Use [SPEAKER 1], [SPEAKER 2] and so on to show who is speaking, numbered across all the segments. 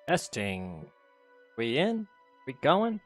[SPEAKER 1] Testing. We in? We going?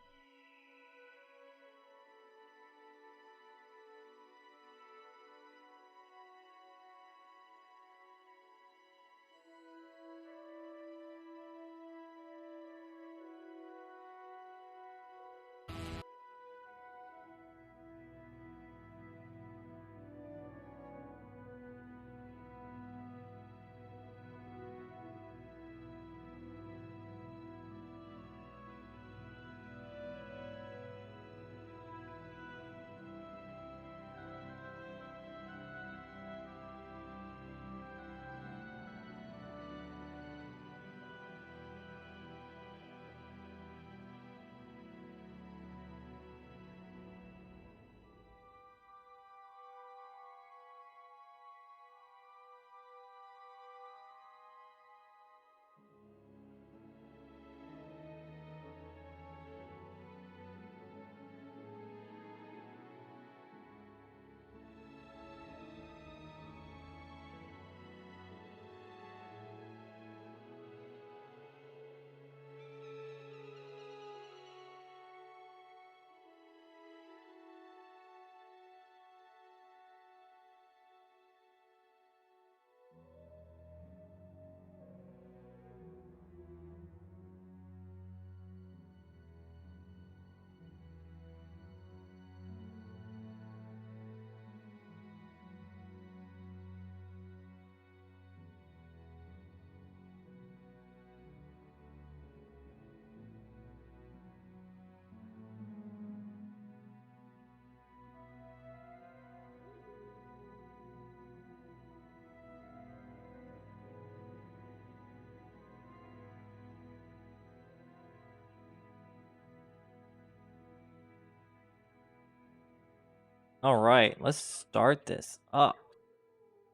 [SPEAKER 1] Alright, let's start this up.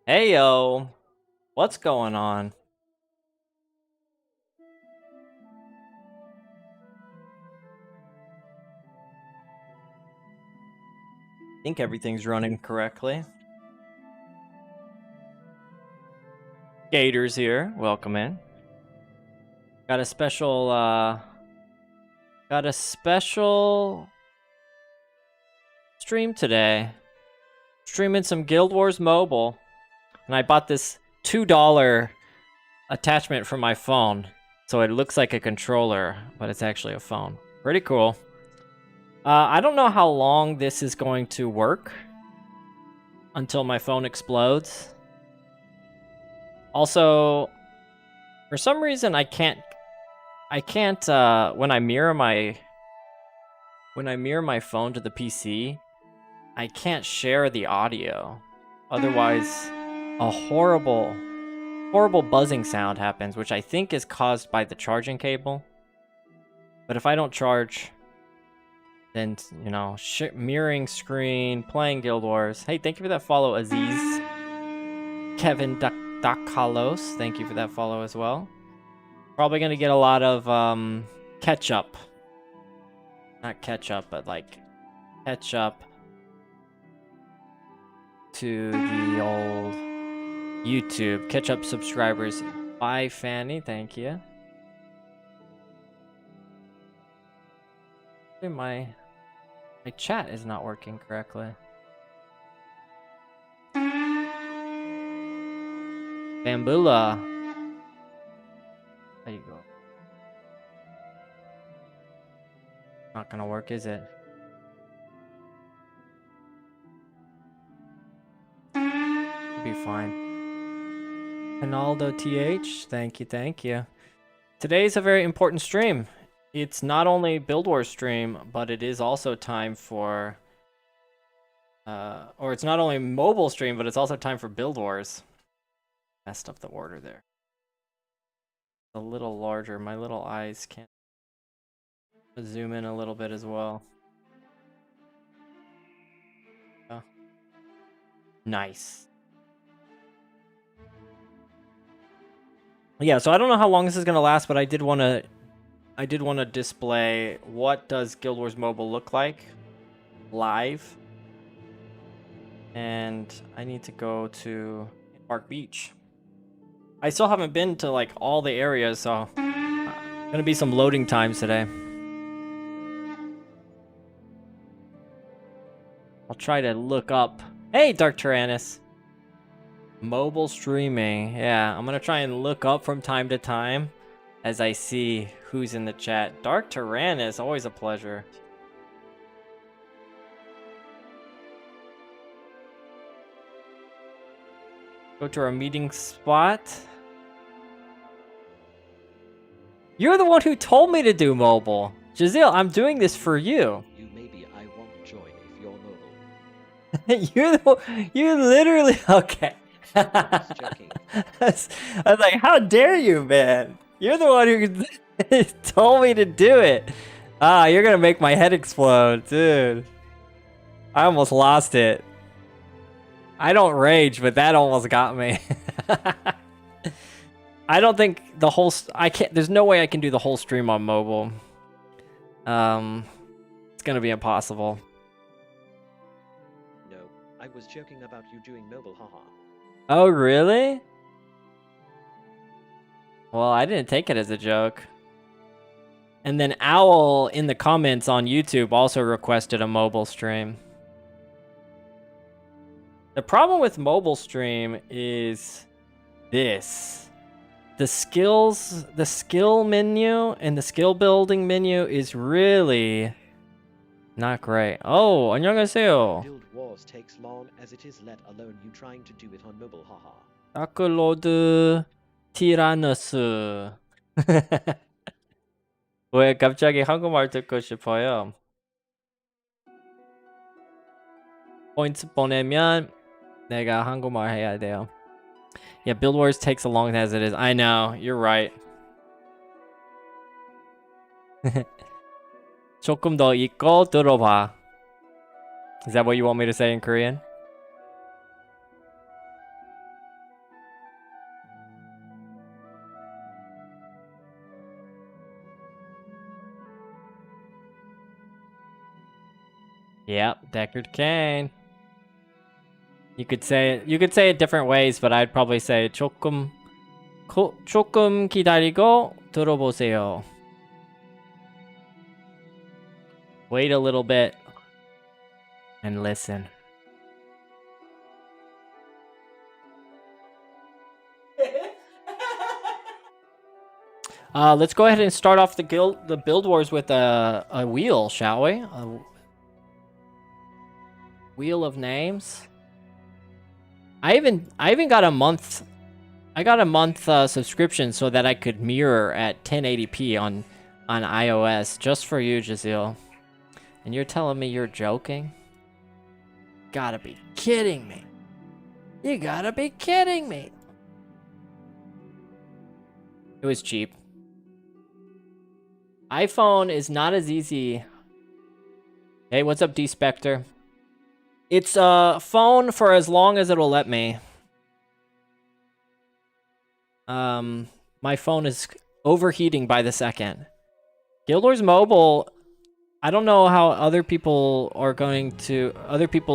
[SPEAKER 1] Heyo! What's going on? I think everything's running correctly. Gators here, welcome in. Got a special stream today. Streaming some Guild Wars Mobile. And I bought this $2 attachment for my phone. So it looks like a controller, but it's actually a phone. Pretty cool. I don't know how long this is going to work until my phone explodes. Also, for some reason I can't when I mirror my phone to the PC, I can't share the audio. Otherwise, a horrible buzzing sound happens, which I think is caused by the charging cable. But if I don't charge, then, you know, mirroring screen, playing Guild Wars. Hey, thank you for that follow, Aziz. Kevin Dakalos, thank you for that follow as well. Probably gonna get a lot of catch up. Not catch up, but like catch up to the old YouTube. Catch up subscribers. Bye, Fanny. Thank you. My chat is not working correctly. Bambula. There you go. Not gonna work, is it? It'll be fine. Ronaldo TH, thank you. Today's a very important stream. It's not only Build Wars stream, but it is also time for or it's not only mobile stream, but it's also time for Build Wars. Messed up the order there. A little larger. My little eyes can't zoom in a little bit as well. Oh. Nice. Yeah, so I don't know how long this is gonna last, but I did want to display what does Guild Wars Mobile look like live. And I need to go to Park Beach. I still haven't been to like all the areas, so Gonna be some loading times today. I'll try to look up. Hey, Dark Tyrannus. Mobile streaming. Yeah, I'm gonna try and look up from time to time as I see who's in the chat. Dark Tyrannus, always a pleasure. Go to our meeting spot. You're the one who told me to do mobile. Giselle, I'm doing this for you.
[SPEAKER 2] Maybe I won't join if you're mobile.
[SPEAKER 1] You literally okay.
[SPEAKER 2] Just joking.
[SPEAKER 1] I was like, how dare you, man? You're the one who told me to do it. Ah, you're gonna make my head explode, dude. I almost lost it. I don't rage, but that almost got me. I don't think the whole... I can't... There's no way I can do the whole stream on mobile. It's gonna be impossible.
[SPEAKER 2] No, I was joking about you doing mobile, haha.
[SPEAKER 1] Oh, really? Well, I didn't take it as a joke. And then Owl in the comments on YouTube also requested a mobile stream. The problem with mobile stream is this. The skill menu and the skill building menu is really not great. Oh, 안녕하세요.
[SPEAKER 2] Build wars takes long as it is, let alone you trying to do it on mobile, haha.
[SPEAKER 1] 다크로드 티라너스. 왜 갑자기 한국말 듣고 싶어요? 포인트 보내면 내가 한국말 해야 돼요. Yeah, Build Wars takes as long as it is. I know, you're right. 조금 더 읽고 들어봐. Is that what you want me to say in Korean? Yep, Deckard Cain. You could say it different ways, but I'd probably say 조금 기다리고 들어보세요. Wait a little bit and listen. Let's go ahead and start off the build wars with a wheel, shall we? A wheel of names. I even got a month. I got a month subscription so that I could mirror at 1080p on iOS just for you, Giselle. And you're telling me you're joking? Gotta be kidding me. You gotta be kidding me. It was cheap. iPhone is not as easy. Hey, what's up, D-Spectre? It's a phone for as long as it'll let me. My phone is overheating by the second. Guild Wars Mobile, I don't know how other people's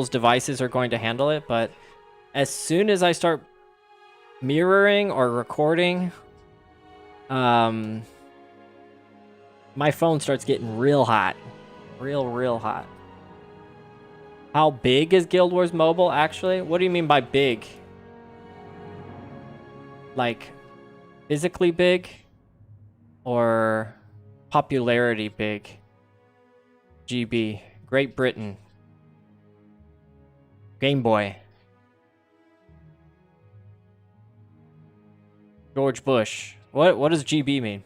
[SPEAKER 1] devices are going to handle it, but as soon as I start mirroring or recording, my phone starts getting real hot. Real hot. How big is Guild Wars Mobile, actually? What do you mean by big? Like, physically big? Or popularity big? GB. Great Britain. Game Boy. George Bush. What does GB mean?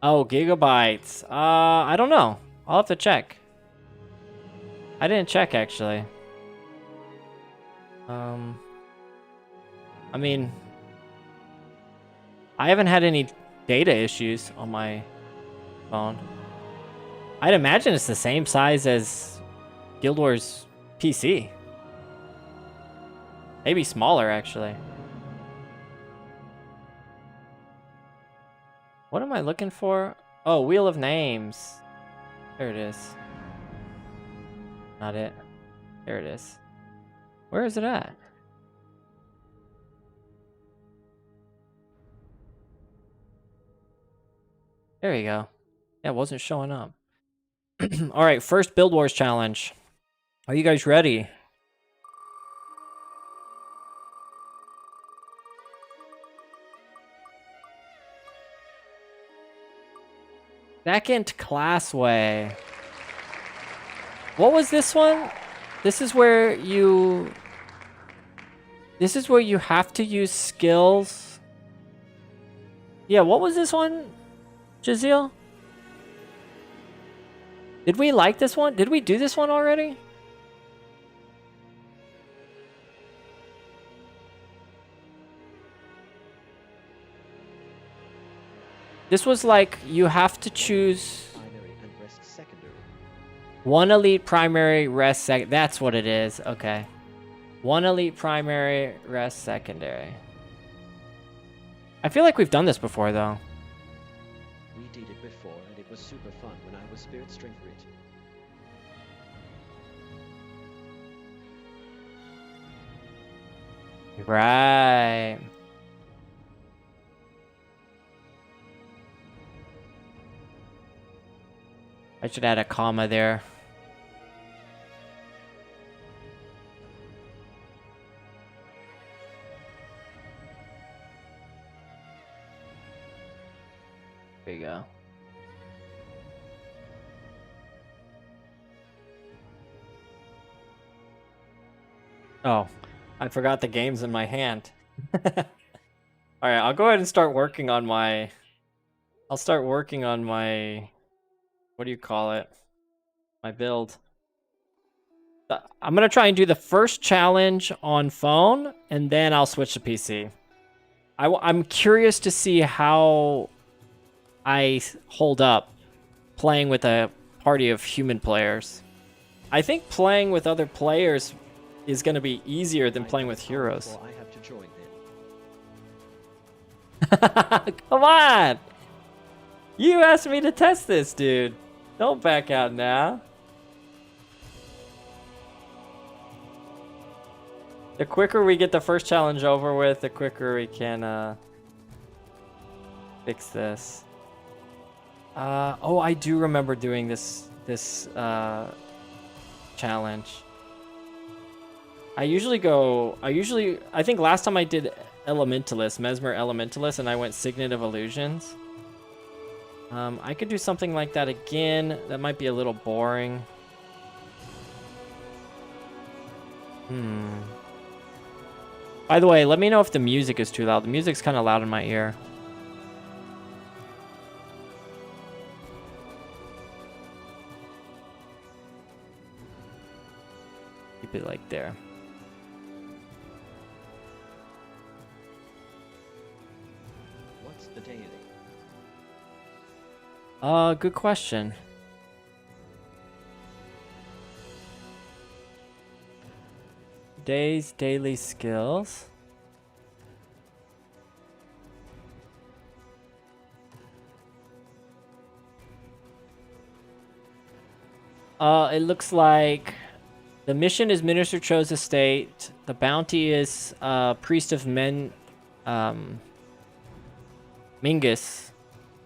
[SPEAKER 1] Oh, gigabytes. I don't know. I'll have to check. I didn't check, actually. I mean, I haven't had any data issues on my phone. I'd imagine it's the same size as Guild Wars PC. Maybe smaller, actually. What am I looking for? Oh, Wheel of Names. There it is. Not it. There it is. Where is it at? There you go. Yeah, it wasn't showing up. All right, first Build Wars challenge. Are you guys ready? Second classway. What was this one? This is where you have to use skills. Yeah, what was this one, Jazeel? Did we like this one? Did we do this one already? This was like you have to choose
[SPEAKER 2] Primary and rest secondary.
[SPEAKER 1] one elite primary, rest sec. That's what it is. Okay. One elite primary, rest secondary. I feel like we've done this before though.
[SPEAKER 2] We did it before, and it was super fun when I was Spirit Strength Rit.
[SPEAKER 1] Right. I should add a comma there. There you go. Oh, I forgot the game's in my hand. Alright, I'll go ahead and start working on my... I'll start working on my... What do you call it? My build. I'm gonna try and do the first challenge on phone, and then I'll switch to PC. I'm curious to see how I hold up playing with a party of human players. I think playing with other players is going to be easier than playing with heroes.
[SPEAKER 2] I have to join then.
[SPEAKER 1] Come on! You asked me to test this, dude. Don't back out now. The quicker we get the first challenge over with, the quicker we can fix this. Oh, I do remember doing this challenge. I think last time I did Elementalist, Mesmer Elementalist, and I went Signet of Illusions. I could do something like that again. That might be a little boring. By the way, let me know if the music is too loud. The music's kind of loud in my ear. Keep it like there.
[SPEAKER 2] What's the daily?
[SPEAKER 1] Good question. Day's daily skills. It looks like the mission is Minister Cho's estate. The bounty is Priest of Mingus.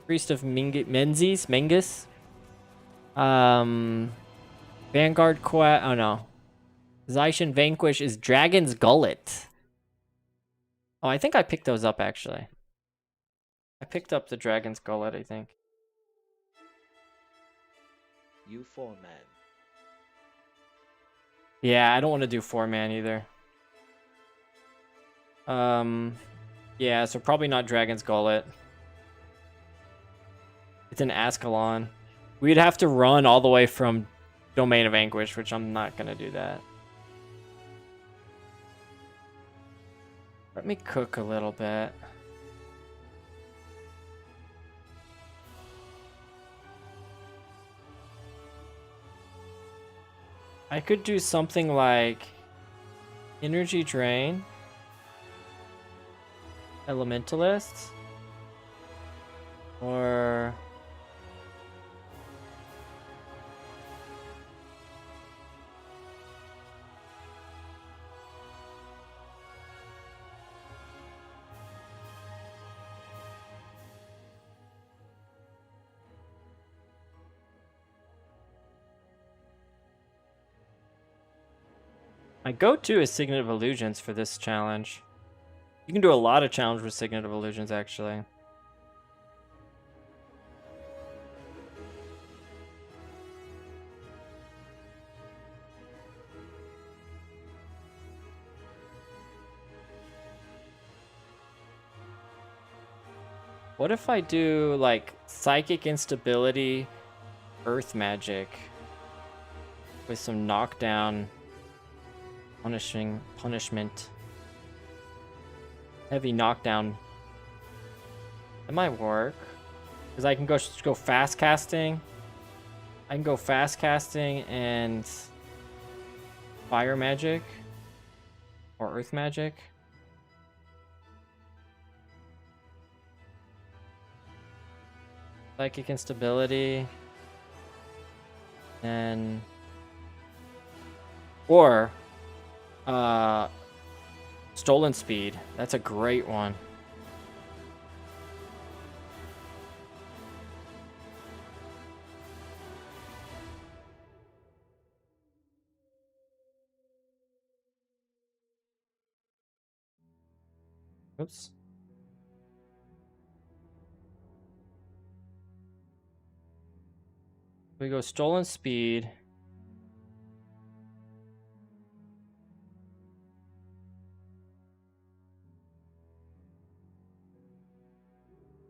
[SPEAKER 1] Priest of Menzies. Vanguard quest. Oh no. Zaishin Vanquish is Dragon's Gullet. Oh, I think I picked those up actually. I picked up the Dragon's Gullet, I think.
[SPEAKER 2] You 4-man.
[SPEAKER 1] Yeah, I don't want to do 4-man either. Yeah, so probably not Dragon's Gullet. It's an Ascalon. We'd have to run all the way from Domain of Anguish, which I'm not gonna do that. Let me cook a little bit. I could do something like Energy Drain, Elementalist, or My go-to is Signet of Illusions for this challenge. You can do a lot of challenge with Signet of Illusions, actually. What if I do, like, Psychic Instability, Earth Magic, with some knockdown, punishment, heavy knockdown? That might work, because I can go fast casting. I can go fast casting and fire magic or earth magic. Psychic instability. And or stolen speed. That's a great one. Oops. We go stolen speed.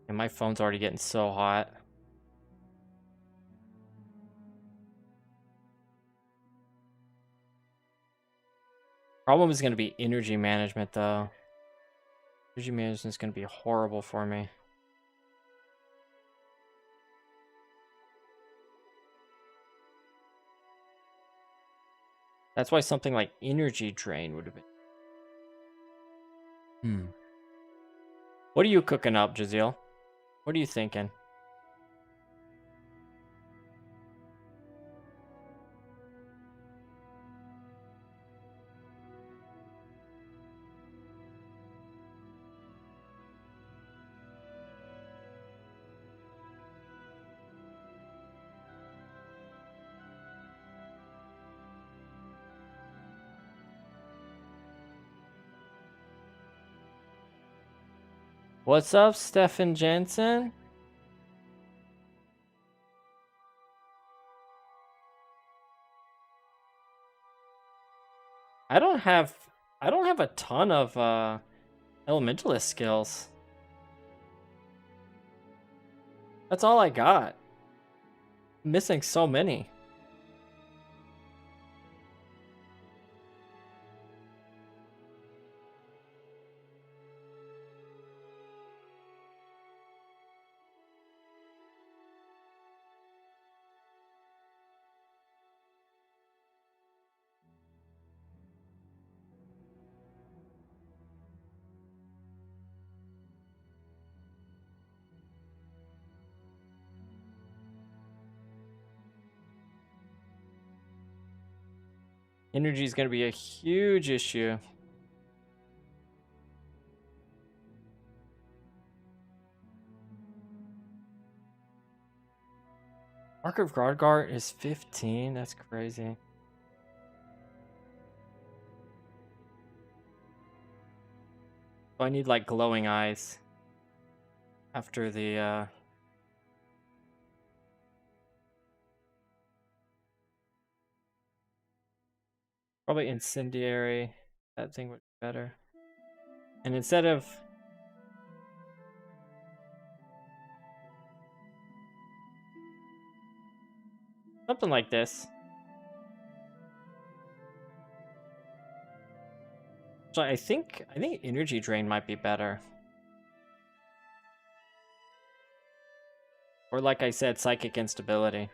[SPEAKER 1] And my phone's already getting so hot. Problem is going to be energy management, though. Energy management is going to be horrible for me. That's why something like energy drain would have been. What are you cooking up, Jaziel? What are you thinking? What's up, Stefan Jensen? I don't have a ton of elementalist skills. That's all I got. I'm missing so many. Energy is going to be a huge issue. Mark of Grodgar is 15. That's crazy. So I need like glowing eyes after the probably incendiary. That thing would be better. And instead of something like this. So I think energy drain might be better. Or like I said, psychic instability.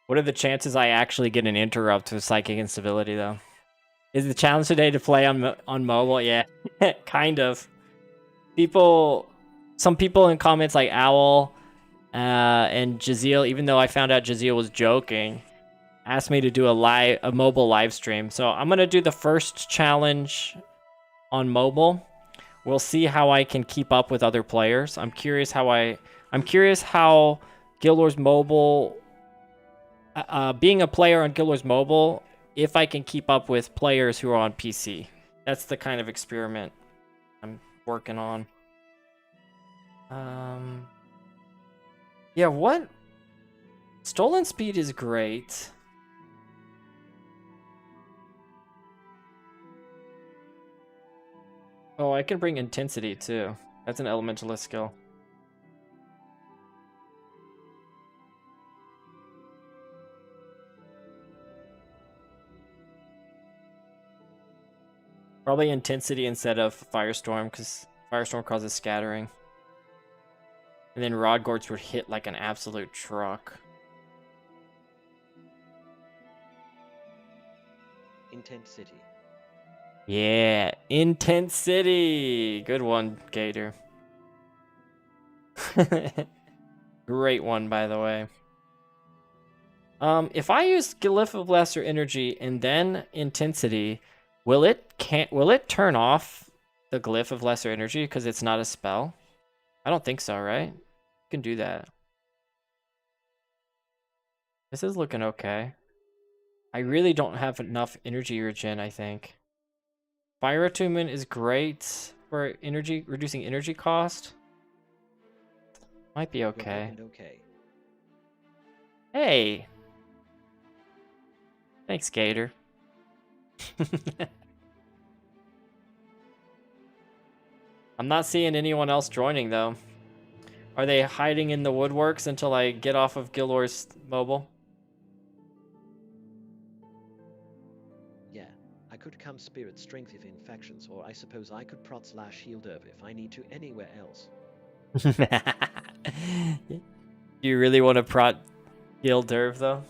[SPEAKER 1] What are the chances I actually get an interrupt with psychic instability though? Is the challenge today to play on mobile? Yeah, kind of. Some people in comments like Owl and Jaziel, even though I found out Jaziel was joking, asked me to do a mobile live stream. So I'm gonna do the first challenge on mobile. We'll see how I can keep up with other players. I'm curious how Guild Wars Mobile being a player on Guild Wars Mobile, if I can keep up with players who are on PC. That's the kind of experiment I'm working on. Yeah, what? Stolen speed is great. Oh, I can bring intensity too. That's an elementalist skill. Probably intensity instead of firestorm, because firestorm causes scattering. And then rod gorge would hit like an absolute truck.
[SPEAKER 2] Intensity.
[SPEAKER 1] Yeah, intensity. Good one, Gator. Great one, by the way. If I use Glyph of Lesser Energy and then intensity, will it turn off the Glyph of Lesser Energy because it's not a spell? I don't think so, right? You can do that. This is looking okay. I really don't have enough energy regen, I think. Fire Attunement is great for energy, reducing energy cost. Might be okay. Hey! Thanks, Gator. I'm not seeing anyone else joining, though. Are they hiding in the woodworks until I get off of Guild Wars Mobile?
[SPEAKER 2] Yeah, I could come Spirit Strength if in factions, or I suppose I could prot / heal Derv if I need to anywhere else.
[SPEAKER 1] You really want to prot heal Derv, though?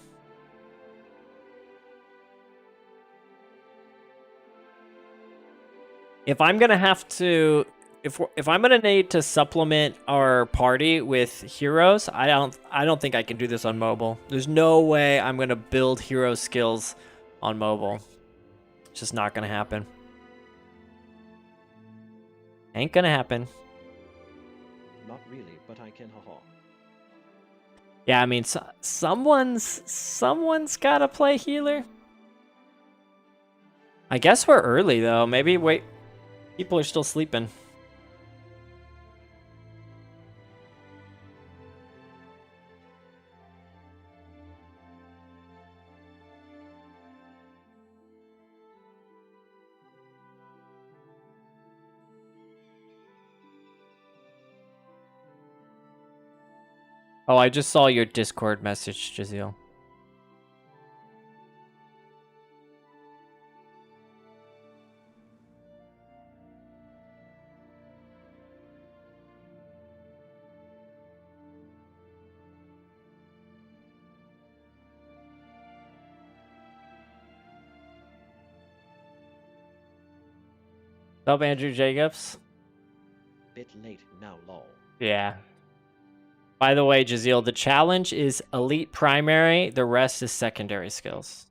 [SPEAKER 1] If I'm gonna have to, if I'm gonna need to supplement our party with heroes, I don't think I can do this on mobile. There's no way I'm gonna build hero skills on mobile. It's just not gonna happen. Ain't gonna happen.
[SPEAKER 2] Not really, but I can haha.
[SPEAKER 1] Yeah, I mean, someone's gotta play healer. I guess we're early though. Maybe wait. People are still sleeping. Oh, I just saw your Discord message, Jazeel. What's up, Andrew Jacobs?
[SPEAKER 2] Bit late now, lol.
[SPEAKER 1] Yeah. By the way, Jazeel, the challenge is elite primary. The rest is secondary skills.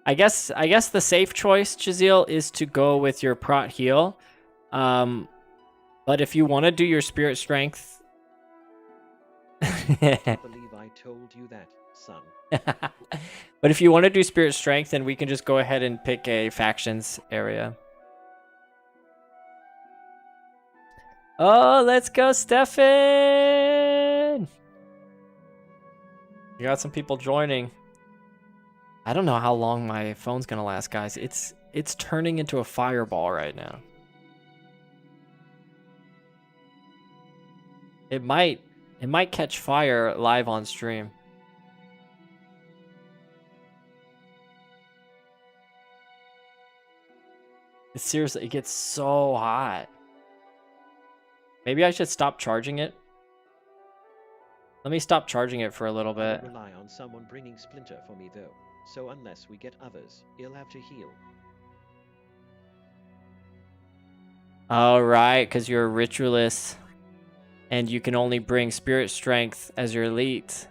[SPEAKER 1] I guess the safe choice, Jazeel, is to go with your prot heal. But if you want to do your spirit strength,
[SPEAKER 2] I believe I told you that, son.
[SPEAKER 1] but if you want to do spirit strength, then we can just go ahead and pick a factions area. Oh, let's go, Stefan! You got some people joining. I don't know how long my phone's gonna last, guys. It's turning into a fireball right now. It might catch fire live on stream. Seriously, it gets so hot. Maybe I should stop charging it. Let me stop charging it for a little bit.
[SPEAKER 2] I rely on someone bringing Splinter for me though, so unless we get others, he'll have to heal.
[SPEAKER 1] All right, because you're a ritualist, and you can only bring spirit strength as your elite.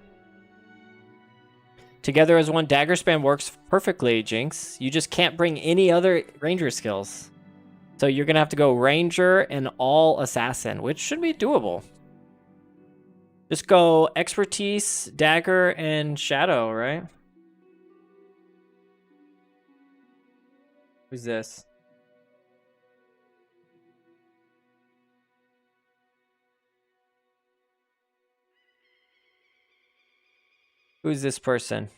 [SPEAKER 1] Together as one, dagger spam works perfectly, Jinx. You just can't bring any other ranger skills. So you're gonna have to go ranger and all assassin, which should be doable. Just go expertise, dagger, and shadow, right? Who's this? Who's this person?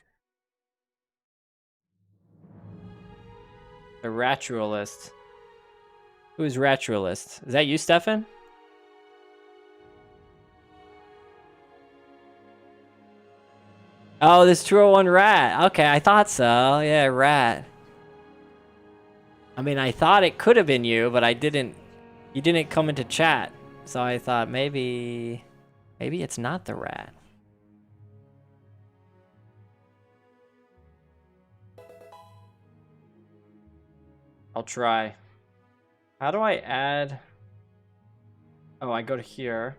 [SPEAKER 1] The Raturalist. Who is Raturalist? Is that you, Stefan? Oh, this 201 rat. Okay, I thought so. Yeah, rat. I mean, I thought it could have been you, but I didn't. You didn't come into chat, so I thought maybe it's not the rat. I'll try. How do I add? Oh, I go to here.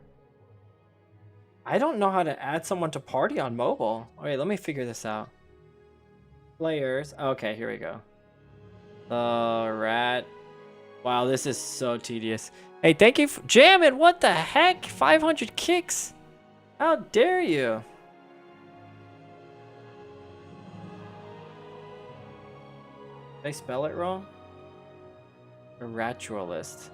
[SPEAKER 1] I don't know how to add someone to party on mobile. Wait, let me figure this out. Players. Okay, here we go. The rat. Wow, this is so tedious. Hey, thank you for jamming. What the heck? 500 kicks. How dare you? Did I spell it wrong? A Raturalist.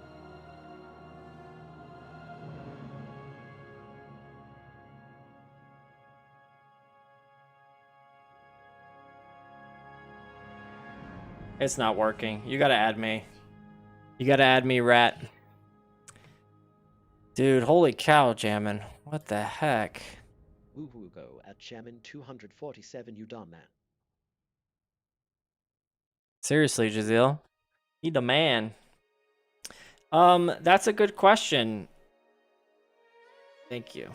[SPEAKER 1] It's not working. You gotta add me. You gotta add me, rat. Dude, holy cow, Jammin. What the heck?
[SPEAKER 2] Woo go at Chairman 247, you done that.
[SPEAKER 1] Seriously, Jazeel. He the man. That's a good question. Thank you.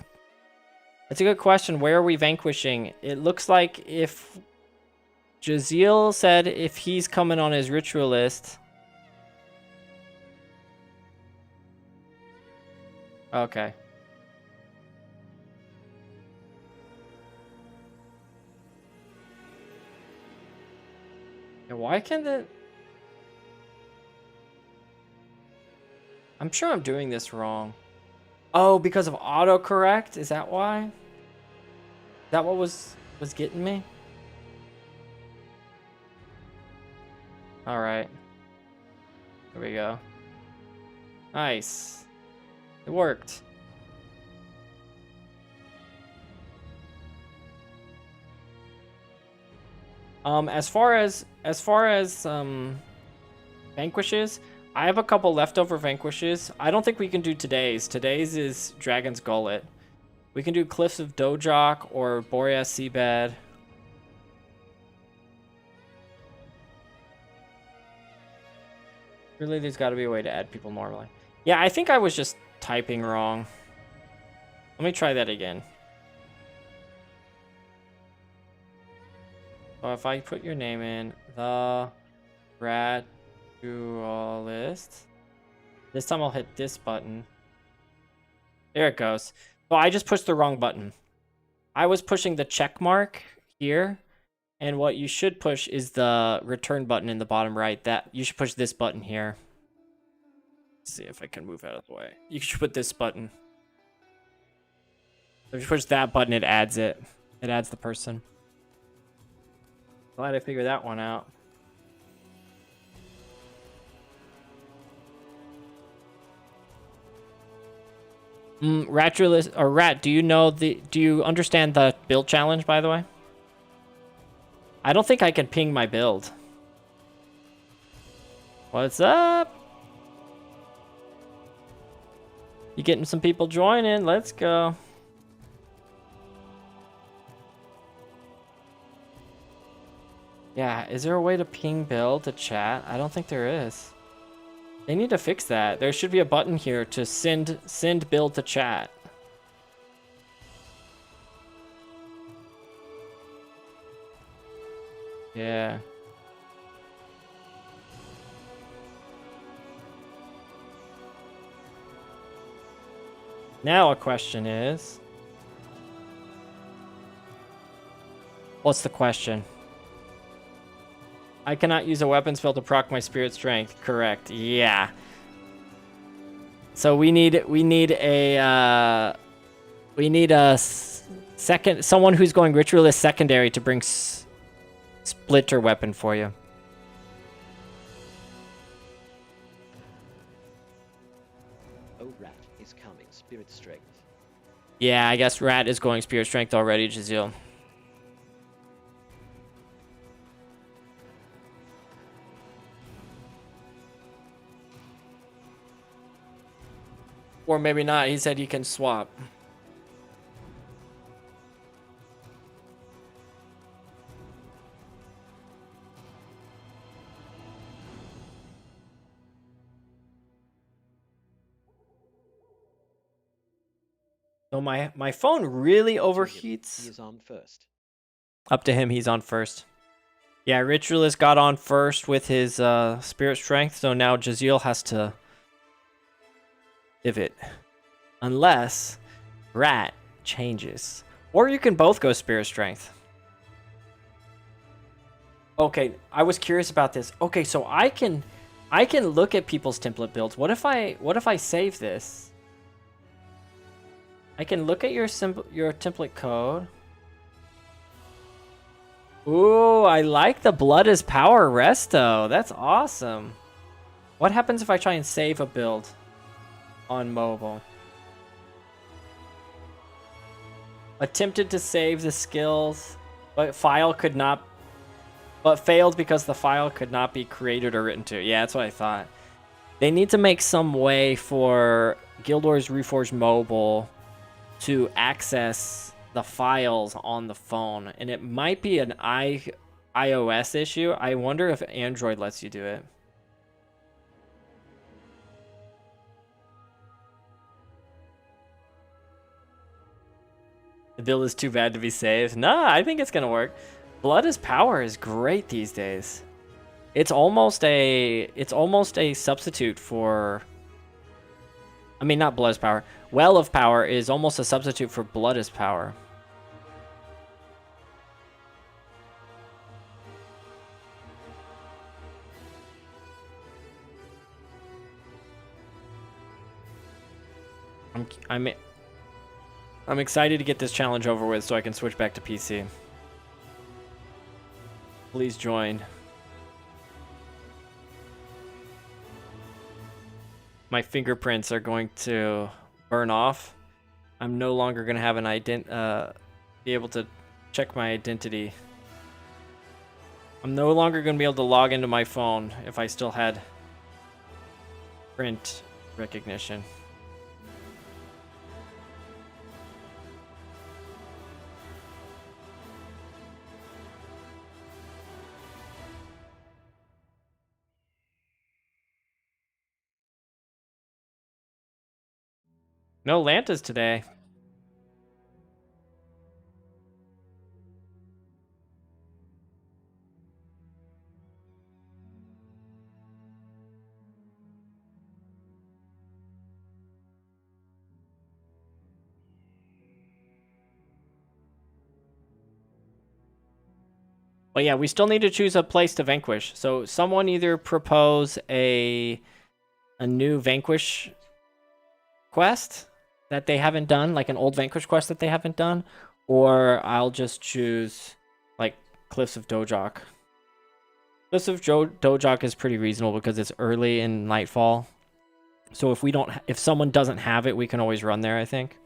[SPEAKER 1] That's a good question. Where are we vanquishing? It looks like if Jazeel said if he's coming on his ritualist. Okay. And why can't it? I'm sure I'm doing this wrong. Oh, because of autocorrect? Is that why? Is that what was getting me? All right. Here we go. Nice. It worked. As far as vanquishes, I have a couple leftover vanquishes. I don't think we can do today's. Today's is Dragon's Gullet. We can do Cliffs of Dojok or Boreas Seabed. Really, there's got to be a way to add people normally. Yeah, I think I was just typing wrong. Let me try that again. So if I put your name in, the Raturalist. This time I'll hit this button. There it goes. So I just pushed the wrong button. I was pushing the check mark here. And what you should push is the return button in the bottom right. That you should push this button here. Let's see if I can move out of the way. You should put this button. If you push that button, it adds it. It adds the person. Glad I figured that one out. Raturalist or Rat, do you understand the build challenge, by the way? I don't think I can ping my build. What's up? You getting some people joining? Let's go. Yeah, is there a way to ping build to chat? I don't think there is. They need to fix that. There should be a button here to send build to chat. Yeah. Now a question is... What's the question? I cannot use a weapon spell to proc my spirit strength. Correct. Yeah. So we need a second, someone who's going ritualist secondary to bring splitter weapon for you.
[SPEAKER 2] Oh, rat is coming. Spirit strength.
[SPEAKER 1] Yeah, I guess Rat is going spirit strength already, Jazeel. Or maybe not. He said he can swap. So my phone really overheats.
[SPEAKER 2] He is on first.
[SPEAKER 1] Up to him, he's on first. Yeah, Ritualist got on first with his spirit strength, so now Jazeel has to pivot. Unless Rat changes. Or you can both go spirit strength. Okay, I was curious about this. Okay, so I can look at people's template builds. What if I save this? I can look at your template code. Ooh, I like the blood is power resto. That's awesome. What happens if I try and save a build on mobile? Attempted to save the skills, but failed because the file could not be created or written to. Yeah, that's what I thought. They need to make some way for Guild Wars Reforged Mobile to access the files on the phone, and it might be an iOS issue. I wonder if Android lets you do it. The build is too bad to be saved. Nah, I think it's gonna work. Blood is Power is great these days. It's almost a substitute for, I mean, not Blood is Power. Well of Power is almost a substitute for Blood is Power. I'm excited to get this challenge over with so I can switch back to PC. Please join. My fingerprints are going to burn off. I'm no longer going to have an be able to check my identity. I'm no longer going to be able to log into my phone if I still had print recognition. No Lantas today. But yeah, we still need to choose a place to vanquish. So someone either propose a new vanquish quest that they haven't done, like an old vanquish quest that they haven't done, or I'll just choose like Cliffs of Dojok. Cliffs of Dojok is pretty reasonable because it's early in Nightfall. So if someone doesn't have it, we can always run there, I think.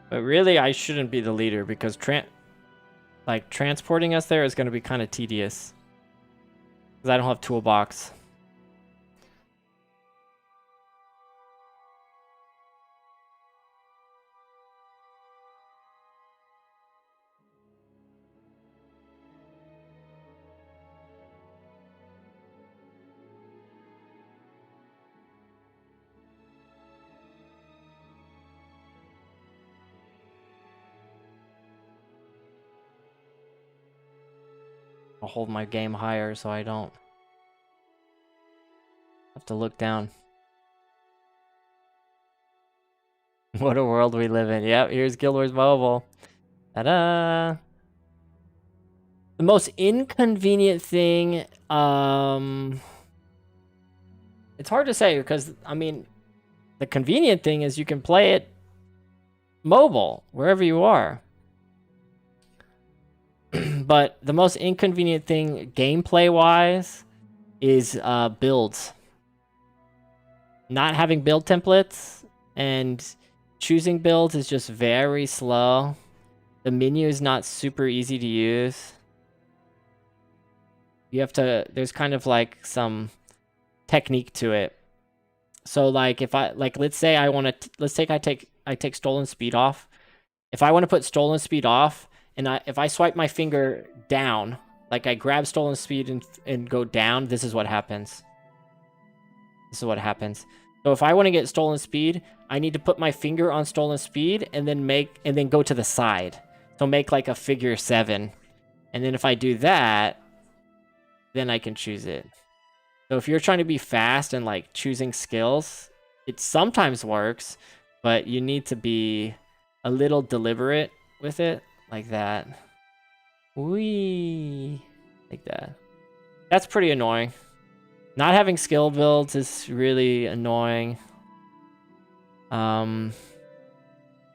[SPEAKER 1] But really, I shouldn't be the leader because transporting us there is going to be kind of tedious. Because I don't have toolbox. I'll hold my game higher so I don't have to look down. What a world we live in. Yep, here's Guild Wars Mobile. Ta-da! The most inconvenient thing, it's hard to say because, I mean, the convenient thing is you can play it mobile, wherever you are. But the most inconvenient thing, gameplay-wise, is builds. Not having build templates and choosing builds is just very slow. The menu is not super easy to use. You have to, there's kind of like some technique to it. So like if I, like let's say I want to, let's take, I take stolen speed off. If I want to put stolen speed off, and if I swipe my finger down, like I grab stolen speed and go down, this is what happens. This is what happens. So if I want to get stolen speed, I need to put my finger on stolen speed and then go to the side. So make like a figure 7. And then if I do that, then I can choose it. So if you're trying to be fast and like choosing skills, it sometimes works, but you need to be a little deliberate with it, like that. Whee! Like that. That's pretty annoying. Not having skill builds is really annoying. Yeah,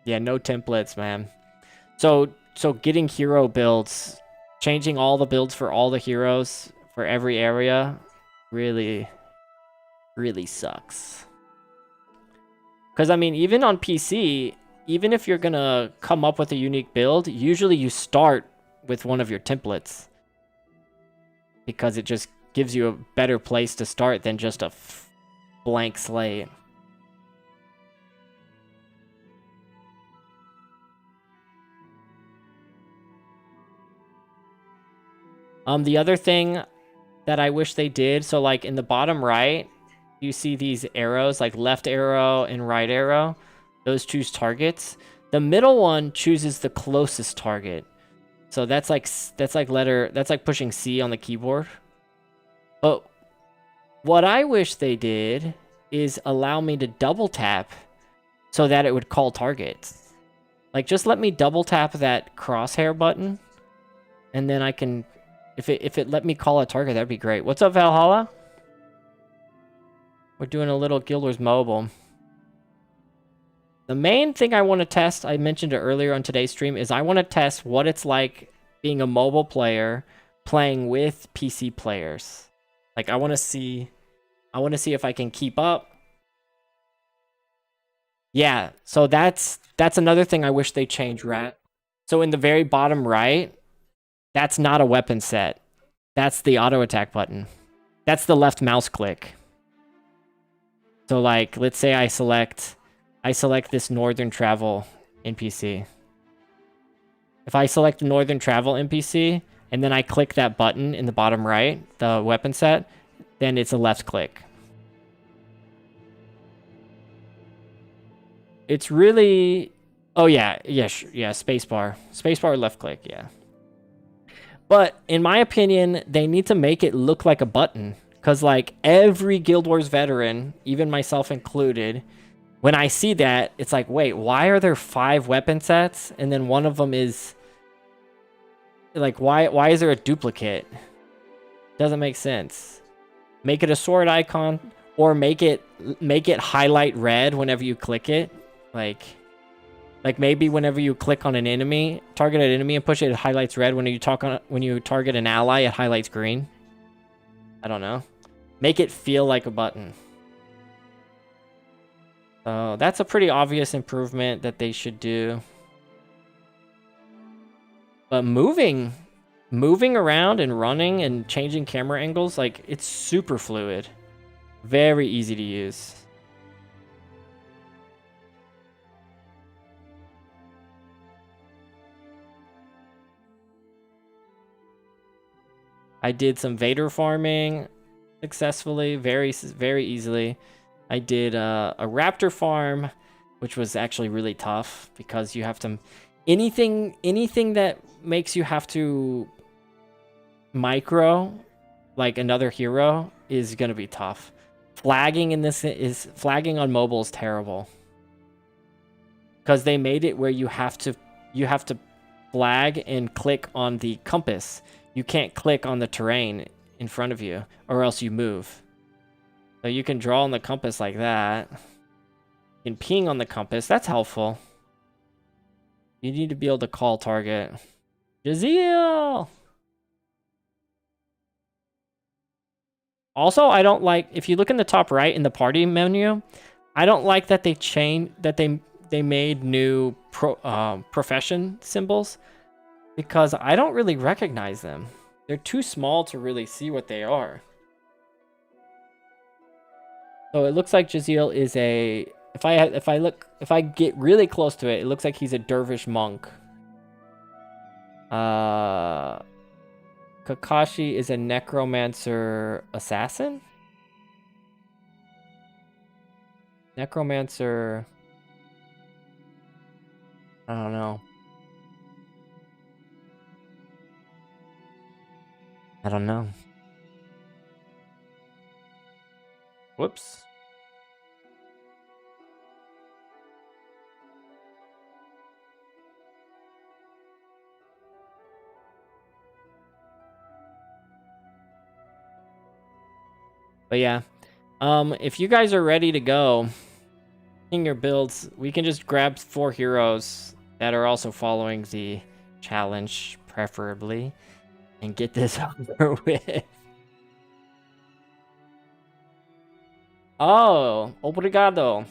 [SPEAKER 1] no templates, man. So getting hero builds, changing all the builds for all the heroes for every area, really sucks. Because, I mean, even on PC, even if you're gonna come up with a unique build, usually you start with one of your templates. Because it just gives you a better place to start than just a blank slate. The other thing that I wish they did, so like in the bottom right, you see these arrows, like left arrow and right arrow. Those choose targets. The middle one chooses the closest target. So that's like pushing C on the keyboard. But what I wish they did is allow me to double tap so that it would call targets. Like, just let me double tap that crosshair button, and then I can, if it let me call a target, that'd be great. What's up, Valhalla? We're doing a little Guild Wars Mobile. The main thing I want to test, I mentioned it earlier on today's stream, is I want to test what it's like being a mobile player playing with PC players. Like, I want to see if I can keep up. Yeah, so that's another thing I wish they changed, Rat. So in the very bottom right, that's not a weapon set. That's the auto attack button. That's the left mouse click. So like, let's say I select this Northern Travel NPC. If I select Northern Travel NPC, and then I click that button in the bottom right, the weapon set, then it's a left click. It's really... Oh, yeah, spacebar. Spacebar, left click, yeah. But, in my opinion, they need to make it look like a button. Because, like, every Guild Wars veteran, even myself included, when I see that, it's like, wait, why are there 5 weapon sets? And then one of them is... Like, why is there a duplicate? Doesn't make sense. Make it a sword icon, or make it highlight red whenever you click it. Like maybe whenever you click on an enemy, target an enemy and push it, it highlights red. When you target an ally, it highlights green. I don't know. Make it feel like a button. So that's a pretty obvious improvement that they should do. But moving around and running and changing camera angles, like, it's super fluid. Very easy to use. I did some Vader farming successfully, very easily. I did a Raptor farm, which was actually really tough because you have to... Anything that makes you have to micro, like another hero, is gonna be tough. Flagging on mobile is terrible. Because they made it where you have to flag and click on the compass. You can't click on the terrain in front of you, or else you move. So you can draw on the compass like that. You can ping on the compass. That's helpful. You need to be able to call target. Jaziel! Also, I don't like, if you look in the top right in the party menu, I don't like that they made new profession symbols, because I don't really recognize them. They're too small to really see what they are. So it looks like Jaziel is a, if I get really close to it, it looks like he's a dervish monk. Kakashi is a necromancer assassin? Necromancer, I don't know. I don't know. Whoops. But yeah, if you guys are ready to go in your builds, we can just grab 4 heroes that are also following the challenge, preferably, and get this over with. Oh, obrigado.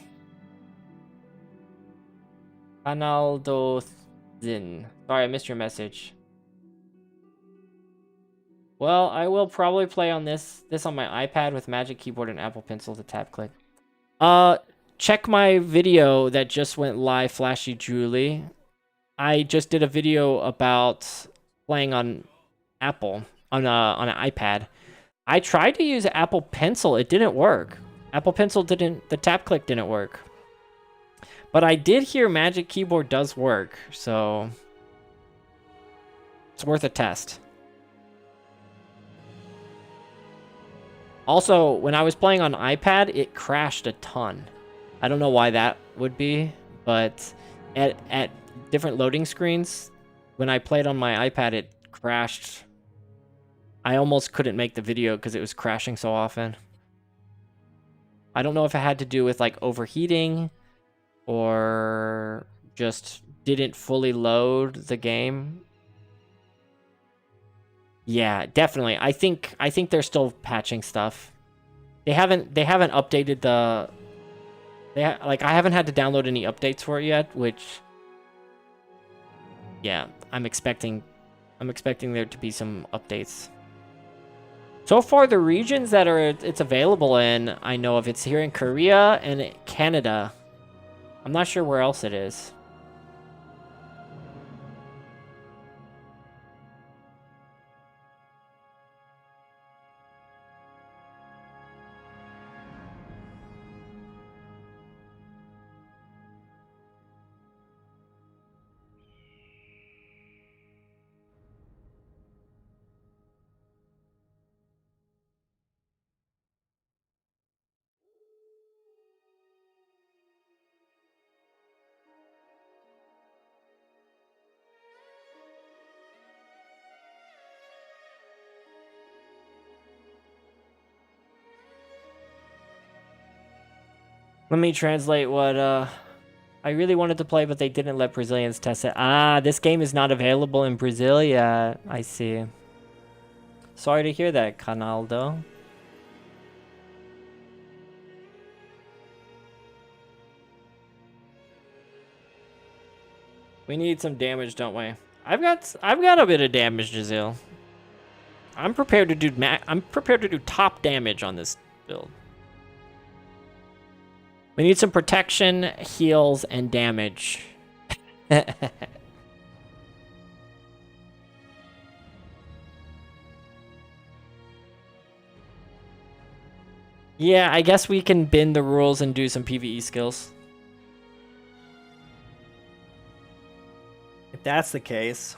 [SPEAKER 1] Analdo Zin. Sorry, I missed your message. Well, I will probably play on this on my iPad with Magic Keyboard and Apple Pencil to tap click. Check my video that just went live, Flashy Julie. I just did a video about playing on Apple on an iPad. I tried to use Apple Pencil, it didn't work. Apple Pencil didn't, the tap click didn't work. But I did hear Magic Keyboard does work, so it's worth a test. Also, when I was playing on iPad, it crashed a ton. I don't know why that would be, but at different loading screens, when I played on my iPad, it crashed. I almost couldn't make the video because it was crashing so often. I don't know if it had to do with like overheating or just didn't fully load the game. Yeah, definitely. I think they're still patching stuff. They haven't updated the like I haven't had to download any updates for it yet, which yeah, I'm expecting there to be some updates. So far the regions that it's available in, I know of, it's here in Korea and Canada. I'm not sure where else it is. Let me translate what I really wanted to play, but they didn't let Brazilians test it. Ah, this game is not available in Brazil yet. I see. Sorry to hear that, Canaldo. We need some damage, don't we? I've got a bit of damage, Giselle. I'm prepared to do top damage on this build. We need some protection, heals, and damage. Yeah, I guess we can bend the rules and do some PvE skills. If that's the case.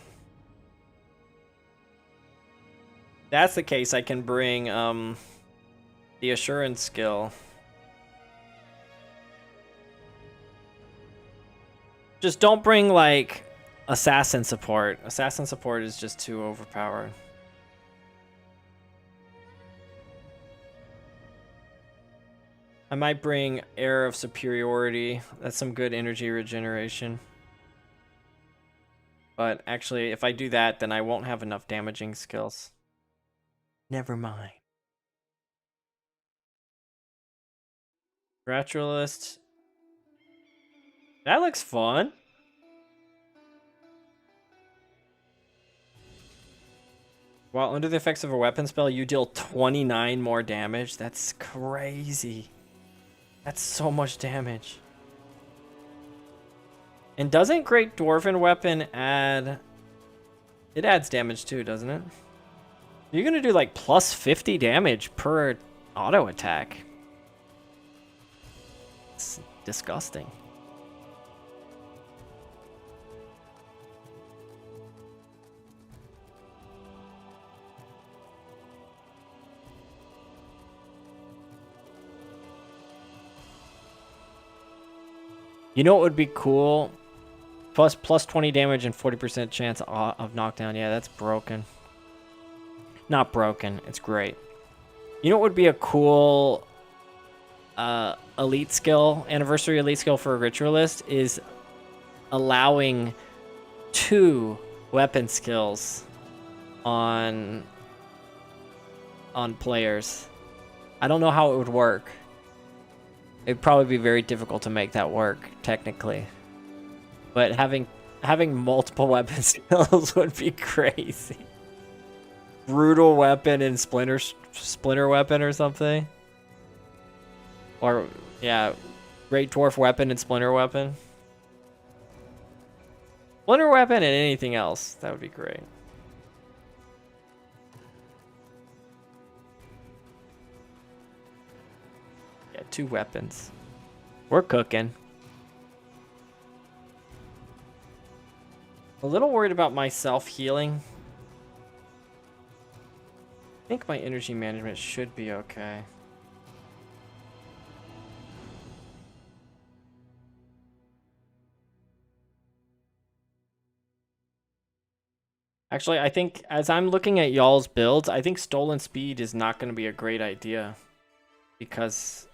[SPEAKER 1] that's the case, I can bring the assurance skill. Just don't bring like assassin support. Assassin support is just too overpowered. I might bring Air of Superiority. That's some good energy regeneration. But actually, if I do that, then I won't have enough damaging skills. Never mind. Gradualist. That looks fun. While under the effects of a weapon spell, you deal 29 more damage. That's crazy. That's so much damage. And doesn't Great Dwarven Weapon add... It adds damage too, doesn't it? You're gonna do like plus 50 damage per auto attack. It's disgusting. You know what would be cool? Plus 20 damage and 40% chance of knockdown. Yeah, that's broken. Not broken. It's great. You know what would be a cool elite skill, anniversary elite skill for a ritualist is allowing 2 weapon skills on players. I don't know how it would work. It'd probably be very difficult to make that work technically. But having multiple weapon skills would be crazy. Brutal weapon and splinter weapon or something. Or yeah, great dwarf weapon and splinter weapon. Splinter weapon and anything else. That would be great. Yeah, 2 weapons. We're cooking. A little worried about my self-healing. I think my energy management should be okay. Actually, I think as I'm looking at y'all's builds, I think Stolen Speed is not going to be a great idea. Because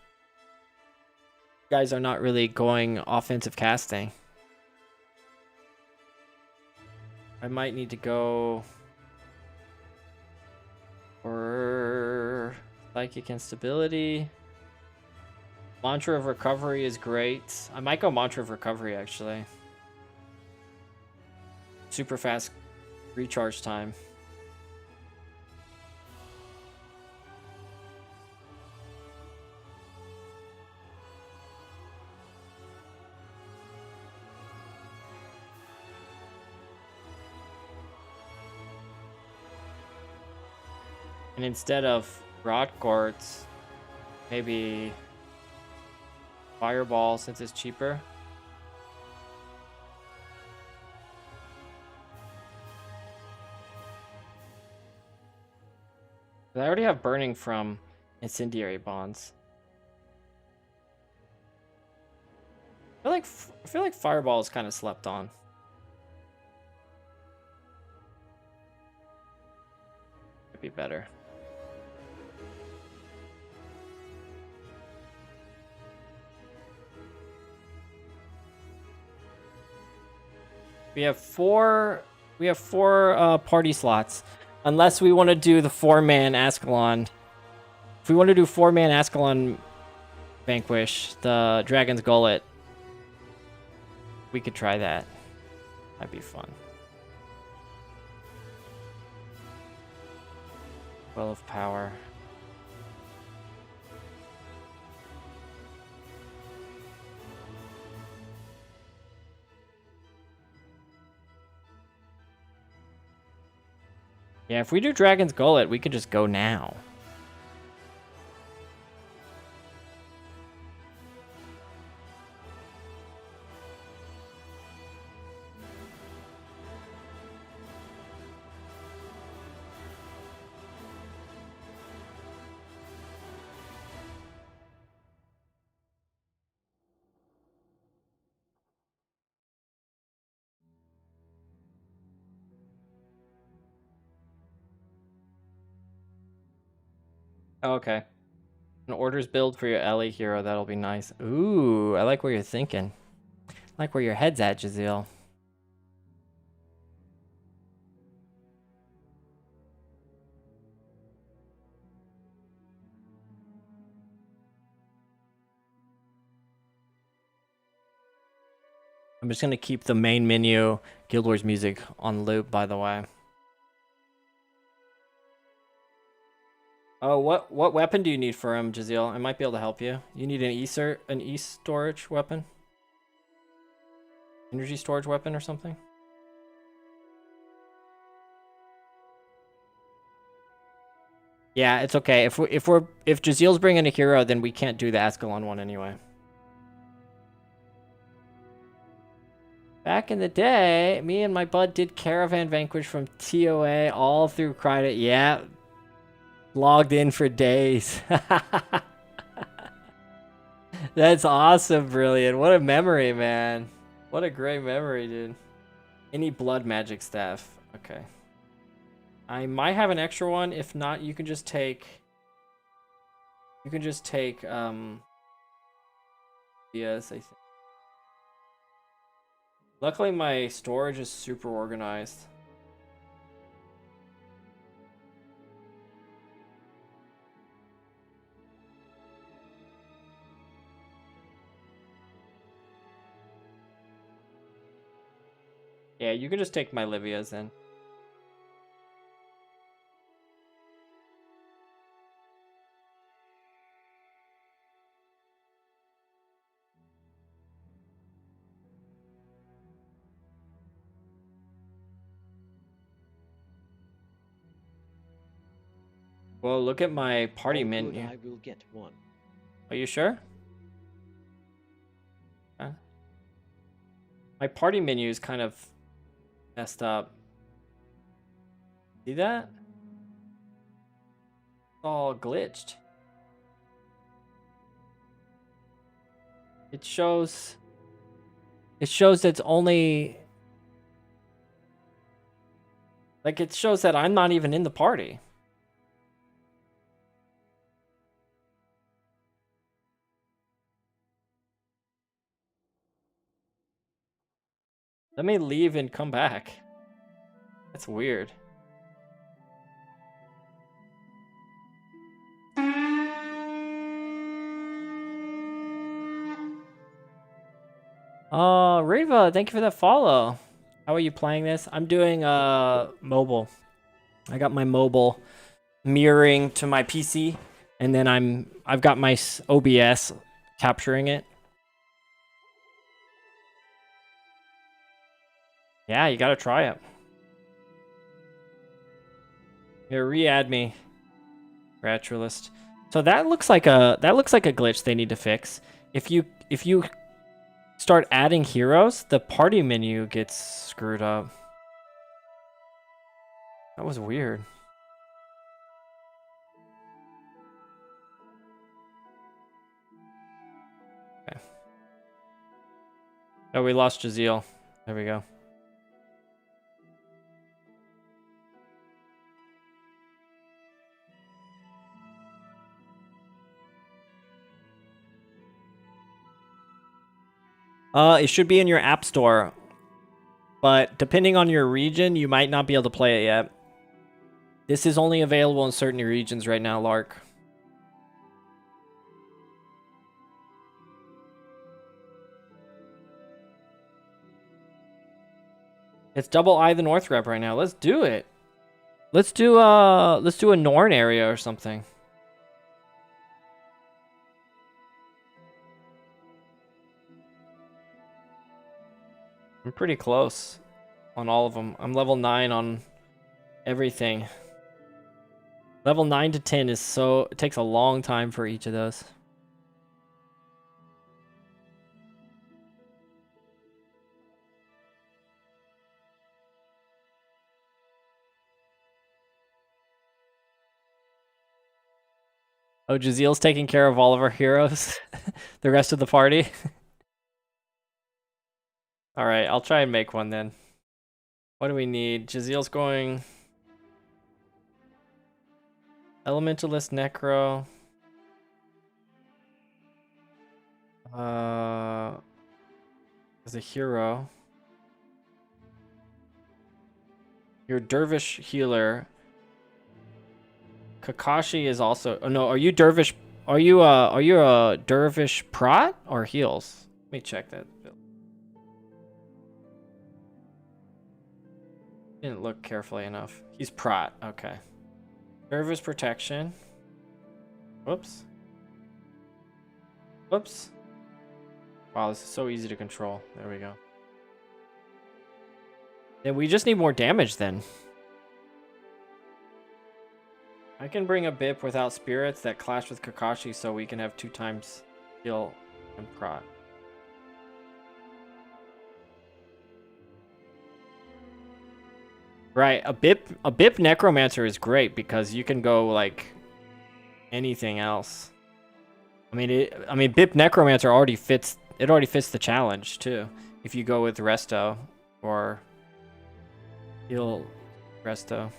[SPEAKER 1] you guys are not really going offensive casting. I might need to go for Psychic Instability. Mantra of Recovery is great. I might go Mantra of Recovery, actually. Super fast recharge time. And instead of Rod Quartz, maybe Fireball since it's cheaper. I already have Burning from Incendiary Bonds. I feel like Fireball is kind of slept on. Could be better. We have four party slots. Unless we want to do the 4-man Ascalon. If we want to do 4-man Ascalon Vanquish, the Dragon's Gullet, we could try that. That'd be fun. Well of Power. Yeah, if we do Dragon's Gullet, we could just go now. Oh, okay. An orders build for your Ellie hero. That'll be nice. Ooh, I like where you're thinking. I like where your head's at, Jazeel. I'm just gonna keep the main menu Guild Wars music on loop, by the way. Oh, what weapon do you need for him, Jazeel? I might be able to help you. You need an storage weapon? Energy storage weapon or something? Yeah, it's okay. If Jazeel's bringing a hero, then we can't do the Ascalon one anyway. Back in the day, me and my bud did Caravan Vanquish from TOA all through Credit. Yeah, logged in for days. That's awesome, brilliant. What a memory, man. What a great memory, dude. Any blood magic staff. Okay. I might have an extra one. If not, you can just take... Yes, I think. Luckily, my storage is super organized. Yeah, you can just take my Livia's then. Well, look at my party
[SPEAKER 2] All
[SPEAKER 1] menu.
[SPEAKER 2] good, I will get one.
[SPEAKER 1] Are you sure? Huh? My party menu is kind of messed up. See that? It's all glitched. It shows it's only like it shows that I'm not even in the party. Let me leave and come back. That's weird. Reva, thank you for that follow. How are you playing this? I'm doing mobile. I got my mobile mirroring to my PC, and then I've got my OBS capturing it. Yeah, you gotta try it. Here, re-add me, Naturalist. So that looks like a glitch they need to fix. If you start adding heroes, the party menu gets screwed up. That was weird. Okay. Oh, we lost Jazeel. There we go. It should be in your app store, but depending on your region, you might not be able to play it yet. This is only available in certain regions right now, Lark. It's double I the North rep right now. Let's do it. Let's do a Norn area or something. I'm pretty close on all of them. I'm level 9 on everything. Level 9 to 10 is so... It takes a long time for each of those. Oh, Jazeel's taking care of all of our heroes. The rest of the party. Alright, I'll try and make one then. What do we need? Jazeel's going... Elementalist Necro. As a hero. Your Dervish healer. Kakashi is also. Oh no, are you Dervish? Are you a Dervish prot or heals? Let me check that. Didn't look carefully enough. He's prot. Okay. Dervish protection. Whoops. Whoops. Wow, this is so easy to control. There we go. Then we just need more damage then. I can bring a Bip without spirits that clash with Kakashi so we can have 2 times heal and prot. Right, a Bip Necromancer is great because you can go like anything else. I mean Bip Necromancer already fits the challenge too. If you go with Resto or heal Resto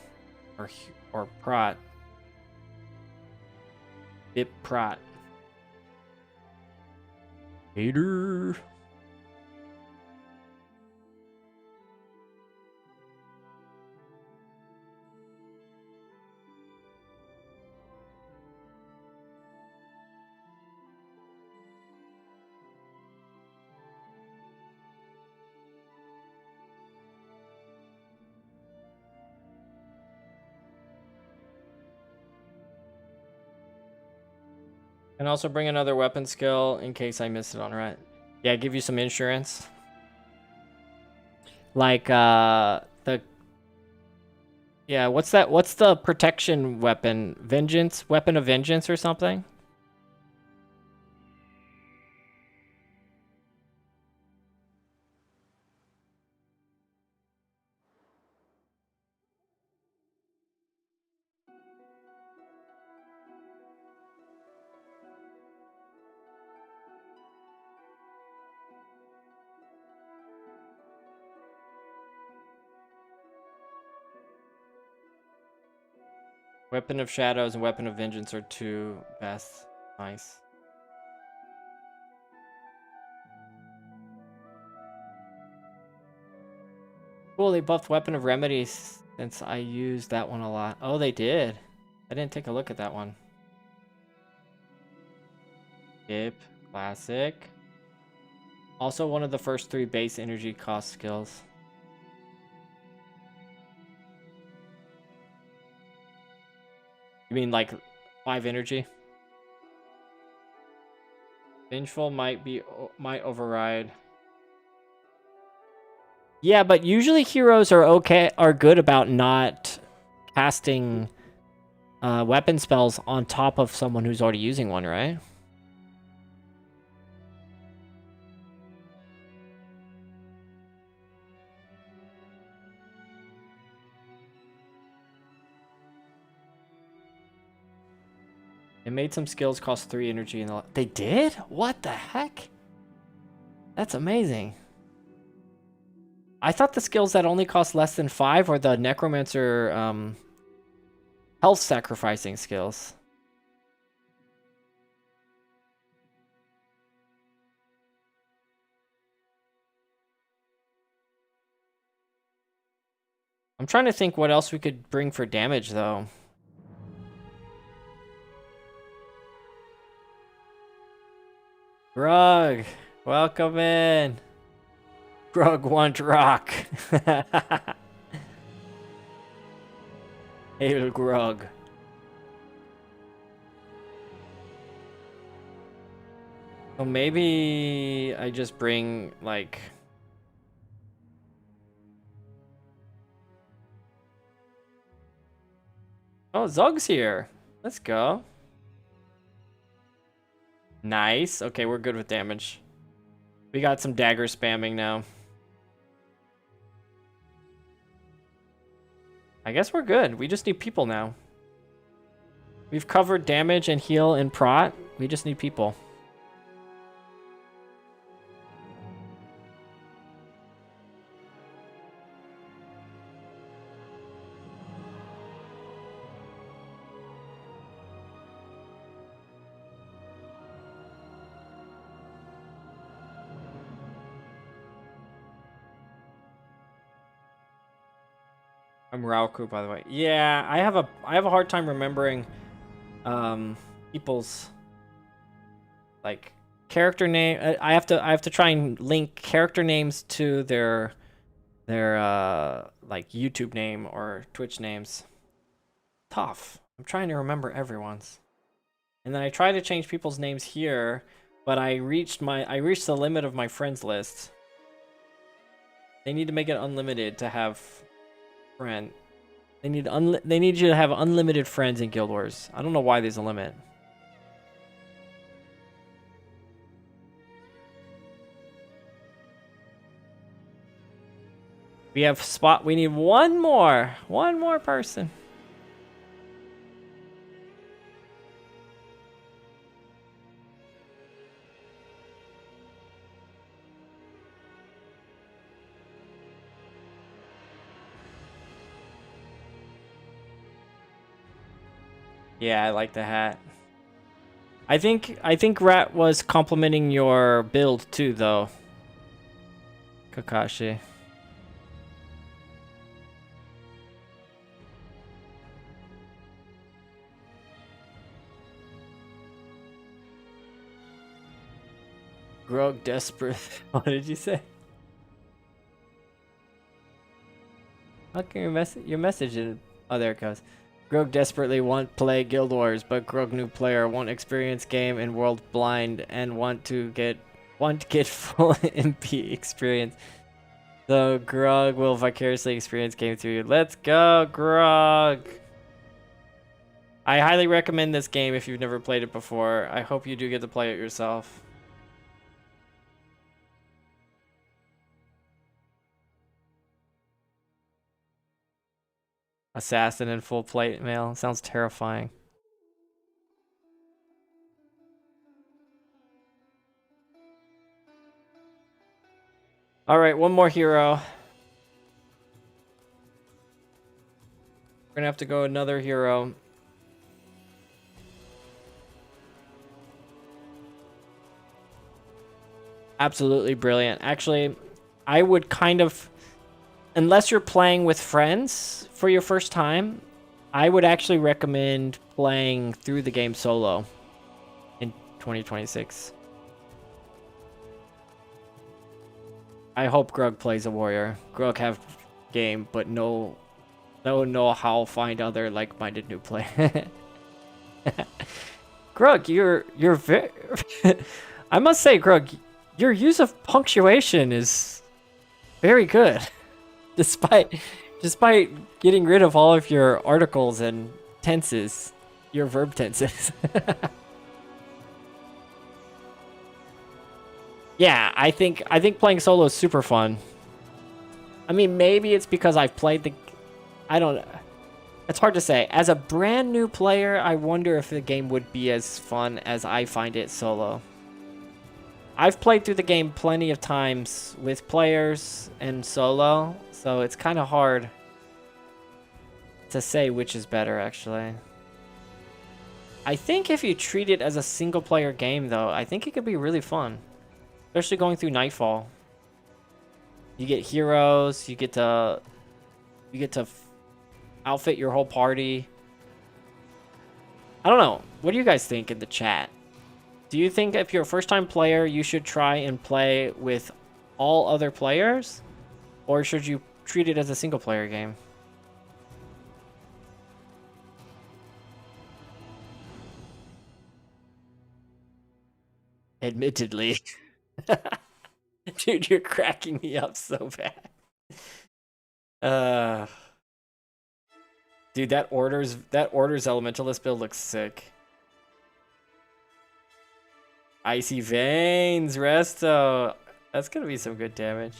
[SPEAKER 1] or prot. Bip prot. Hater. And also bring another weapon skill in case I miss it on right. Yeah, give you some insurance. Like what's that? What's the protection weapon? Vengeance? Weapon of vengeance or something? Weapon of Shadows and Weapon of Vengeance are 2 best. Nice. Cool, they buffed Weapon of Remedies since I used that one a lot. Oh, they did. I didn't take a look at that one. Bip, classic. Also one of the first 3 base energy cost skills. You mean like 5 energy? Vengeful might override. Yeah, but usually heroes are good about not casting weapon spells on top of someone who's already using one, right? They made some skills cost 3 energy in the... They did? What the heck? That's amazing. I thought the skills that only cost less than 5 were the Necromancer health sacrificing skills. I'm trying to think what else we could bring for damage, though. Grug, welcome in. Grug wants rock. Hail Grug. So maybe I just bring, like... Oh, Zug's here. Let's go. Nice. Okay, we're good with damage. We got some dagger spamming now. I guess we're good. We just need people now. We've covered damage and heal and prot. We just need people. I'm Rauku, by the way. Yeah, I have a hard time remembering people's like character name. I have to try and link character names to their like YouTube name or Twitch names. Tough. I'm trying to remember everyone's. And then I try to change people's names here, but I reached the limit of my friends list. They need to make it unlimited to have friend. They need you to have unlimited friends in Guild Wars. I don't know why there's a limit. We need one more person. Yeah, I like the hat. I think Rat was complimenting your build too, though. Kakashi. Grog desperate. What did you say? How can your message in... Oh, there it goes. Grog desperately want play Guild Wars, but Grog new player won't experience game and world blind and want to get full MP experience. So Grog will vicariously experience game through you. Let's go, Grog! I highly recommend this game if you've never played it before. I hope you do get to play it yourself. Assassin in full plate mail. Sounds terrifying. Alright, one more hero. We're gonna have to go another hero. Absolutely brilliant. Actually, I would kind of... Unless you're playing with friends for your first time, I would actually recommend playing through the game solo in 2026. I hope Grug plays a warrior. Grug have game, but no know-how find other like-minded new player. Grug, you're very... I must say, Grug, your use of punctuation is very good. Despite getting rid of all of your articles and tenses, your verb tenses. Yeah, I think playing solo is super fun. I mean, maybe it's because I've played the... I don't... It's hard to say. As a brand new player, I wonder if the game would be as fun as I find it solo. I've played through the game plenty of times with players and solo, so it's kind of hard to say which is better, actually. I think if you treat it as a single-player game, though, I think it could be really fun. Especially going through Nightfall. You get heroes, you get to outfit your whole party. I don't know. What do you guys think in the chat? Do you think if you're a first-time player, you should try and play with all other players? Or should you treat it as a single-player game? Admittedly. Dude, you're cracking me up so bad. Dude, that orders elementalist build looks sick. Icy Veins, Resto. That's gonna be some good damage.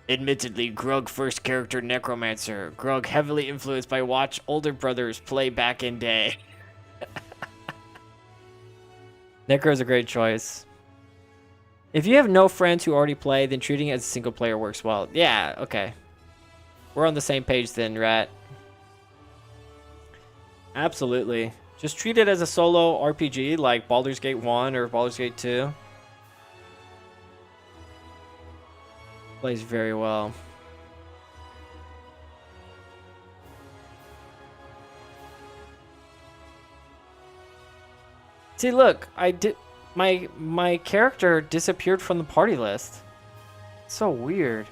[SPEAKER 1] Admittedly, Grug first character Necromancer. Grug heavily influenced by watch older brothers play back in day. Necro is a great choice. If you have no friends who already play, then treating it as a single player works well. Yeah, okay. We're on the same page then, Rat. Absolutely. Just treat it as a solo RPG like Baldur's Gate 1 or Baldur's Gate 2. Plays very well. See, look, I did my character disappeared from the party list. So weird.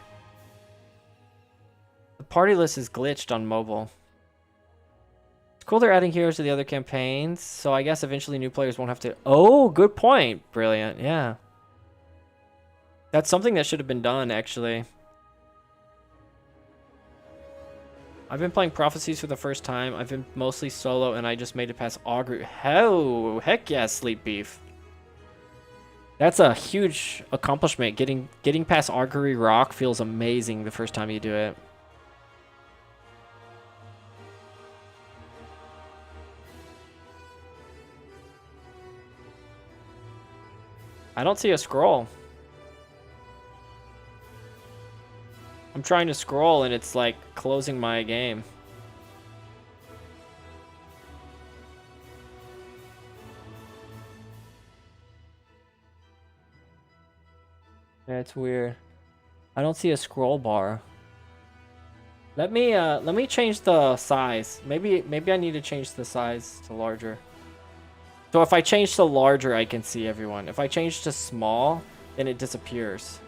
[SPEAKER 1] The party list is glitched on mobile. It's cool they're adding heroes to the other campaigns, so I guess eventually new players won't have to... Oh, good point. Brilliant, yeah. That's something that should have been done, actually. I've been playing Prophecies for the first time. I've been mostly solo, and I just made it past Augury. Oh, heck yeah, Sleep Beef. That's a huge accomplishment. Getting past Augury Rock feels amazing the first time you do it. I don't see a scroll. I'm trying to scroll and it's like closing my game. That's weird. I don't see a scroll bar. Let me change the size. Maybe I need to change the size to larger. So if I change to larger, I can see everyone. If I change to small, then it disappears.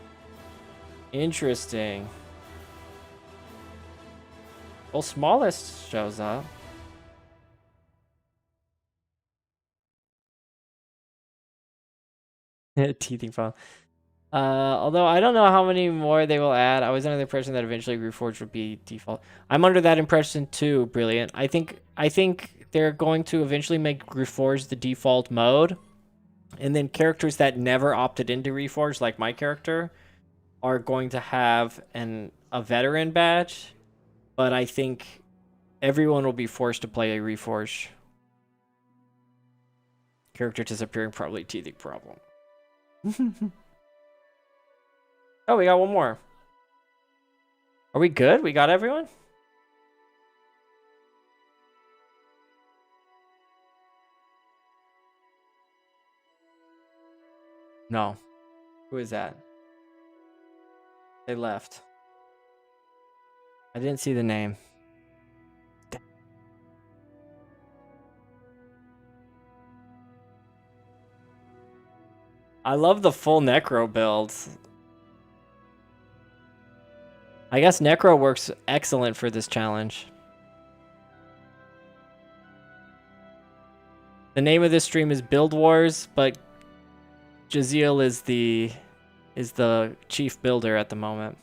[SPEAKER 1] Interesting. Well, smallest shows up. Teething file. Although I don't know how many more they will add. I was under the impression that eventually Reforged would be default. I'm under that impression too, Brilliant. I think they're going to eventually make Reforged the default mode. And then characters that never opted into Reforged, like my character, are going to have a veteran badge. But I think everyone will be forced to play a Reforged. Character disappearing, probably teething problem. Oh, we got one more. Are we good? We got everyone? No. Who is that? They left. I didn't see the name. I love the full Necro builds. I guess Necro works excellent for this challenge. The name of this stream is Build Wars, but Jaziel is the chief builder at the moment.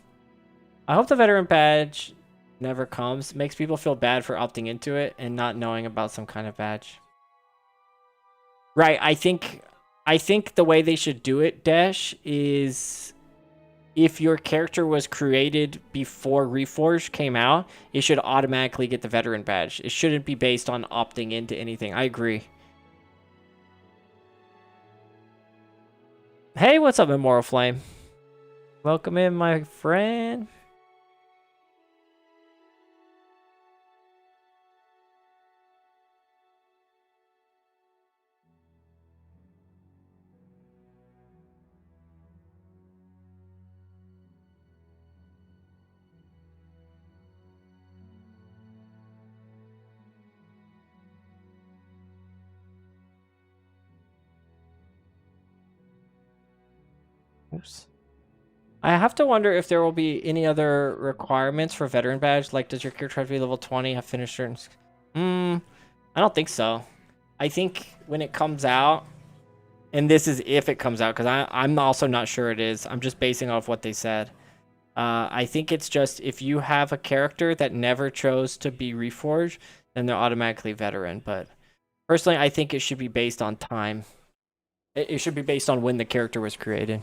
[SPEAKER 1] I hope the veteran badge never comes. It makes people feel bad for opting into it and not knowing about some kind of badge. Right, I think the way they should do it, Dash, is if your character was created before Reforged came out, it should automatically get the veteran badge. It shouldn't be based on opting into anything. I agree. Hey, what's up, Immoral Flame? Welcome in, my friend. Oops. I have to wonder if there will be any other requirements for veteran badge. Like, does your character have to be level 20, have finished certain... I don't think so. I think when it comes out, and this is if it comes out, because I'm also not sure it is. I'm just basing off what they said. I think it's just if you have a character that never chose to be Reforged, then they're automatically veteran. But personally, I think it should be based on time. It should be based on when the character was created.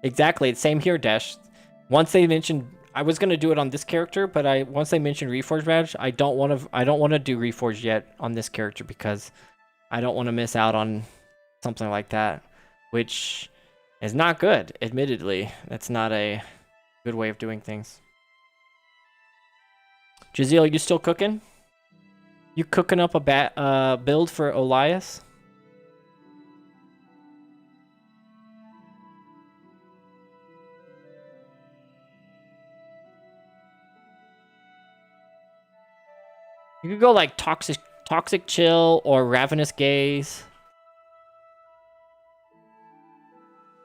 [SPEAKER 1] Exactly. It's same here, Dash. Once they mentioned, I was gonna do it on this character, but once they mentioned Reforged badge, I don't want to do Reforged yet on this character because I don't want to miss out on something like that, which is not good. Admittedly, that's not a good way of doing things. Jaziel, you still cooking? You cooking up a build for Elias? You could go like toxic chill or ravenous gaze.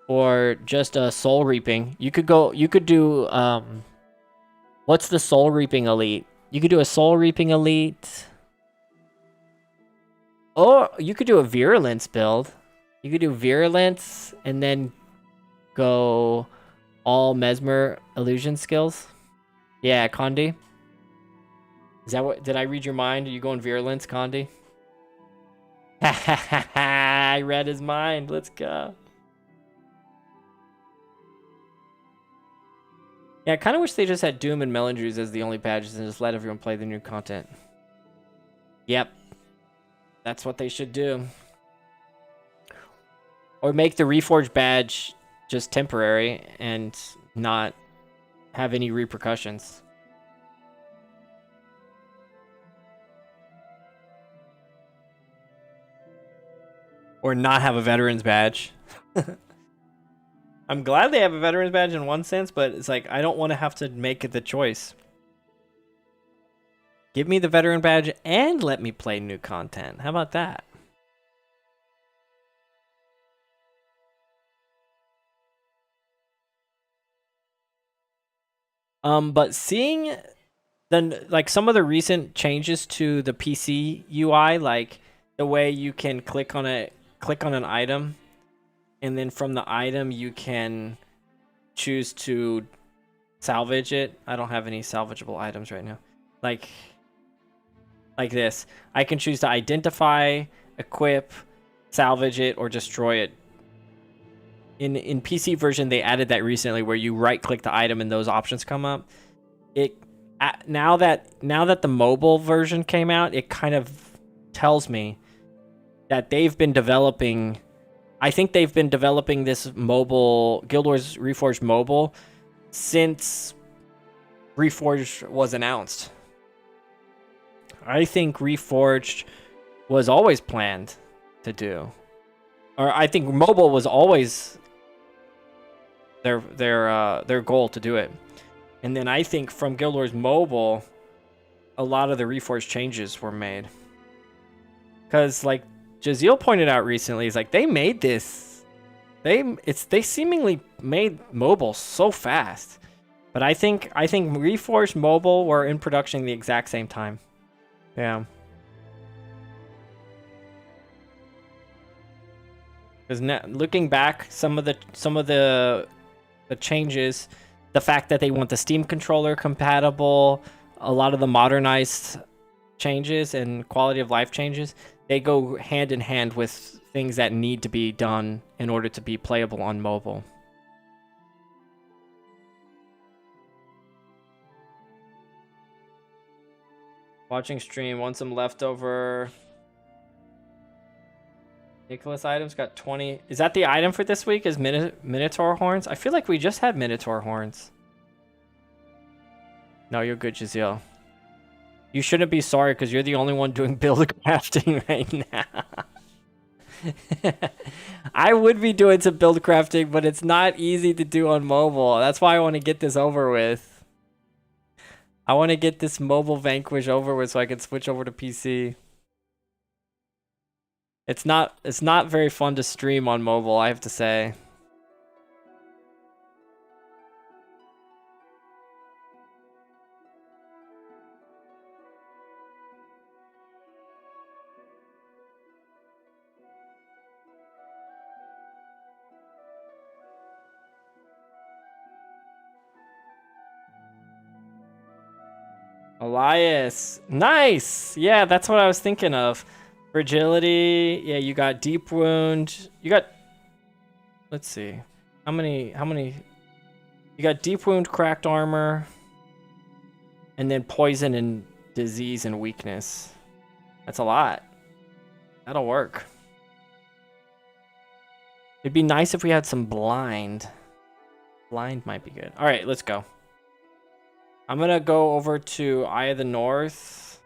[SPEAKER 1] Or just soul reaping. You could do what's the soul reaping elite? You could do a soul reaping elite. Or you could do a virulence build. You could do virulence and then go all mesmer illusion skills. Yeah, Condi. Is that what? Did I read your mind? Are you going virulence, Condi? I read his mind. Let's go. Yeah, I kind of wish they just had Doom and Melendrews as the only badges and just let everyone play the new content. Yep. That's what they should do. Or make the Reforged badge just temporary and not have any repercussions. Or not have a Veterans badge. I'm glad they have a Veterans badge in one sense, but it's like, I don't want to have to make the choice. Give me the Veteran badge and let me play new content. How about that? But seeing then like some of the recent changes to the PC UI, like the way you can click on an item, and then from the item you can choose to salvage it. I don't have any salvageable items right now. Like this. I can choose to identify, equip, salvage it, or destroy it. In PC version, they added that recently where you right click the item and those options come up. Now that the mobile version came out, it kind of tells me that they've been developing. I think they've been developing this mobile Guild Wars Reforged mobile since Reforged was announced. I think Reforged was always planned to do, or I think mobile was always their goal to do it. And then I think from Guild Wars Mobile, a lot of the Reforged changes were made. Because like Jaziel pointed out recently, is like they made this. They seemingly made mobile so fast. But I think Reforged Mobile were in production the exact same time. Yeah. Because looking back, some of the changes, the fact that they want the Steam controller compatible, a lot of the modernized changes and quality of life changes, they go hand in hand with things that need to be done in order to be playable on mobile. Watching stream, want some leftover Nicholas items, got 20. Is that the item for this week? Is Minotaur horns? I feel like we just had Minotaur horns. No, you're good, Jaziel. You shouldn't be sorry because you're the only one doing build crafting right now. I would be doing some build crafting, but it's not easy to do on mobile. That's why I want to get this over with. I want to get this mobile Vanquish over with so I can switch over to PC. It's not very fun to stream on mobile, I have to say. Elias. Nice. Yeah, that's what I was thinking of. Fragility. Yeah, you got deep wound. You got, let's see. How many you got deep wound, cracked armor, and then poison and disease and weakness. That's a lot. That'll work. It'd be nice if we had some blind. Blind might be good. All right, let's go. I'm gonna go over to Eye of the North.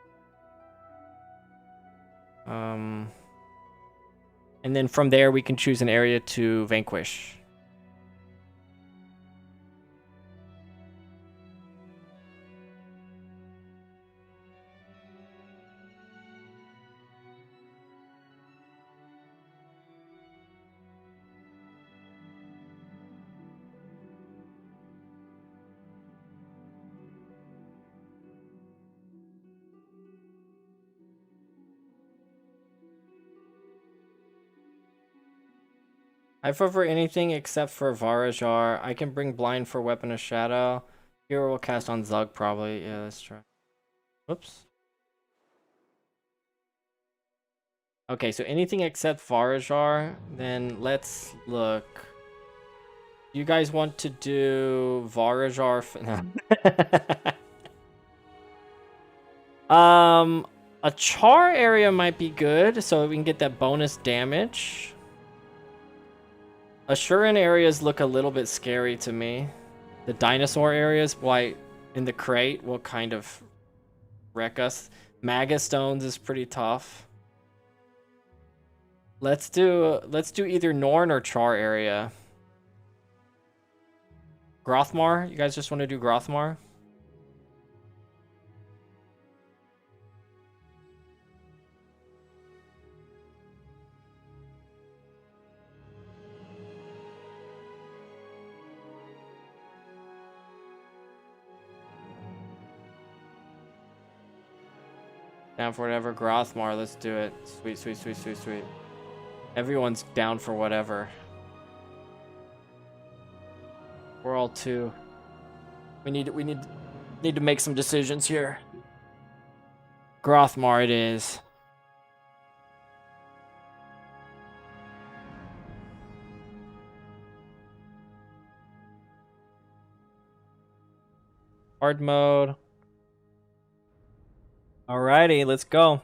[SPEAKER 1] And then from there we can choose an area to vanquish. I prefer anything except for Varajar. I can bring blind for Weapon of Shadow. Hero will cast on Zug probably. Yeah, let's try. Whoops. Okay, so anything except Varajar, then let's look. You guys want to do Varajar? A char area might be good, so we can get that bonus damage. Assuran areas look a little bit scary to me. The dinosaur areas, like in the crate, will kind of wreck us. Maga stones is pretty tough. Let's do either Norn or Char area. Grothmar? You guys just want to do Grothmar? Down for whatever. Grothmar, let's do it. Sweet, sweet, sweet, sweet, sweet. Everyone's down for whatever. We're all two. We need to make some decisions here. Grothmar it is. Hard mode. Alrighty, let's go.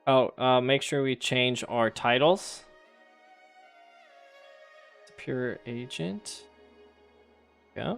[SPEAKER 1] Oh, make sure we change our titles. Superior Agent. Yeah.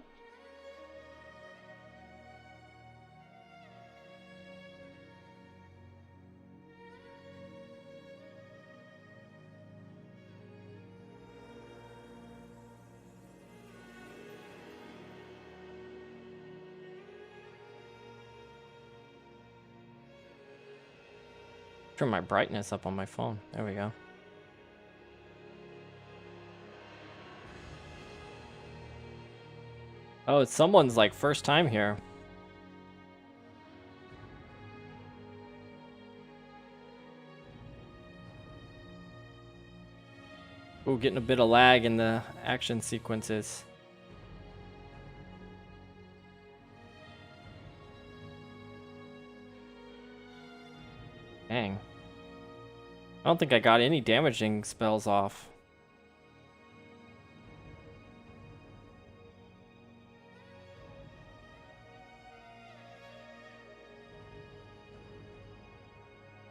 [SPEAKER 1] Turn my brightness up on my phone. There we go. Oh, it's someone's like first time here. Ooh, getting a bit of lag in the action sequences. Dang. I don't think I got any damaging spells off.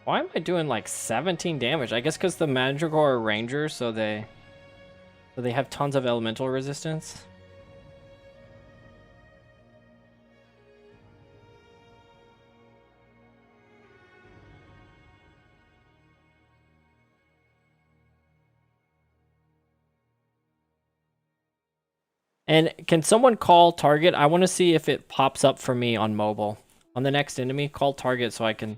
[SPEAKER 1] Why am I doing like 17 damage? I guess because the Mandragora are rangers, so they have tons of elemental resistance. And can someone call target? I want to see if it pops up for me on mobile. On the next enemy, call target so I can...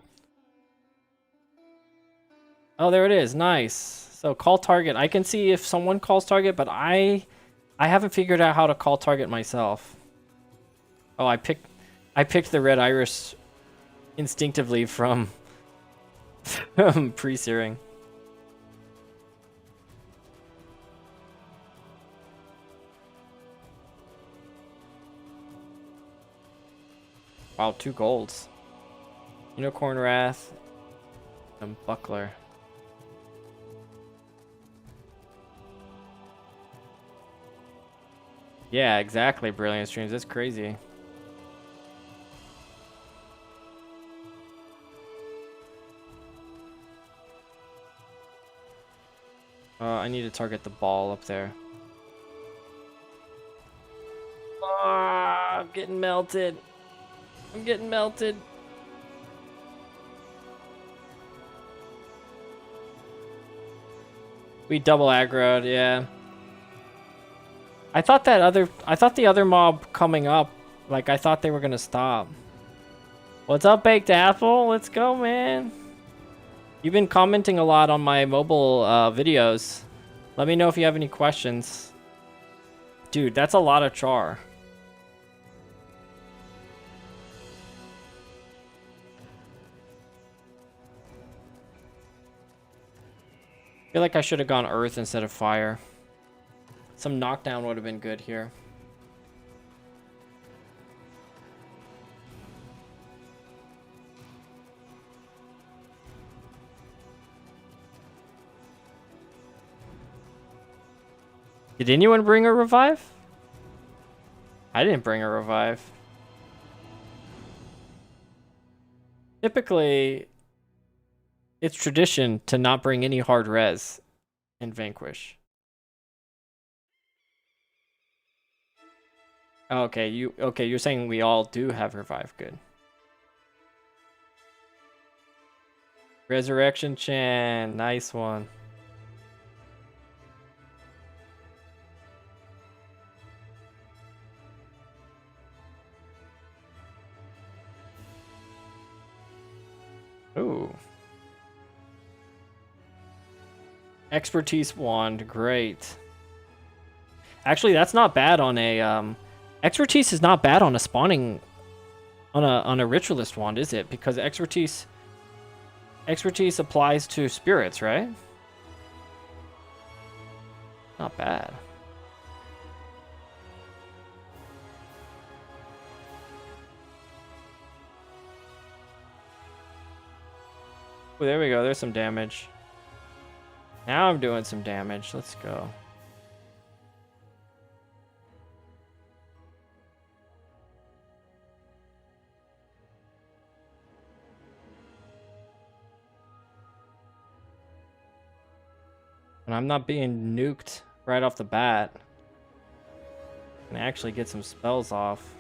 [SPEAKER 1] Oh, there it is. Nice. So call target. I can see if someone calls target, but I haven't figured out how to call target myself. Oh, I picked the red iris instinctively from pre-searing. Wow, 2 golds. Unicorn Wrath and Buckler. Yeah, exactly, Brilliant Streams. That's crazy. I need to target the ball up there. Ah, I'm getting melted. I'm getting melted. We double aggroed, yeah. I thought the other mob coming up, like I thought they were gonna stop. What's up, Baked Apple? Let's go, man. You've been commenting a lot on my mobile videos. Let me know if you have any questions. Dude, that's a lot of char. feel like I should have gone earth instead of fire. Some knockdown would have been good here. Did anyone bring a revive? I didn't bring a revive. Typically, it's tradition to not bring any hard res in Vanquish. Okay, you're saying we all do have revive. Good. Resurrection Chan, nice one. Ooh. Expertise wand, great. Actually, that's not bad on a expertise is not bad on a spawning on a ritualist wand, is it? Because expertise applies to spirits, right? Not bad. Oh, there we go. There's some damage. Now I'm doing some damage. Let's go. And I'm not being nuked right off the bat. Can actually get some spells off.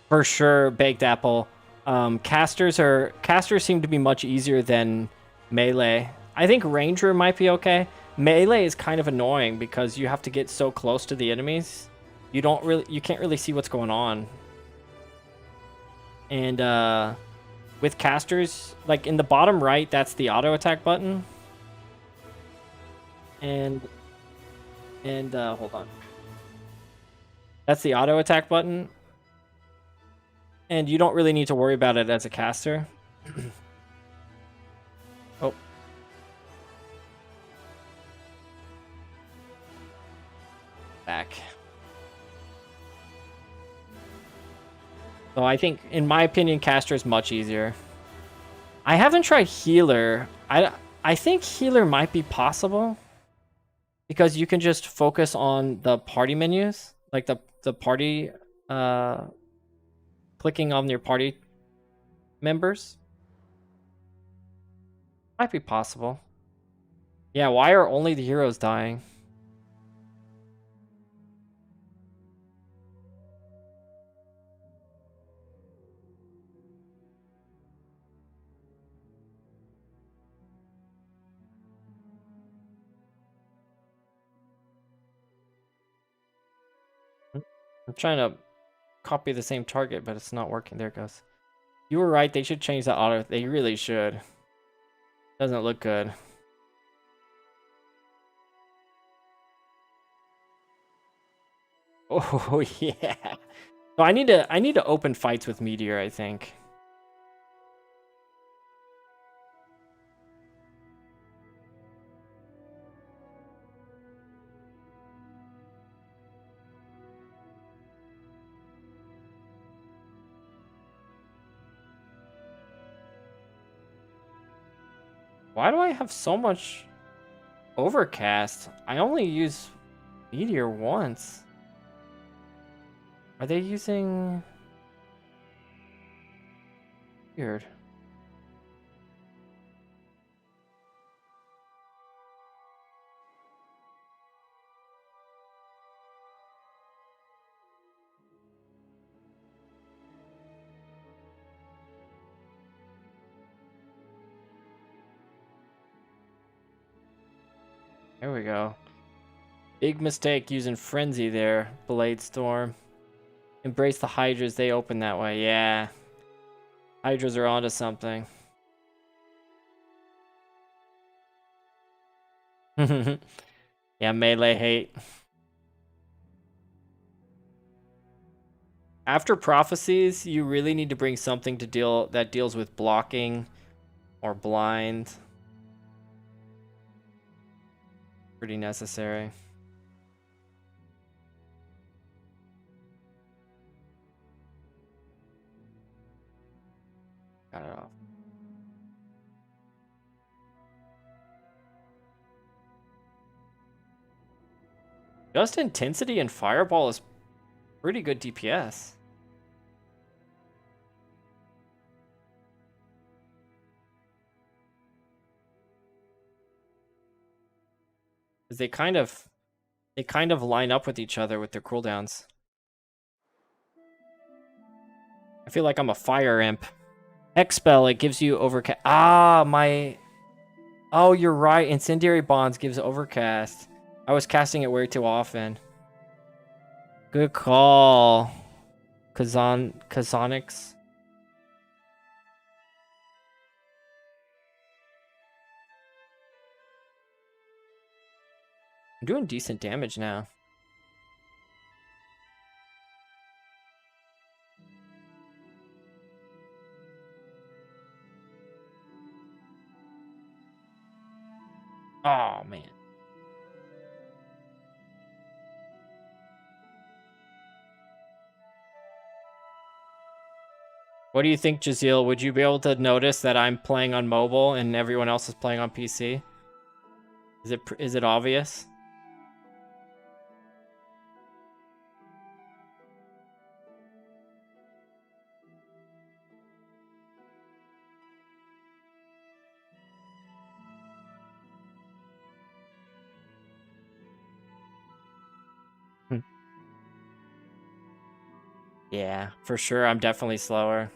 [SPEAKER 1] For sure, Baked Apple. Casters seem to be much easier than melee. I think Ranger might be okay. Melee is kind of annoying because you have to get so close to the enemies. You can't really see what's going on. And with casters, like in the bottom right, that's the auto attack button. And hold on. That's the auto attack button. And you don't really need to worry about it as a caster. Oh. Back. So I think, in my opinion, caster is much easier. I haven't tried healer. I think healer might be possible. Because you can just focus on the party menus. Like the party... clicking on your party members. Might be possible. Yeah, why are only the heroes dying? I'm trying to copy the same target, but it's not working. There it goes. You were right. They should change the auto. They really should. Doesn't look good. Oh yeah. So I need to open fights with Meteor, I think. Why do I have so much overcast? I only use Meteor once. Are they using... Weird. There we go. Big mistake using Frenzy there, Blade Storm. Embrace the Hydras, they open that way. Yeah. Hydras are onto something. Yeah, melee hate. After prophecies, you really need to bring something to deals with blocking or blind. Pretty necessary. Got it off. Just intensity and fireball is pretty good DPS. Because they kind of line up with each other with their cooldowns. I feel like I'm a fire imp. Hex spell, it gives you overcast. Oh, you're right. Incendiary bonds gives overcast. I was casting it way too often. Good call. Kazonix. I'm doing decent damage now. Oh, man. What do you think, Jazeel? Would you be able to notice that I'm playing on mobile and everyone else is playing on PC? Is it obvious? Yeah, for sure. I'm definitely slower.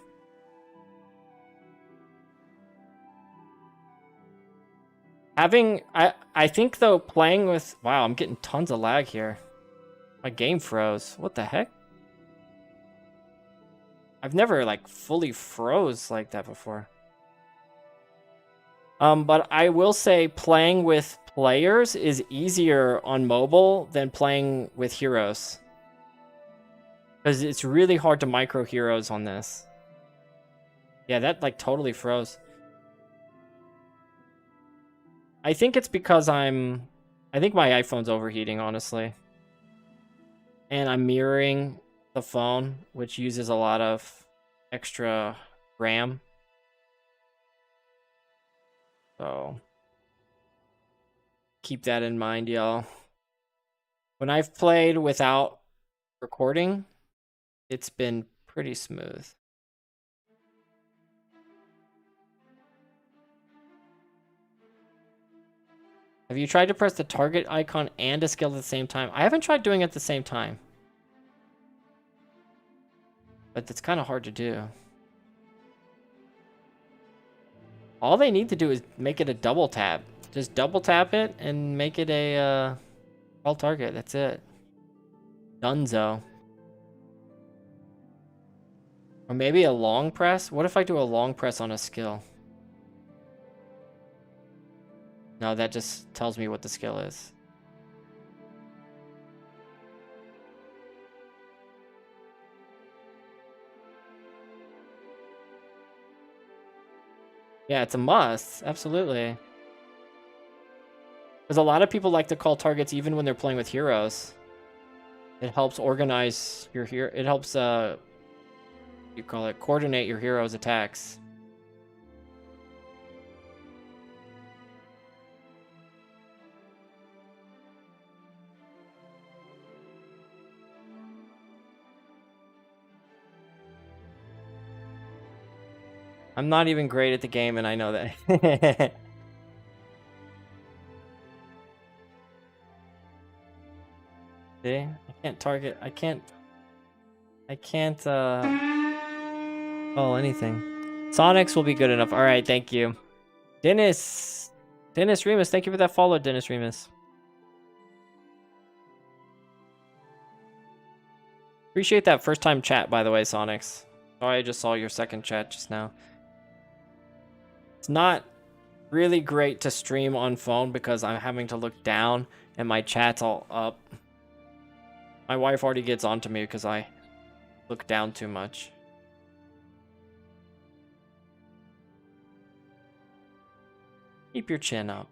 [SPEAKER 1] I think though, playing with, wow, I'm getting tons of lag here. My game froze. What the heck? I've never like fully froze like that before. But I will say playing with players is easier on mobile than playing with heroes. Because it's really hard to micro heroes on this. Yeah, that like totally froze. I think it's because I think my iPhone's overheating, honestly. And I'm mirroring the phone, which uses a lot of extra RAM. So keep that in mind, y'all. When I've played without recording, it's been pretty smooth. Have you tried to press the target icon and a skill at the same time? I haven't tried doing it at the same time. But it's kind of hard to do. All they need to do is make it a double tap. Just double tap it and make it a all target. That's it. Dunzo. Or maybe a long press? What if I do a long press on a skill? No, that just tells me what the skill is. Yeah, it's a must. Absolutely. Because a lot of people like to call targets even when they're playing with heroes. It helps organize your hero. It helps, you call it, coordinate your hero's attacks. I'm not even great at the game, and I know that. See? I can't target. I can't call anything. Sonics will be good enough. All right, thank you. Dennis Remus, thank you for that follow, Dennis Remus. Appreciate that first time chat, by the way, Sonics. Sorry, I just saw your second chat just now. It's not really great to stream on phone because I'm having to look down and my chat's all up. My wife already gets onto me because I look down too much. Keep your chin up.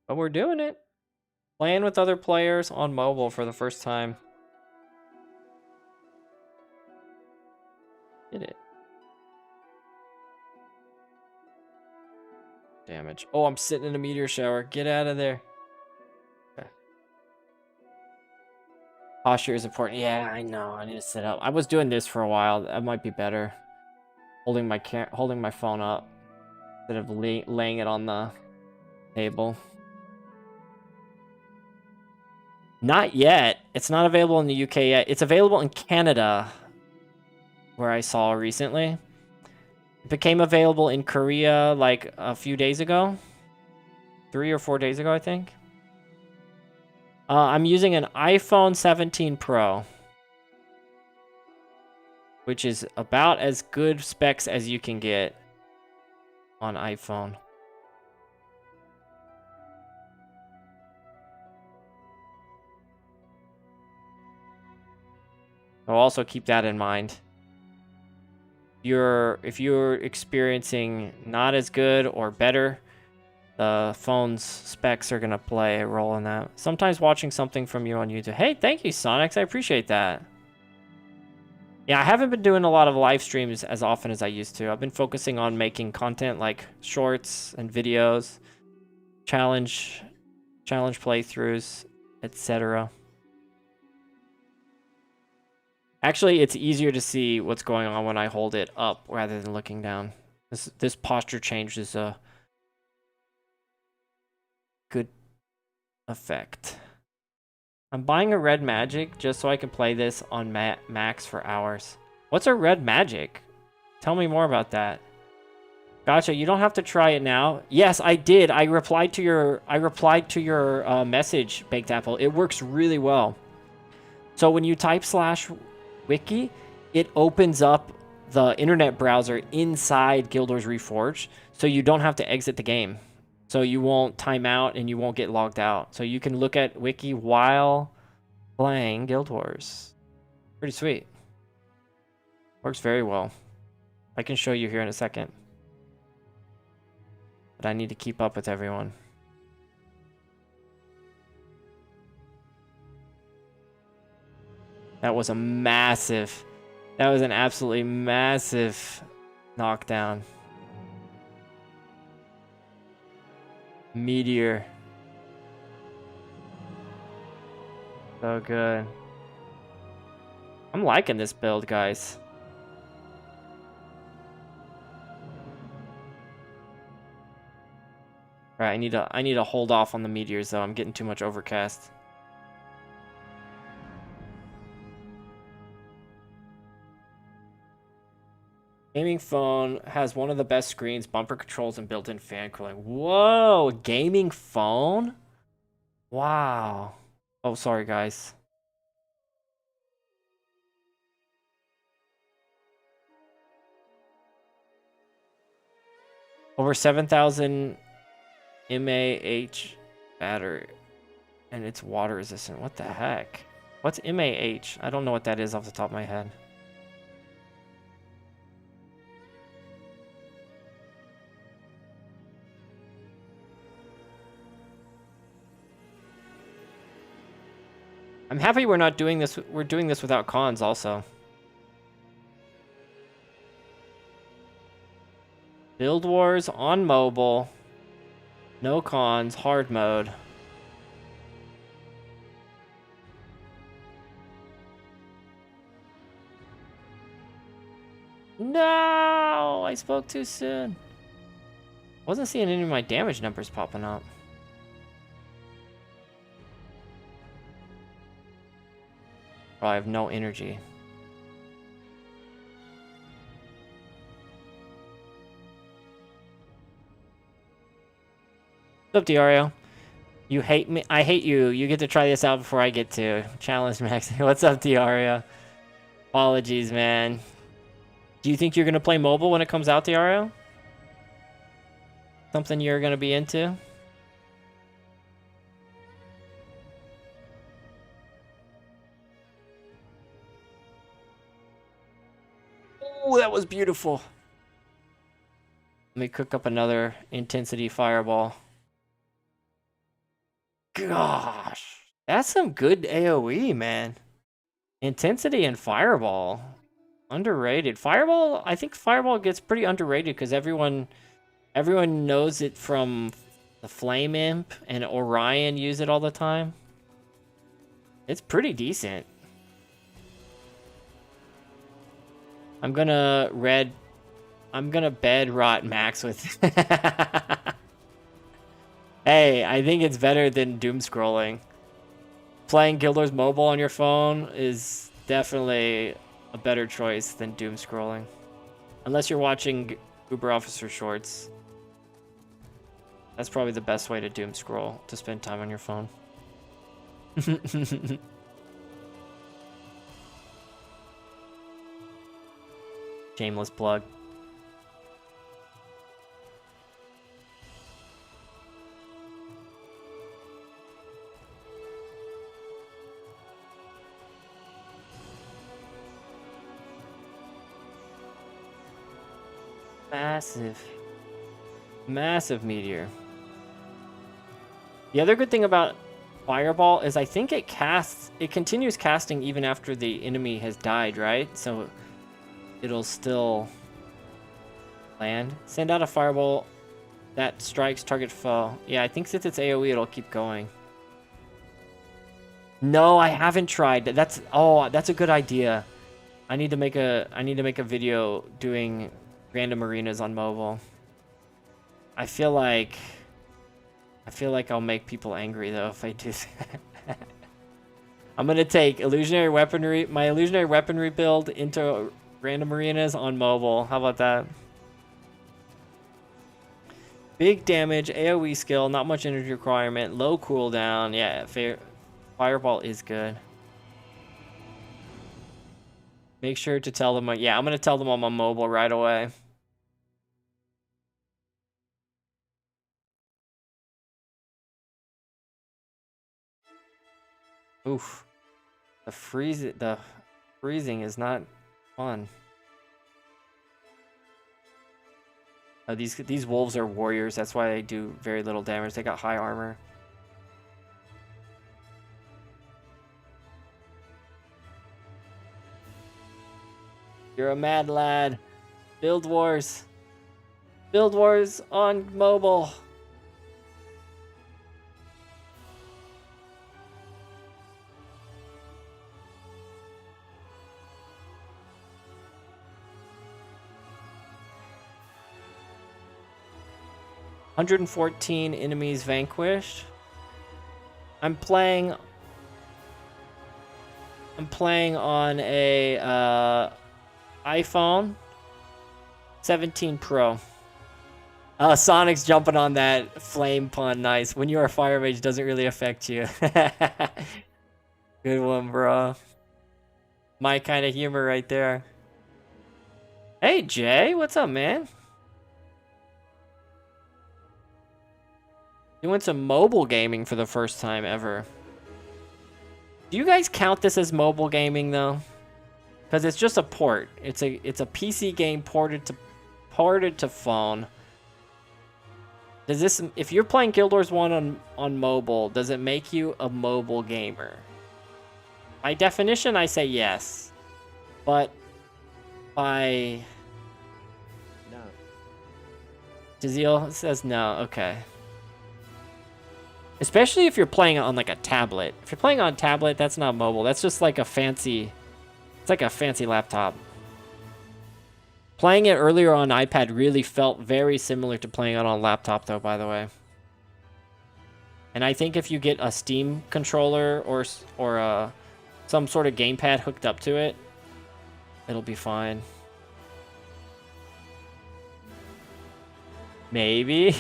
[SPEAKER 1] But we're doing it. Playing with other players on mobile for the first time. Did it. Damage. Oh, I'm sitting in a meteor shower. Get out of there. Okay. Posture is important. Yeah, I know. I need to sit up. I was doing this for a while. That might be better. Holding my phone up instead of laying it on the table. Not yet. It's not available in the UK yet. It's available in Canada, where I saw recently. It became available in Korea like a few days ago. 3 or 4 days ago, I think. I'm using an iPhone 17 Pro, which is about as good specs as you can get on iPhone. I'll also keep that in mind. If you're experiencing not as good or better, the phone's specs are gonna play a role in that. Sometimes watching something from you on YouTube. Hey, thank you, Sonics. I appreciate that. Yeah, I haven't been doing a lot of live streams as often as I used to. I've been focusing on making content like shorts and videos, challenge playthroughs, etc. Actually, it's easier to see what's going on when I hold it up rather than looking down. This posture change is a good effect. I'm buying a red magic just so I can play this on max for hours. What's a red magic? Tell me more about that. Gotcha. You don't have to try it now. Yes, I did. I replied to your message, Baked Apple. It works really well. So when you type /wiki, it opens up the internet browser inside Guild Wars Reforged, so you don't have to exit the game. So you won't time out and you won't get logged out. So you can look at wiki while playing Guild Wars. Pretty sweet. Works very well. I can show you here in a second. But I need to keep up with everyone. That was an absolutely massive knockdown. Meteor. So good. I'm liking this build, guys. Right, I need to hold off on the meteors though. I'm getting too much overcast. Gaming phone has one of the best screens, bumper controls, and built-in fan cooling. Whoa, gaming phone? Wow. Oh, sorry, guys. Over 7,000 mAh battery, and it's water resistant. What the heck? What's mAh? I don't know what that is off the top of my head. I'm happy we're not doing this. We're doing this without cons also. Build Wars on mobile. No cons, hard mode. No, I spoke too soon. Wasn't seeing any of my damage numbers popping up. Oh, I have no energy. What's up, Diario? You hate me? I hate you. You get to try this out before I get to. Challenge Max. What's up, Diario? Apologies, man. Do you think you're going to play mobile when it comes out, Diario? Something you're gonna be into? Oh, that was beautiful. Let me cook up another intensity fireball. Gosh, that's some good AoE, man. Intensity and fireball. Underrated. Fireball, I think fireball gets pretty underrated because everyone knows it from the Flame Imp, and Orion use it all the time. It's pretty decent. I'm gonna bed rot Max with Hey, I think it's better than doom scrolling. Playing Guild Wars Mobile on your phone is definitely a better choice than doom scrolling. Unless you're watching Uber Officer Shorts. That's probably the best way to doom scroll, to spend time on your phone. Shameless plug. Massive meteor. The other good thing about Fireball is I think it continues casting even after the enemy has died, right? So it'll still land. Send out a Fireball that strikes target foe. Yeah, I think since it's AoE, it'll keep going. No, I haven't tried. That's a good idea. I need to make a video doing random arenas on mobile. I feel like I'll make people angry though if I do that. I'm gonna take my illusionary weaponry build into random arenas on mobile. How about that? Big damage, AoE skill, not much energy requirement, low cooldown. Yeah, Fireball is good. Make sure to tell them. Yeah, I'm gonna tell them on my mobile right away. Oof. The freezing is not fun. These wolves are warriors. That's why they do very little damage. They got high armor. You're a mad lad. Build Wars. Build Wars on mobile. $114 enemies vanquished. I'm playing on a iPhone 17 Pro. Sonic's jumping on that flame pun. Nice. When you're a fire mage, doesn't really affect you. Good one, bro. My kind of humor right there. Hey, Jay. What's up, man? Doing some mobile gaming for the first time ever. Do you guys count this as mobile gaming though? Because it's just a port. It's a PC game ported to phone. Does this, if you're playing Guild Wars 1 on mobile, does it make you a mobile gamer? By definition, I say yes. But by
[SPEAKER 2] no.
[SPEAKER 1] Jaziel says no. Okay. Especially if you're playing on like a tablet. If you're playing on a tablet, that's not mobile. That's just like it's like a fancy laptop. Playing it earlier on iPad really felt very similar to playing it on a laptop though, by the way. And I think if you get a Steam controller or some sort of gamepad hooked up to it, it'll be fine. Maybe.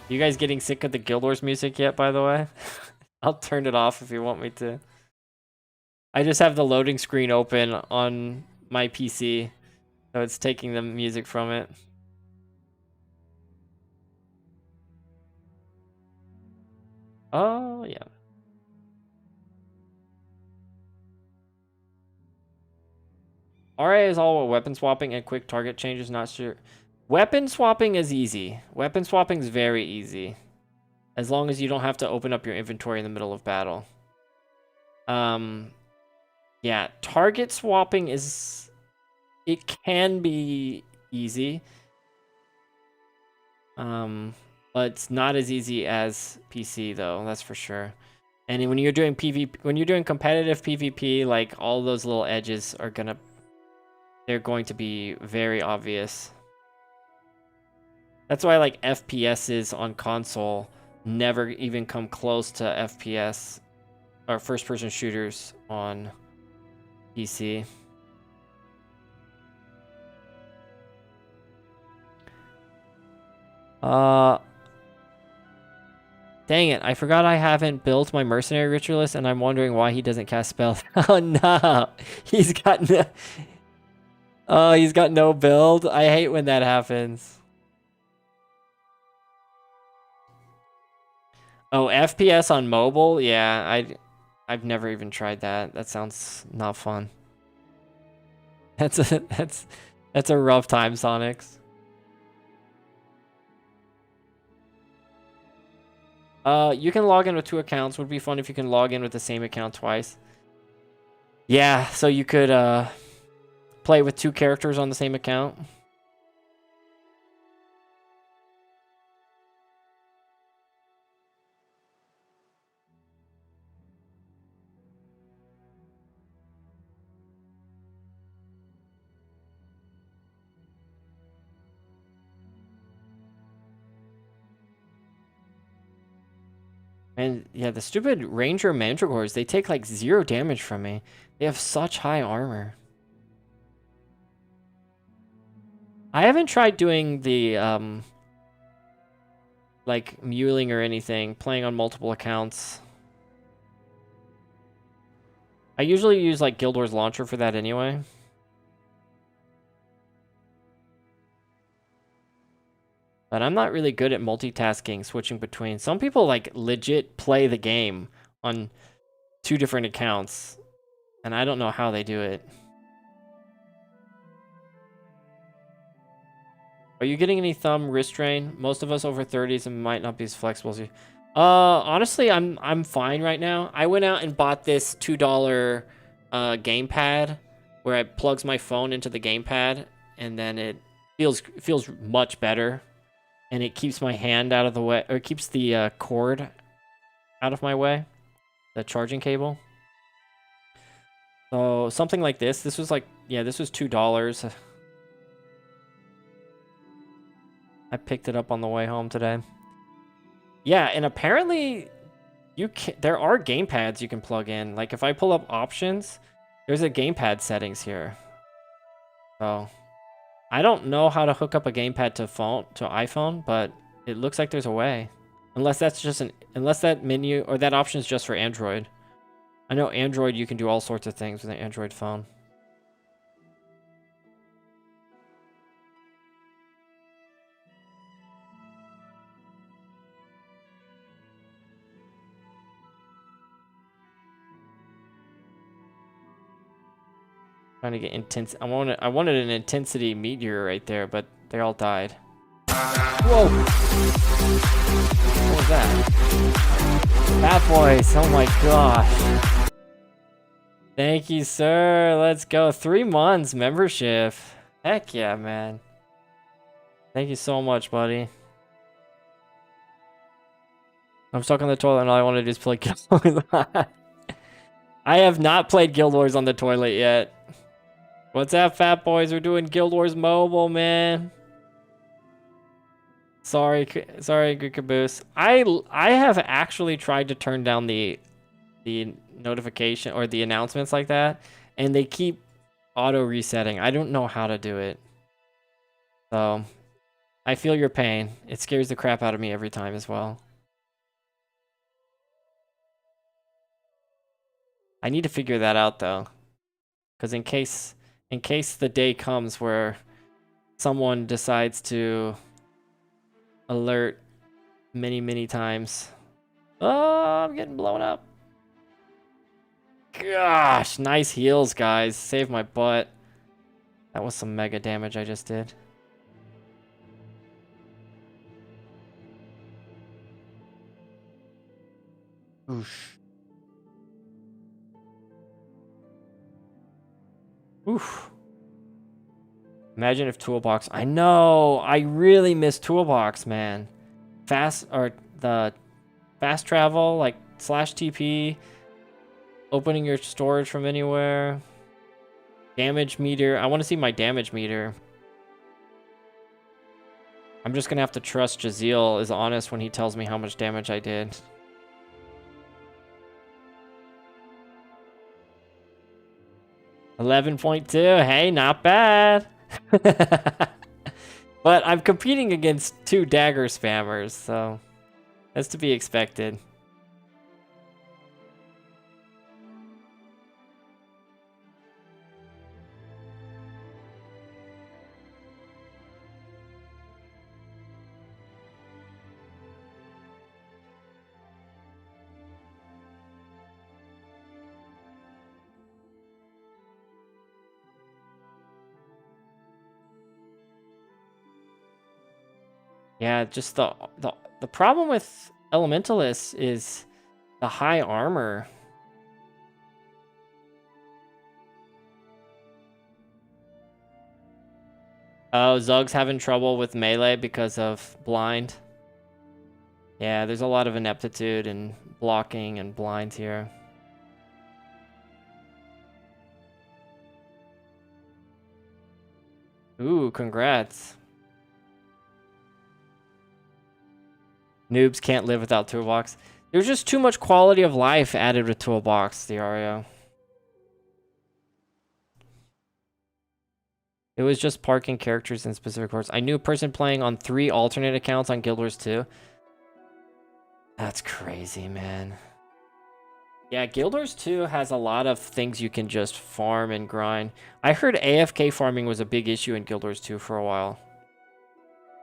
[SPEAKER 1] You guys getting sick of the Guild Wars music yet, by the way? I'll turn it off if you want me to. I just have the loading screen open on my PC, so it's taking the music from it. Oh yeah. RA is all about weapon swapping and quick target changes. Not sure. Weapon swapping is easy. Weapon swapping is very easy, as long as you don't have to open up your inventory in the middle of battle. Yeah, target swapping is, it can be easy. But it's not as easy as PC though, that's for sure. And when you're doing PvP, when you're doing competitive PvP, like all those little edges are they're going to be very obvious. That's why like FPSs on console never even come close to FPS or first person shooters on PC. Dang it, I forgot I haven't built my mercenary ritualist and I'm wondering why he doesn't cast spells. Oh no. He's got no Oh, he's got no build. I hate when that happens. Oh, FPS on mobile? Yeah, I've never even tried that. That sounds not fun. That's a rough time, Sonics. You can log in with 2 accounts. Would be fun if you can log in with the same account twice. Yeah, so you could play with 2 characters on the same account. And yeah, the stupid Ranger Mandragores, they take like 0 damage from me. They have such high armor. I haven't tried doing the like muling or anything, playing on multiple accounts. I usually use like Guild Wars Launcher for that anyway. But I'm not really good at multitasking, switching between. Some people like legit play the game on 2 different accounts, and I don't know how they do it. Are you getting any thumb wrist strain? Most of us over 30s and might not be as flexible as you. Honestly, I'm fine right now. I went out and bought this $2 gamepad where it plugs my phone into the gamepad, and then it feels much better, and it keeps my hand out of the way, or it keeps the cord out of my way, the charging cable. So something like this. This was like, yeah, this was $2. I picked it up on the way home today. Yeah, and apparently there are gamepads you can plug in. Like if I pull up options, there's a gamepad settings here. So I don't know how to hook up a gamepad to iPhone, but it looks like there's a way. Unless that's just unless that menu or that option is just for Android. I know Android, you can do all sorts of things with an Android phone. Trying to get intense. I wanted an intensity meteor right there, but they all died. Whoa! What was that? Bad boys! Oh my gosh! Thank you, sir. Let's go. 3 months membership. Heck yeah, man. Thank you so much, buddy. I'm stuck on the toilet and all I want to do is play Guild Wars. I have not played Guild Wars on the toilet yet. What's up, fat boys? We're doing Guild Wars Mobile, man. Sorry, good caboose. I have actually tried to turn down the notification or the announcements like that, and they keep auto resetting. I don't know how to do it. So I feel your pain. It scares the crap out of me every time as well. I need to figure that out though. Because in case In case the day comes where someone decides to alert many times. Oh, I'm getting blown up. Gosh, nice heals, guys. Saved my butt. That was some mega damage I just did. Oof. Oof. Imagine if Toolbox... I know! I really miss Toolbox, man. The fast travel, like, /TP. Opening your storage from anywhere. Damage meter. I want to see my damage meter. I'm just going to have to trust Jaziel is honest when he tells me how much damage I did. $11.2. Hey, not bad. But I'm competing against 2 dagger spammers, so that's to be expected. Yeah, just the problem with Elementalists is the high armor. Oh, Zug's having trouble with melee because of blind. Yeah, there's a lot of ineptitude and blocking and blinds here. Ooh, congrats. Noobs can't live without Toolbox. There's just too much quality of life added with Toolbox, Diario. It was just parking characters in specific courts. I knew a person playing on 3 alternate accounts on Guild Wars 2. That's crazy, man. Yeah, Guild Wars 2 has a lot of things you can just farm and grind. I heard AFK farming was a big issue in Guild Wars 2 for a while.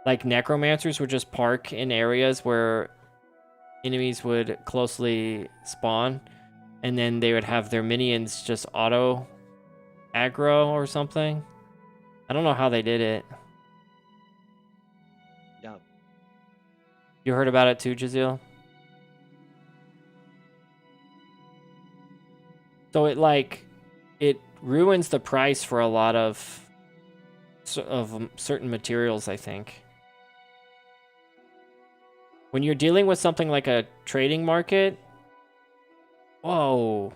[SPEAKER 1] Like, necromancers would just park in areas where enemies would closely spawn, and then they would have their minions just auto aggro or something. I don't know how they did it.
[SPEAKER 2] Yeah.
[SPEAKER 1] You heard about it too, Jaziel? So it ruins the price for a lot of certain materials, I think. When you're dealing with something like a trading market... Whoa.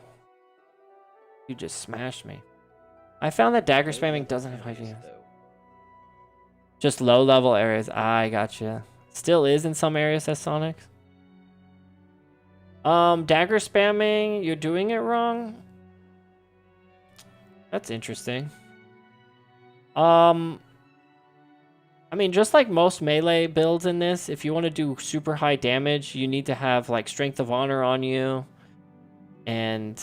[SPEAKER 1] You just smashed me. I found that dagger spamming doesn't have high chance. Just low-level areas. I gotcha. Still is in some areas, says Sonic. Dagger spamming, you're doing it wrong? That's interesting. I mean, just like most melee builds in this, if you want to do super high damage, you need to have, like, Strength of Honor on you and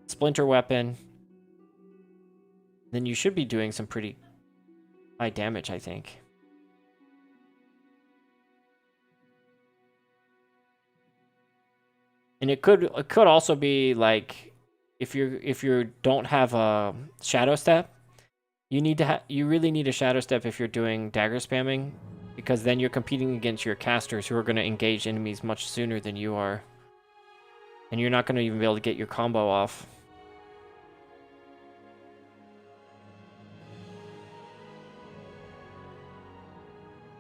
[SPEAKER 1] Splinter Weapon. Then you should be doing some pretty high damage, I think. And it could also be, like, if you don't have a Shadow Step, you really need a Shadow Step if you're doing dagger spamming, because then you're competing against your casters who are going to engage enemies much sooner than you are. And you're not going to even be able to get your combo off.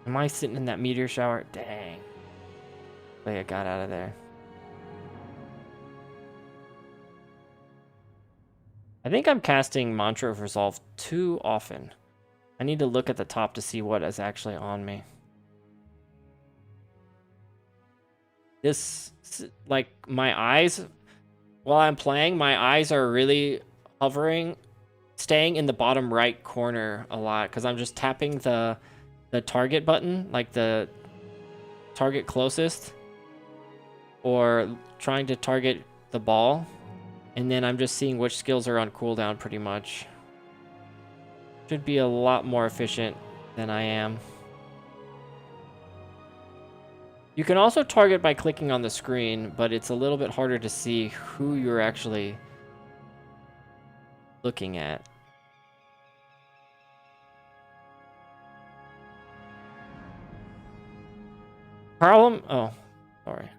[SPEAKER 1] Am I sitting in that meteor shower? Dang. I got out of there. I think I'm casting Mantra of Resolve too often. I need to look at the top to see what is actually on me. This, like, my eyes, while I'm playing, my eyes are really hovering, staying in the bottom right corner a lot, because I'm just tapping the target button, like the target closest, or trying to target the ball, and then I'm just seeing which skills are on cooldown pretty much. Should be a lot more efficient than I am. You can also target by clicking on the screen, but it's a little bit harder to see who you're actually looking at. Oh, sorry.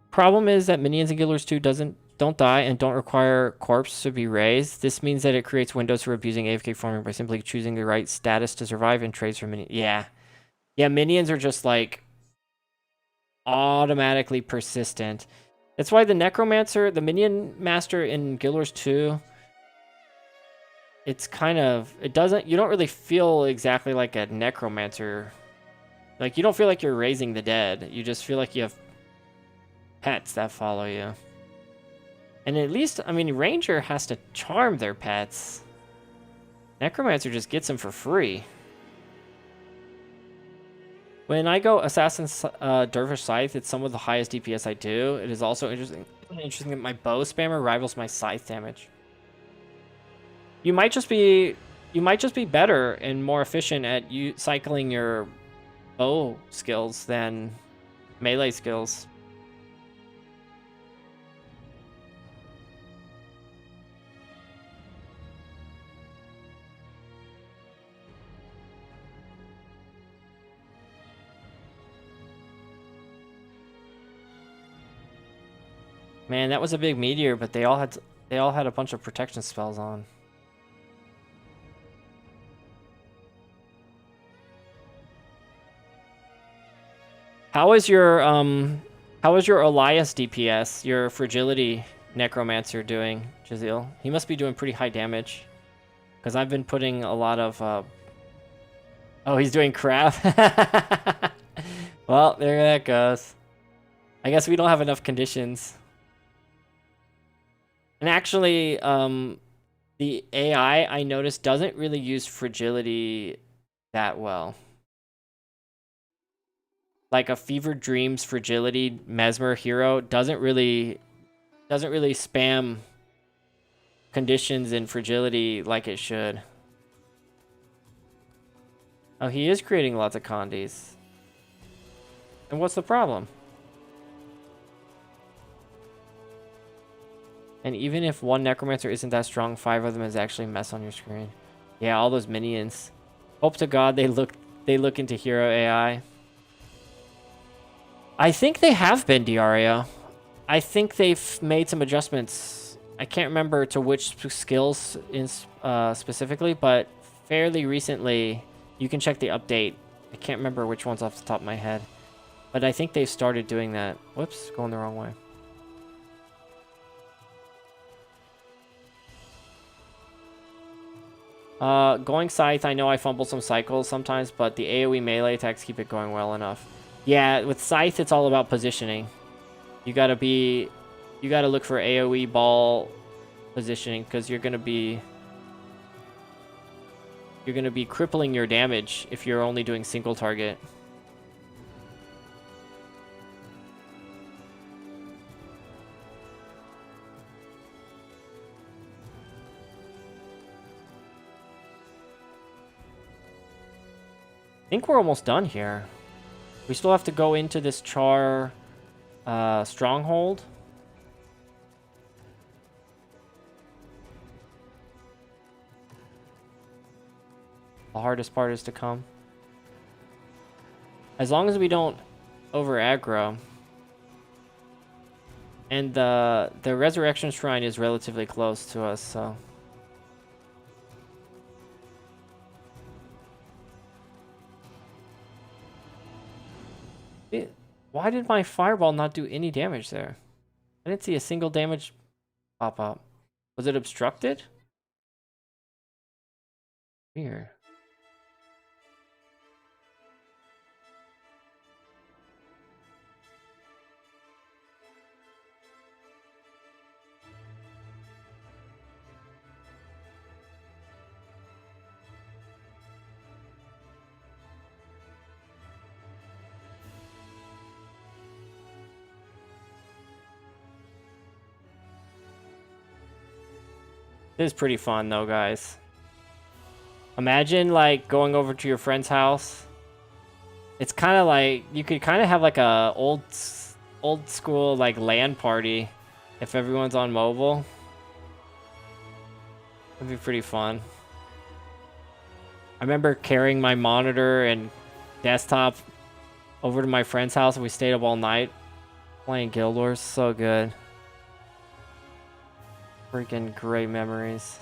[SPEAKER 1] Problem is that minions in Guild Wars 2 don't die and don't require corpse to be raised. This means that it creates windows for abusing AFK farming by simply choosing the right status to survive and trades for minions. Yeah. Yeah, minions are just like automatically persistent. That's why the Necromancer, the Minion Master in Guild Wars 2, it's kind of, you don't really feel exactly like a Necromancer. Like, you don't feel like you're raising the dead. You just feel like you have pets that follow you. And at least, I mean, Ranger has to charm their pets. Necromancer just gets them for free. When I go Assassin's Dervish Scythe, it's some of the highest DPS I do. It is also interesting that my bow spammer rivals my scythe damage. You might just be better and more efficient at cycling your bow skills than melee skills. Man, that was a big meteor, but they all had a bunch of protection spells on. How is your Elias DPS, your fragility necromancer doing, Jazeel? He must be doing pretty high damage. Because I've been putting a lot of Oh, he's doing crap. Well, there that goes. I guess we don't have enough conditions. And actually, the AI I noticed doesn't really use fragility that well. Like a Fever Dreams fragility Mesmer hero doesn't really spam conditions in fragility like it should. Oh, he is creating lots of condies. And what's the problem? And even if one Necromancer isn't that strong, 5 of them is actually a mess on your screen. Yeah, all those minions. Hope to God they look into hero AI. I think they have been, Diario. I think they've made some adjustments. I can't remember to which skills specifically, but fairly recently, you can check the update. I can't remember which ones off the top of my head. But I think they've started doing that. Whoops, going the wrong way. Going Scythe, I know I fumble some cycles sometimes, but the AoE melee attacks keep it going well enough. Yeah, with Scythe, it's all about positioning. You gotta look for AoE ball positioning, because you're gonna be crippling your damage if you're only doing single target. I think we're almost done here. We still have to go into this Char stronghold. The hardest part is to come. As long as we don't over aggro. And the Resurrection Shrine is relatively close to us, so... Why did my fireball not do any damage there? I didn't see a single damage pop up. Was it obstructed? Weird. This is pretty fun though, guys. Imagine like going over to your friend's house. It's kind of like you could kind of have like a old school like LAN party if everyone's on mobile. It'd be pretty fun. I remember carrying my monitor and desktop over to my friend's house and we stayed up all night playing Guild Wars. So good. Freaking great memories.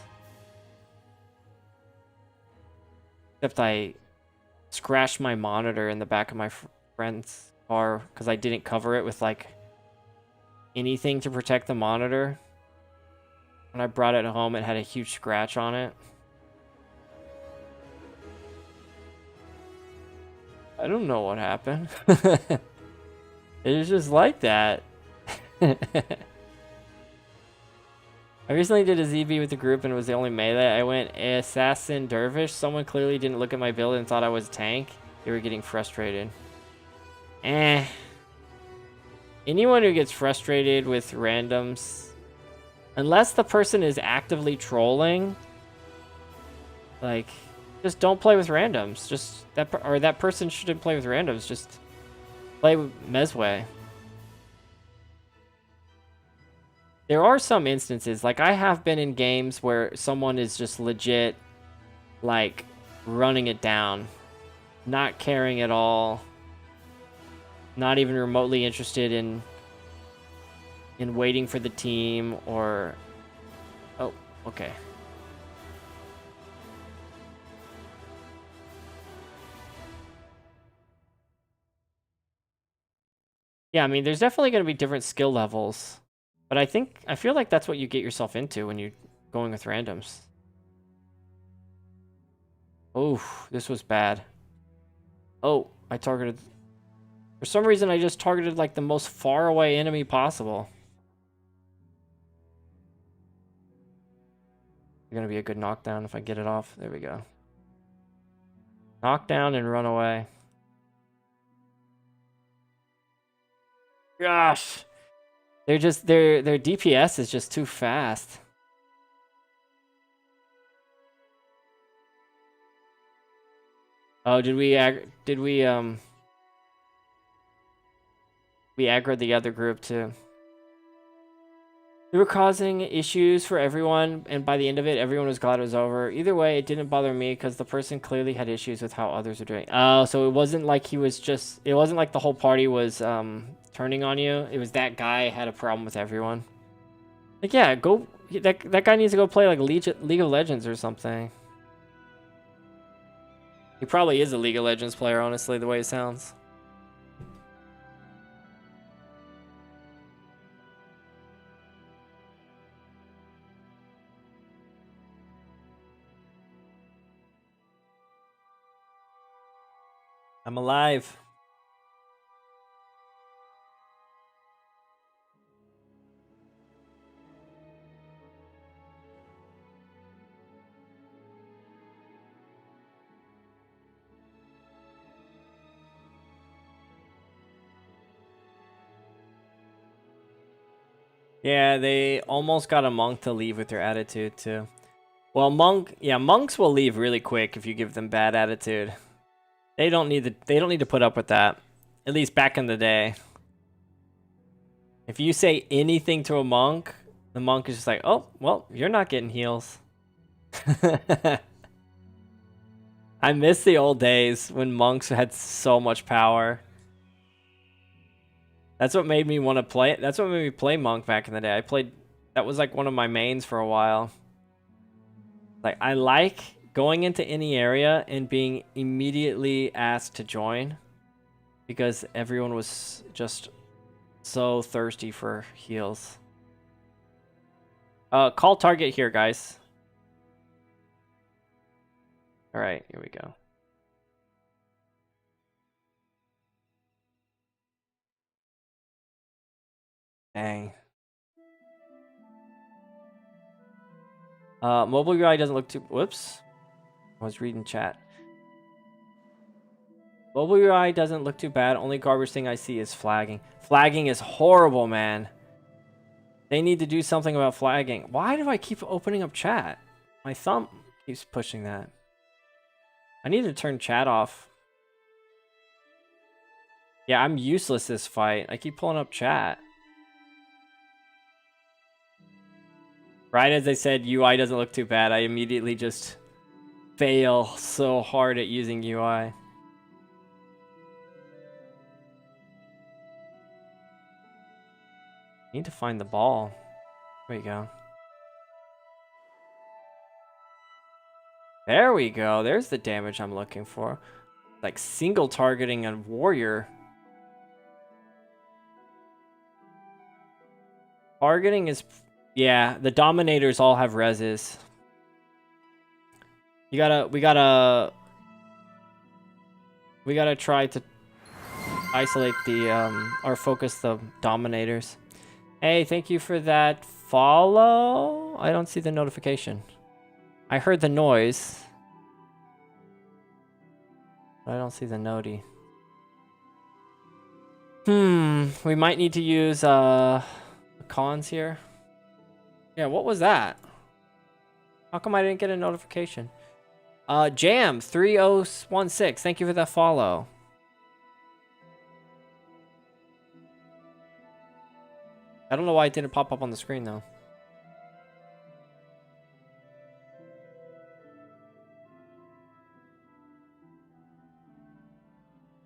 [SPEAKER 1] Except I scratched my monitor in the back of my friend's car because I didn't cover it with like anything to protect the monitor. When I brought it home, it had a huge scratch on it. I don't know what happened. It was just like that. I recently did a ZB with the group and it was the only melee. I went Assassin Dervish. Someone clearly didn't look at my build and thought I was a tank. They were getting frustrated. Anyone who gets frustrated with randoms, unless the person is actively trolling, like, just don't play with randoms. Just that person shouldn't play with randoms. Just play with Mesway. There are some instances, like I have been in games where someone is just legit, like, running it down, not caring at all, not even remotely interested in waiting for the team or... Oh, okay. Yeah, I mean, there's definitely going to be different skill levels. But I feel like that's what you get yourself into when you're going with randoms. Oh, this was bad. Oh, I targeted... For some reason, I just targeted, like, the most far away enemy possible. It's gonna be a good knockdown if I get it off. There we go. Knockdown and run away. Gosh! They're just... Their DPS is just too fast. Oh, did we aggroed the other group too. We were causing issues for everyone, and by the end of it, everyone was glad it was over. Either way, it didn't bother me because the person clearly had issues with how others were doing. Oh, so it wasn't like he was just... It wasn't like the whole party was turning on you. It was that guy had a problem with everyone. Like, yeah, go... That guy needs to go play like League of Legends or something. He probably is a League of Legends player, honestly, the way it sounds. I'm alive. Yeah, they almost got a monk to leave with their attitude too. Well, monks will leave really quick if you give them bad attitude. They don't need to put up with that. At least back in the day. If you say anything to a monk, the monk is just like, "Oh, well, you're not getting heals." I miss the old days when monks had so much power. That's what made me want to play it. That's what made me play monk back in the day. That was like one of my mains for a while. Like, I like going into any area and being immediately asked to join because everyone was just so thirsty for heals. Call target here, guys. All right, here we go. Dang. Mobile UI doesn't look too... Whoops. I was reading chat. Mobile UI doesn't look too bad. Only garbage thing I see is flagging. Flagging is horrible, man. They need to do something about flagging. Why do I keep opening up chat? My thumb keeps pushing that. I need to turn chat off. Yeah, I'm useless this fight. I keep pulling up chat. Right as I said UI doesn't look too bad, I immediately just fail so hard at using UI. Need to find the ball. There we go. There we go. There's the damage I'm looking for. Like single targeting a warrior. Targeting is... Yeah, the dominators all have reses. We gotta try to isolate the, or focus the dominators. Hey, thank you for that follow. I don't see the notification. I heard the noise. But I don't see the noti. We might need to use, cons here. Yeah, what was that? How come I didn't get a notification? Jam3016, thank you for that follow. I don't know why it didn't pop up on the screen though.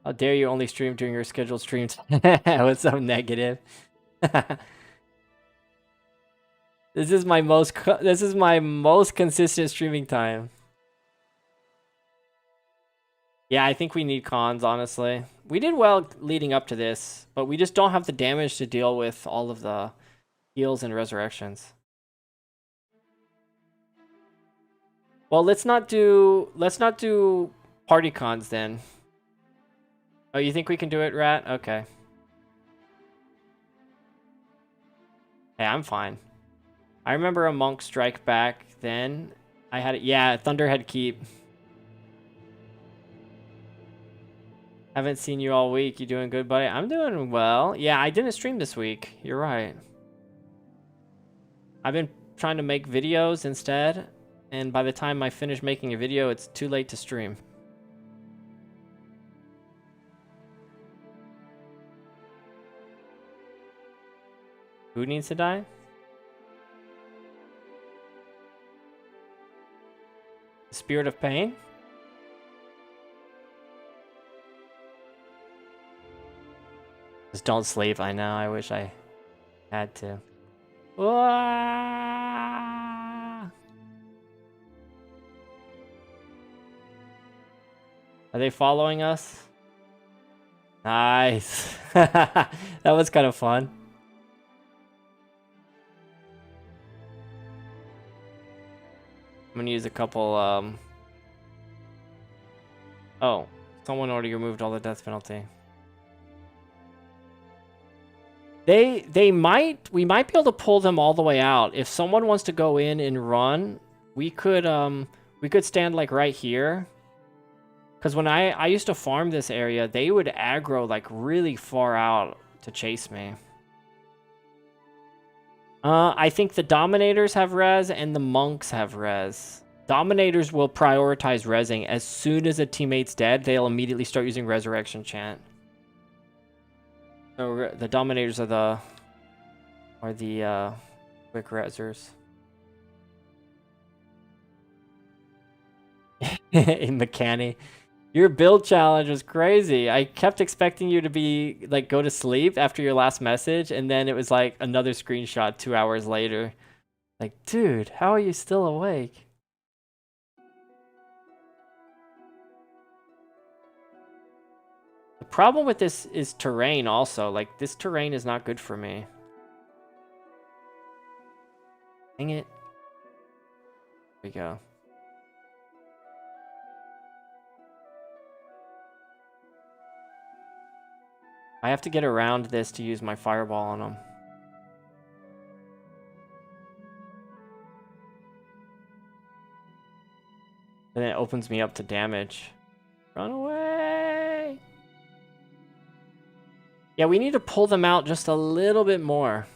[SPEAKER 1] How dare you only stream during your scheduled streams? What's so negative? This is my most consistent streaming time. Yeah, I think we need cons, honestly. We did well leading up to this, but we just don't have the damage to deal with all of the heals and resurrections. Well, let's not do party cons then. Oh, you think we can do it, Rat? Okay. Hey, I'm fine. I remember a monk strike back then. I had it. Yeah, Thunderhead Keep. Haven't seen you all week. You doing good, buddy? I'm doing well. Yeah, I didn't stream this week. You're right. I've been trying to make videos instead, and by the time I finish making a video, it's too late to stream. Who needs to die? The Spirit of Pain? Just don't sleep. I know. I wish I had to. Are they following us? Nice. That was kind of fun. I'm gonna use a couple, Oh, someone already removed all the death penalty. We might be able to pull them all the way out. If someone wants to go in and run, we could stand like right here. Because when I used to farm this area, they would aggro like really far out to chase me. I think the Dominators have res and the Monks have res. Dominators will prioritize resing. As soon as a teammate's dead, they'll immediately start using Resurrection Chant. So the Dominators are the quick resers. In Mechani. Your build challenge was crazy. I kept expecting you to be like go to sleep after your last message, and then it was like another screenshot 2 hours later. Like, dude, how are you still awake? The problem with this is terrain also. Like, this terrain is not good for me. Dang it. There we go. I have to get around this to use my fireball on them. And it opens me up to damage. Run away! Yeah, we need to pull them out just a little bit more.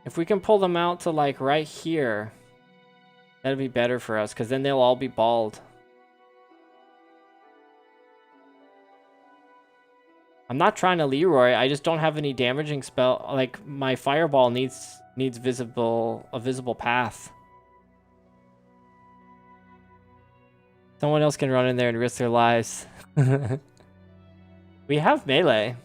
[SPEAKER 1] If we can pull them out to like right here. That'd be better for us, because then they'll all be bald. I'm not trying to Leroy, I just don't have any damaging spell. Like, my fireball needs a visible path. Someone else can run in there and risk their lives. We have melee.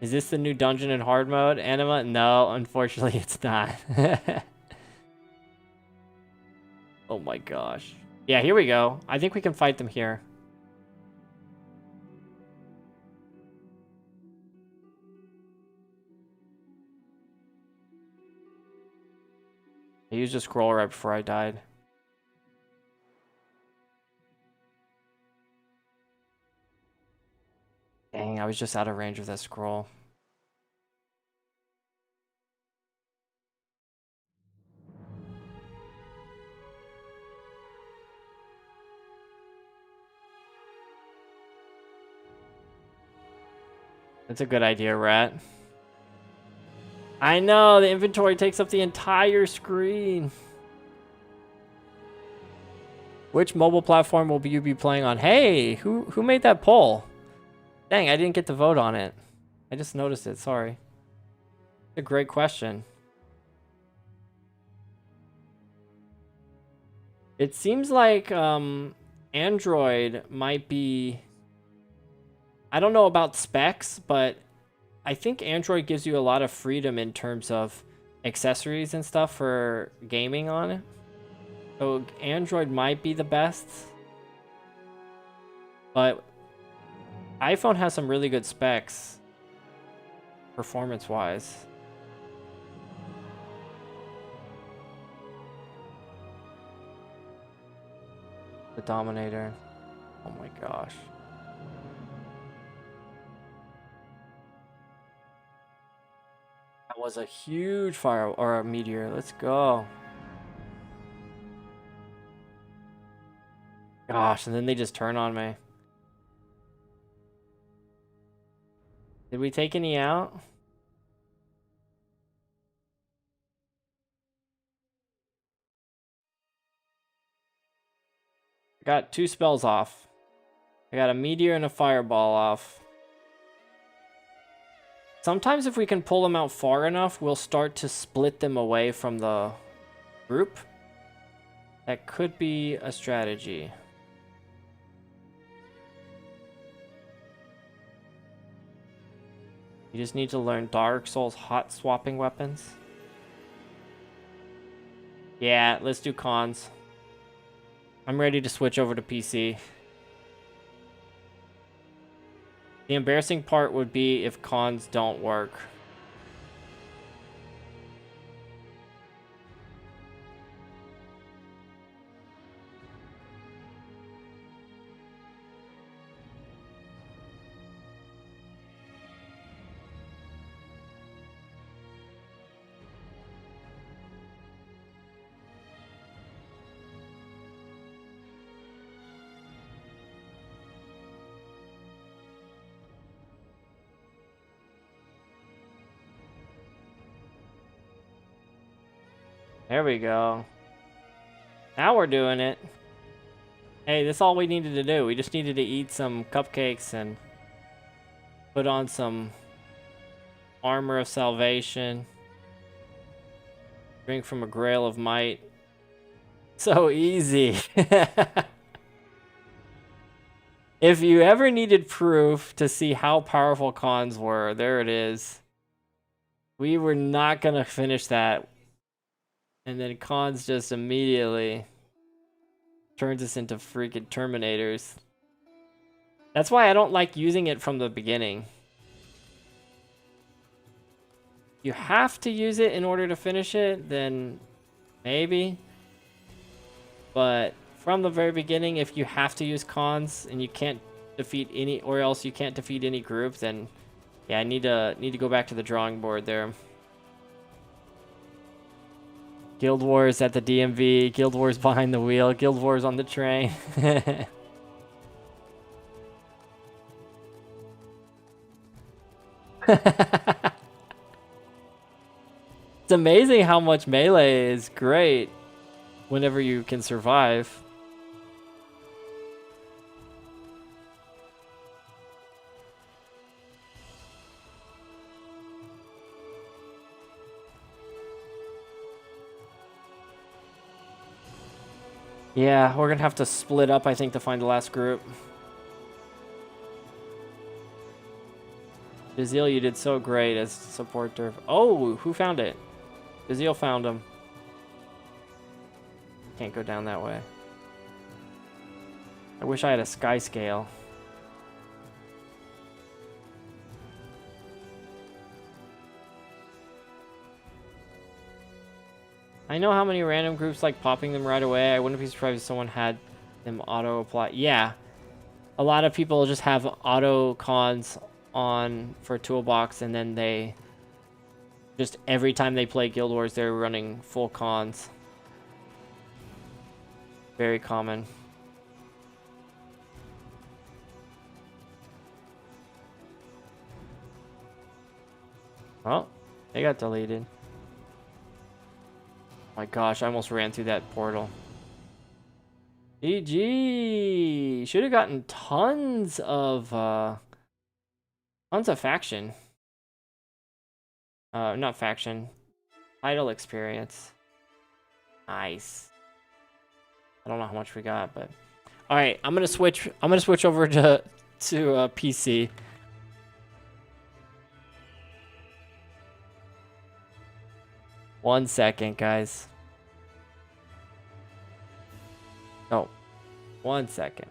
[SPEAKER 1] Is this the new dungeon in hard mode, Anima? No, unfortunately it's not. Oh my gosh. Yeah, here we go. I think we can fight them here. I used a scroll right before I died. Dang, I was just out of range of that scroll. That's a good idea, Rat. I know, the inventory takes up the entire screen. Which mobile platform will you be playing on? Hey, who made that poll? Dang, I didn't get to vote on it. I just noticed it, sorry. It's a great question. It seems like Android might be... I don't know about specs, but I think Android gives you a lot of freedom in terms of accessories and stuff for gaming on it. So Android might be the best. But iPhone has some really good specs, performance-wise. The Dominator. Oh my gosh. That was a huge fire or a meteor. Let's go. Gosh, and then they just turn on me. Did we take any out? I got 2 spells off. I got a meteor and a fireball off. Sometimes if we can pull them out far enough, we'll start to split them away from the group. That could be a strategy. You just need to learn Dark Souls hot swapping weapons. Yeah, let's do cons. I'm ready to switch over to PC. The embarrassing part would be if cons don't work. There we go. Now we're doing it. Hey, that's all we needed to do. We just needed to eat some cupcakes and put on some armor of salvation. Drink from a grail of might. So easy. If you ever needed proof to see how powerful cons were, there it is. We were not gonna finish that. And then cons just immediately turns us into freaking Terminators. That's why I don't like using it from the beginning. You have to use it in order to finish it, then maybe. But from the very beginning, if you have to use cons and you can't defeat any, or else you can't defeat any group, then yeah, I need to go back to the drawing board there. Guild Wars at the DMV, Guild Wars behind the wheel, Guild Wars on the train. It's amazing how much melee is great whenever you can survive. Yeah, we're gonna have to split up, I think, to find the last group. Jazeel, you did so great as supporter. Oh, who found it? Jazeel found him. Can't go down that way. I wish I had a sky scale. I know how many random groups like popping them right away. I wouldn't be surprised if someone had them auto apply. Yeah, a lot of people just have auto cons on for Toolbox, and then they just every time they play Guild Wars, they're running full cons. Very common. Oh, they got deleted. My gosh, I almost ran through that portal. GG! Should have gotten tons of faction. Not faction. Title experience. Nice. I don't know how much we got, but all right, I'm gonna switch over to PC. One second, guys. Oh, 1 second.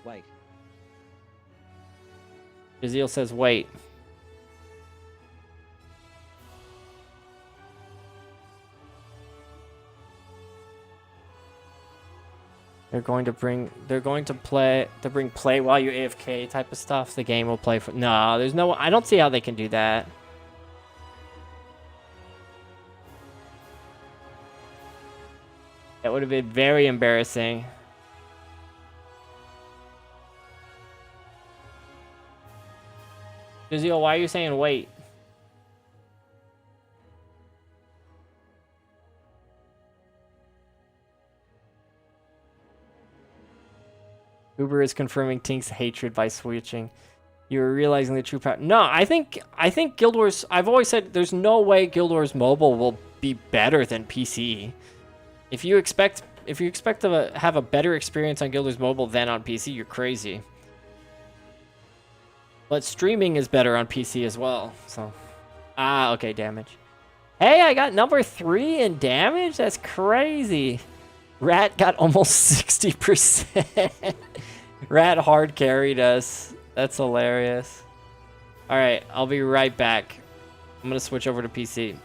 [SPEAKER 2] Wait.
[SPEAKER 1] Jazeel says wait. They're going to bring play while you AFK type of stuff. The game will play for. No, there's no. I don't see how they can do that. That would have been very embarrassing. Jazeel, why are you saying wait? Uber is confirming Tink's hatred by switching. You're realizing the true power. No, I think Guild Wars. I've always said there's no way Guild Wars Mobile will be better than PC. If you expect to have a better experience on Guild Wars Mobile than on PC, you're crazy. But streaming is better on PC as well. So, okay, damage. Hey, I got number 3 in damage. That's crazy. Rat got almost 60%. Rat hard carried us. That's hilarious. All right, I'll be right back. I'm gonna switch over to PC.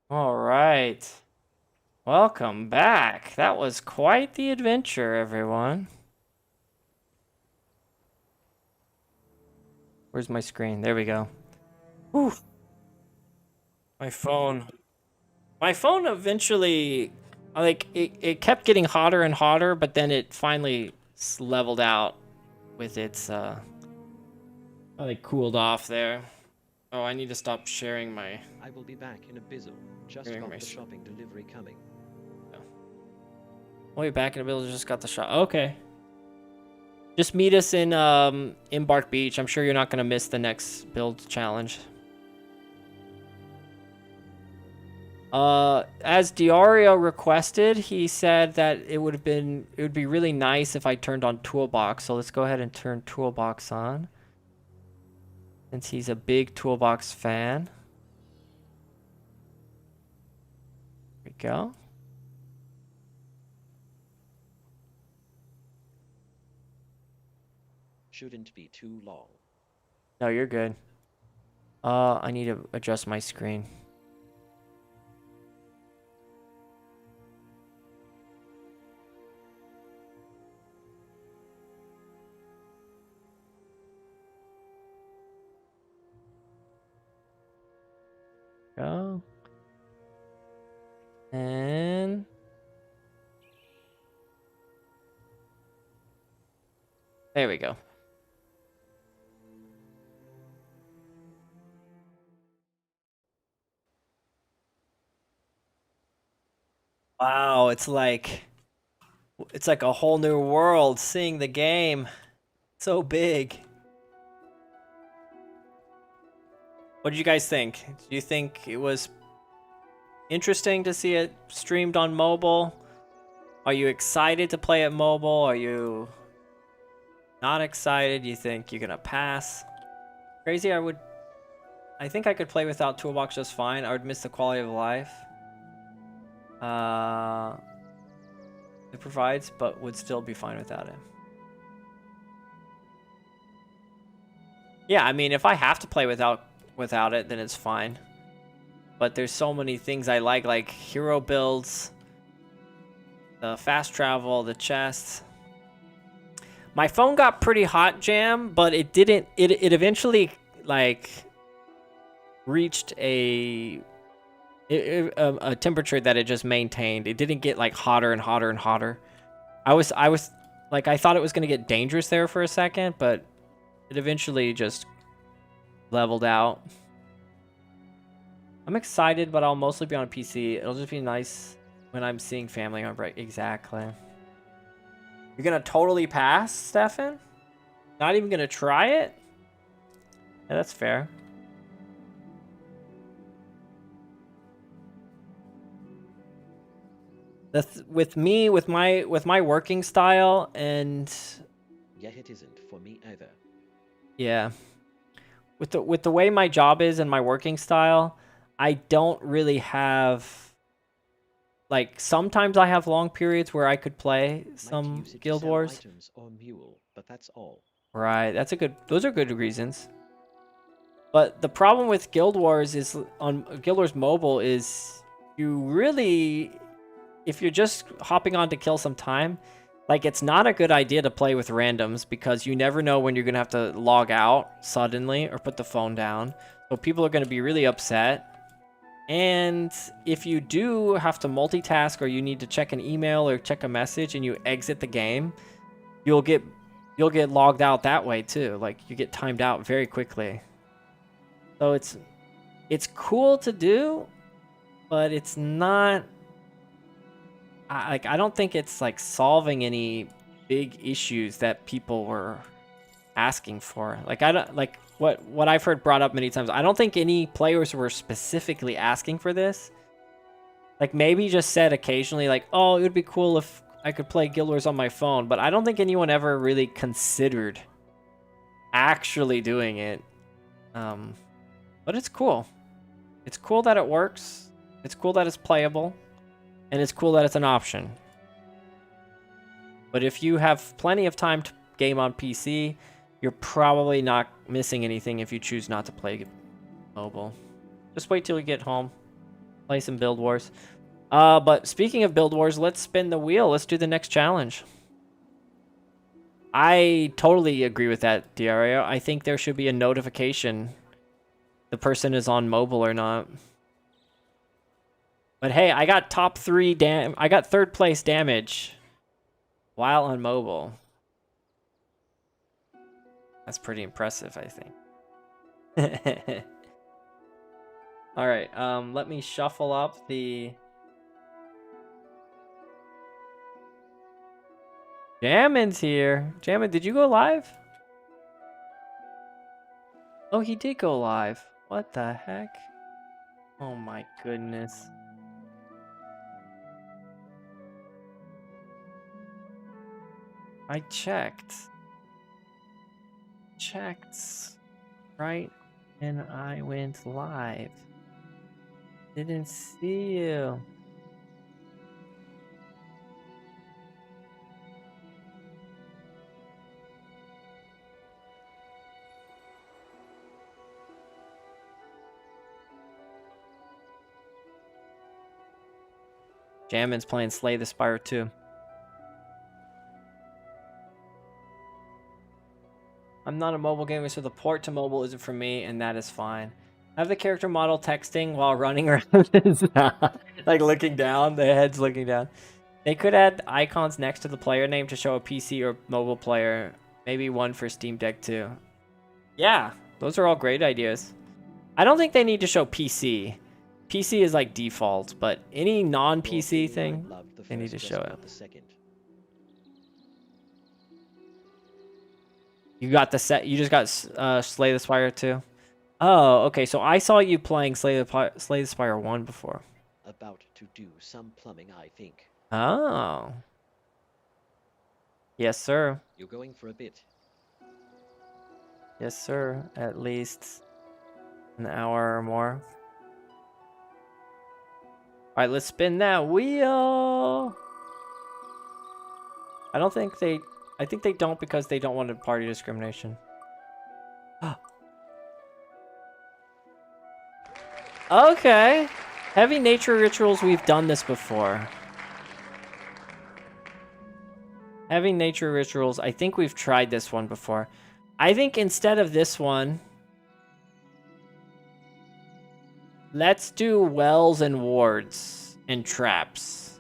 [SPEAKER 1] All right. Welcome back. That was quite the adventure, everyone. Where's my screen? There we go. Whew. My phone eventually, like, it kept getting hotter and hotter, but then it finally leveled out with its, like, cooled off there. Oh, I need to stop sharing my...
[SPEAKER 2] I will be back in a bizzle. Just got the shopping delivery coming.
[SPEAKER 1] Oh, you're back in a bizzle, just got the shop. Okay. Just meet us in Bark Beach. I'm sure you're not going to miss the next build challenge. As Diario requested, he said that it would be really nice if I turned on Toolbox. So let's go ahead and turn Toolbox on. Since he's a big Toolbox fan. There we go.
[SPEAKER 2] Shouldn't be too long.
[SPEAKER 1] No, you're good. I need to adjust my screen. Go. And there we go. Wow, it's like a whole new world seeing the game. So big. What did you guys think? Do you think it was interesting to see it streamed on mobile? Are you excited to play it mobile? Are you not excited? You think you're gonna pass? Crazy, I think I could play without Toolbox just fine. I would miss the quality of life it provides, but would still be fine without it. Yeah, I mean, if I have to play without it, then it's fine. But there's so many things I like hero builds, the fast travel, the chests. My phone got pretty hot, Jam, but it didn't. It eventually like reached a temperature that it just maintained. It didn't get like hotter and hotter and hotter. I was like, I thought it was gonna get dangerous there for a second, but it eventually just leveled out. I'm excited, but I'll mostly be on PC. It'll just be nice when I'm seeing family on break. Exactly. You're gonna totally pass, Stefan? Not even gonna try it? Yeah, that's fair. With me, with my working style, and
[SPEAKER 2] Yeah, it isn't for me either.
[SPEAKER 1] yeah, with the way my job is and my working style, I don't really have, like, sometimes I have long periods where I could play some
[SPEAKER 2] Might use it to
[SPEAKER 1] Guild
[SPEAKER 2] sell
[SPEAKER 1] Wars.
[SPEAKER 2] items or mule, but that's all.
[SPEAKER 1] Right, those are good reasons. But the problem with Guild Wars is on Guild Wars Mobile is you really, if you're just hopping on to kill some time, like, it's not a good idea to play with randoms because you never know when you're going to have to log out suddenly or put the phone down. So people are going to be really upset. And if you do have to multitask or you need to check an email or check a message and you exit the game, you'll get logged out that way too. Like, you get timed out very quickly. So it's cool to do, but it's not, I don't think it's like solving any big issues that people were asking for. Like, I don't like what I've heard brought up many times. I don't think any players were specifically asking for this. Like, maybe just said occasionally like, "Oh, it would be cool if I could play Guild Wars on my phone," but I don't think anyone ever really considered actually doing it. But it's cool. It's cool that it works. It's cool that it's playable. And it's cool that it's an option. But if you have plenty of time to game on PC, you're probably not missing anything if you choose not to play mobile. Just wait till you get home. Play some Build Wars. But speaking of Build Wars, let's spin the wheel. Let's do the next challenge. I totally agree with that, Diario. I think there should be a notification the person is on mobile or not. But hey, I got I got third place damage while on mobile. That's pretty impressive, I think. All right, let me shuffle up the Jammin's here. Jammin, did you go live? Oh, he did go live. What the heck? Oh my goodness. I checked. Right, and I went live. Didn't see you. Jammin's playing Slay the Spire too. I'm not a mobile gamer, so the port to mobile isn't for me, and that is fine. Have the character model texting while running around his like looking down, the head's looking down. They could add icons next to the player name to show a PC or mobile player. Maybe one for Steam Deck too. Yeah, those are all great ideas. I don't think they need to show PC. PC is like default, but any non-PC thing, they need to show it. You got the set. You just got Slay the Spire too. Oh, okay. So I saw you playing Slay the Spire 1 before.
[SPEAKER 2] About to do some plumbing, I think.
[SPEAKER 1] Oh. Yes, sir.
[SPEAKER 2] You're going for a bit.
[SPEAKER 1] Yes, sir. At least an hour or more. All right, let's spin that wheel. I don't think they... I think they don't because they don't want party discrimination. Okay. Heavy nature rituals, we've done this before. Heavy nature rituals, I think we've tried this one before. I think instead of this one, let's do wells and wards and traps.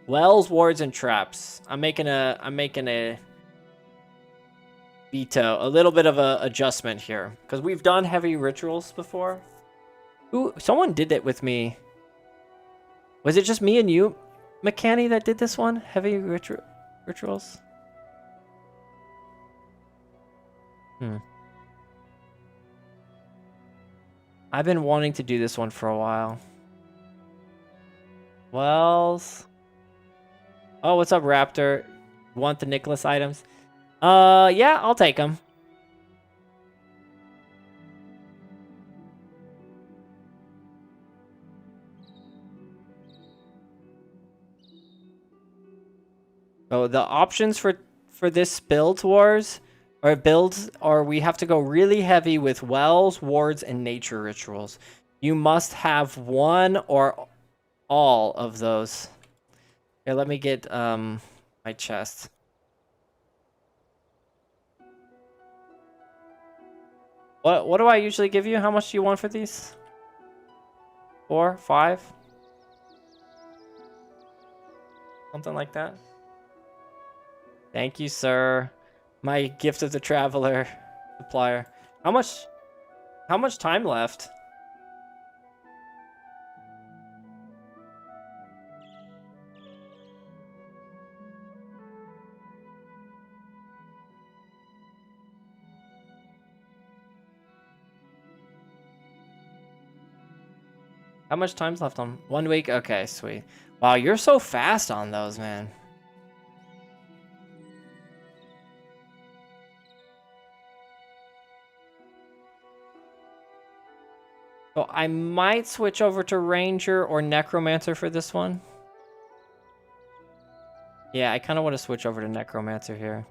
[SPEAKER 1] Wells, wards, and traps. I'm making a veto, a little bit of a adjustment here because we've done heavy rituals before. Ooh, someone did it with me. Was it just me and you, McCanny, that did this one? Heavy rituals? I've been wanting to do this one for a while. Wells. Oh, what's up, Raptor? Want the Nicholas items? Yeah, I'll take them. So the options for this build wars or builds are we have to go really heavy with wells, wards, and nature rituals. You must have one or all of those. Okay, let me get my chest. What do I usually give you? How much do you want for these? 4, 5? Something like that. Thank you, sir. My gift of the traveler supplier. How much time left? How much time's left on 1 week? Okay, sweet. Wow, you're so fast on those, man. So I might switch over to Ranger or Necromancer for this one. Yeah, I kind of want to switch over to Necromancer here.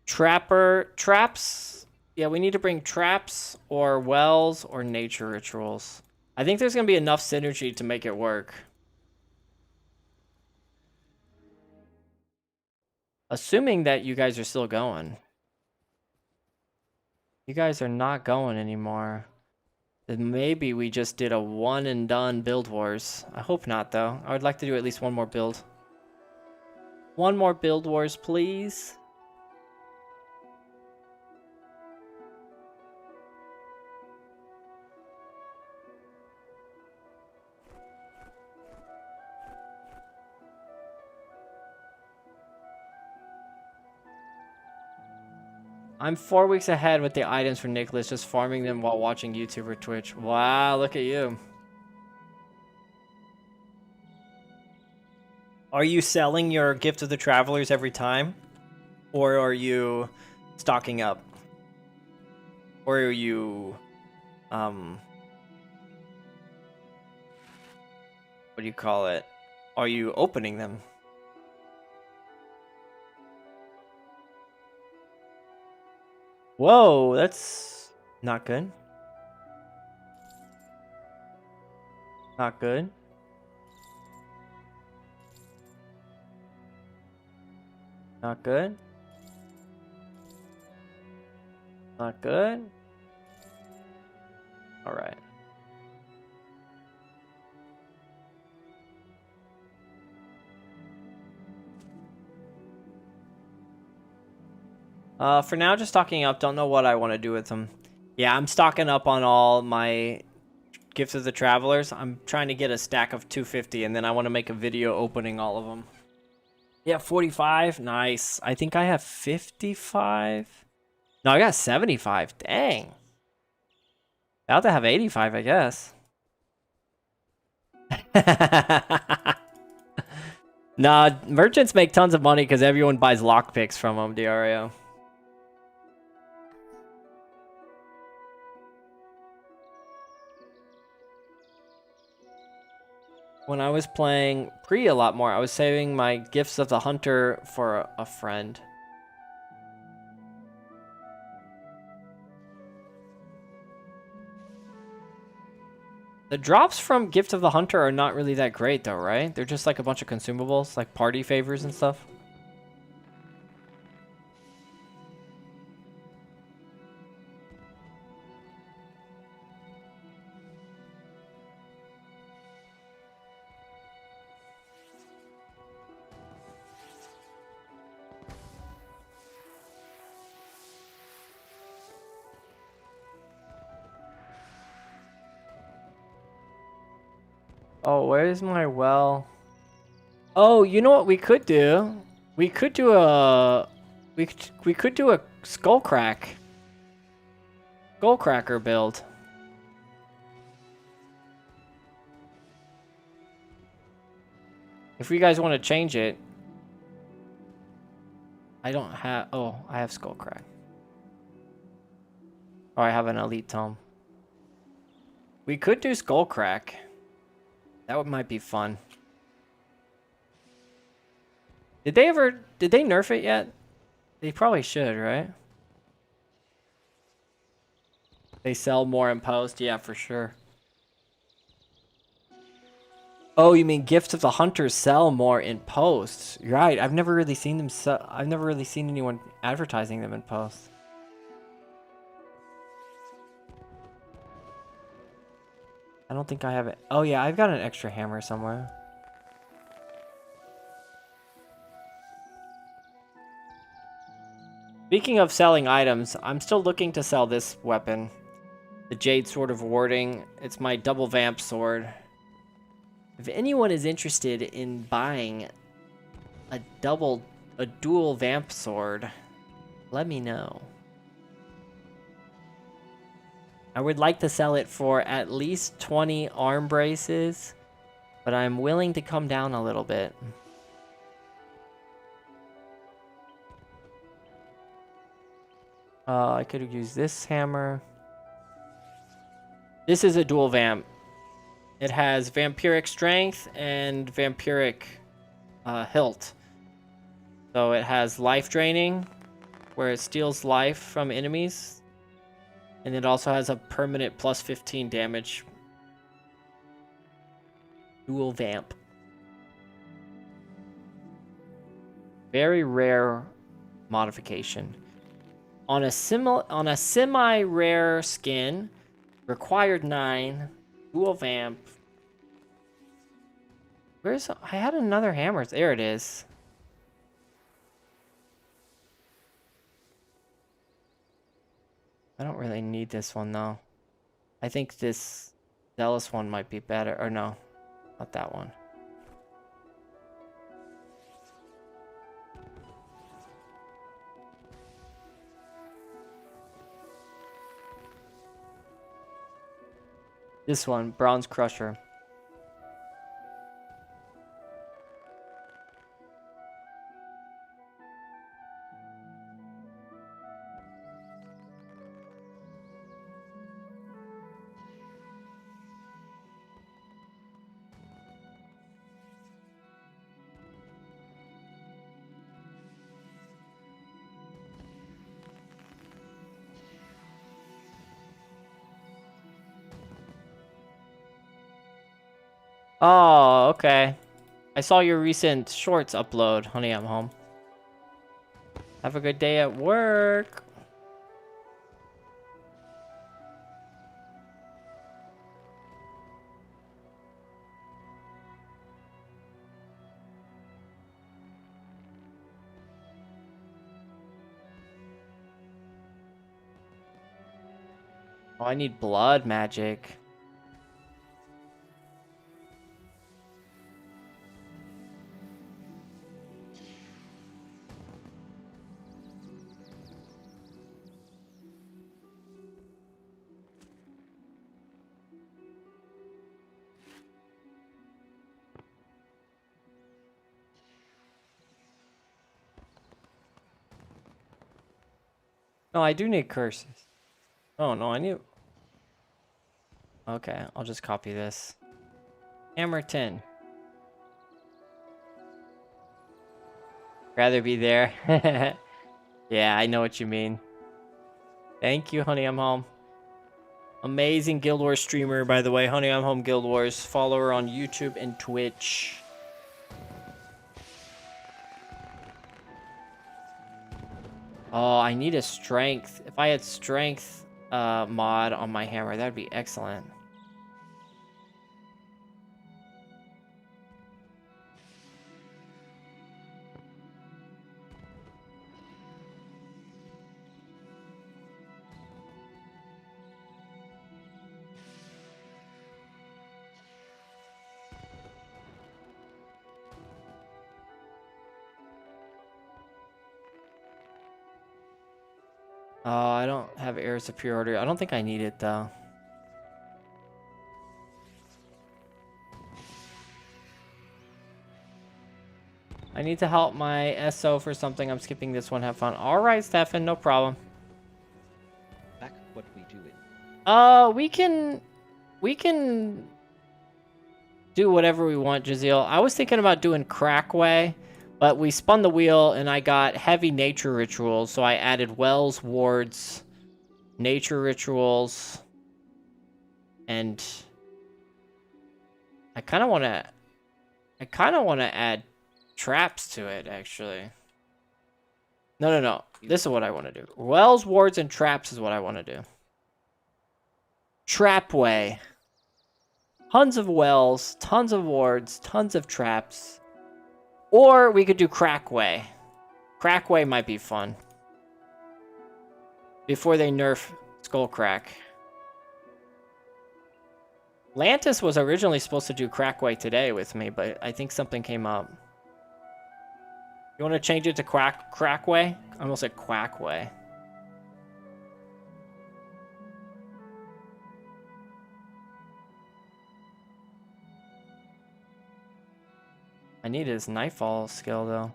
[SPEAKER 1] Traps. Yeah, we need to bring traps or wells or nature rituals. I think there's going to be enough synergy to make it work. Assuming that you guys are still going. You guys are not going anymore. Then maybe we just did a one and done build wars. I hope not, though. I would like to do at least one more build. One more build wars, please. I'm 4 weeks ahead with the items for Nicholas, just farming them while watching YouTube or Twitch. Wow, look at you. Are you selling your Gift of the Travelers every time? Or are you stocking up? Or are you, what do you call it? Are you opening them? Whoa, that's not good. Not good. Not good. Not good. All right. For now, just stocking up. Don't know what I want to do with them. Yeah, I'm stocking up on all my Gifts of the Travelers. I'm trying to get a stack of 250, and then I want to make a video opening all of them. Yeah, 45. Nice. I think I have 55. No, I got 75. Dang. I ought to have 85, I guess. Nah, merchants make tons of money because everyone buys lockpicks from them, DRAO. When I was playing Pre a lot more, I was saving my Gifts of the Hunter for a friend. The drops from Gift of the Hunter are not really that great though, right? They're just like a bunch of consumables, like party favors and stuff. Oh, where's my well? Oh, you know what we could do? We could do a we could do a skullcracker build. If you guys want to change it. I don't have I have skullcrack. Oh, I have an elite tome. We could do skullcrack. That might be fun. Did they nerf it yet? They probably should, right? They sell more in post? Yeah, for sure. Oh, you mean Gifts of the Hunters sell more in post? Right, I've never really seen them sell. I've never really seen anyone advertising them in post. I don't think I have it. Oh yeah, I've got an extra hammer somewhere. Speaking of selling items, I'm still looking to sell this weapon. The Jade Sword of Warding. It's my double vamp sword. If anyone is interested in buying a dual vamp sword, let me know. I would like to sell it for at least 20 arm braces, but I'm willing to come down a little bit. I could have used this hammer. This is a dual vamp. It has vampiric strength and vampiric hilt. So it has life draining, where it steals life from enemies. And it also has a permanent plus 15 damage. Dual vamp. Very rare modification. On a semi-rare skin, required 9, dual vamp. I had another hammer. There it is. I don't really need this one though. I think this Zealous one might be better. Or no, not that one. This one, Bronze Crusher. Oh, okay. I saw your recent shorts upload. Honey, I'm home. Have a good day at work. Oh, I need blood magic. No, I do need curses. Oh, no, I need... Okay, I'll just copy this. Hammer 10. Rather be there. Yeah, I know what you mean. Thank you, Honey, I'm home. Amazing Guild Wars streamer, by the way. Honey, I'm home Guild Wars. Follow her on YouTube and Twitch. Oh, I need a strength. If I had strength mod on my hammer, that'd be excellent. Oh, I don't have air superiority. I don't think I need it, though. I need to help my SO for something. I'm skipping this one. Have fun. All right, Stefan, no problem.
[SPEAKER 2] Back what we doing?
[SPEAKER 1] We can do whatever we want, Jaziel. I was thinking about doing Crackway, but we spun the wheel and I got heavy nature rituals, so I added Wells, Wards, nature rituals, and I kind of want to add traps to it, actually. No. This is what I want to do. Wells, Wards, and traps is what I want to do. Trapway. Tons of wells, tons of wards, tons of traps. Or we could do Crackway. Crackway might be fun. Before they nerf Skullcrack. Lantis was originally supposed to do Crackway today with me, but I think something came up. You want to change it to Crackway? I almost said Quackway. I need his Nightfall skill, though.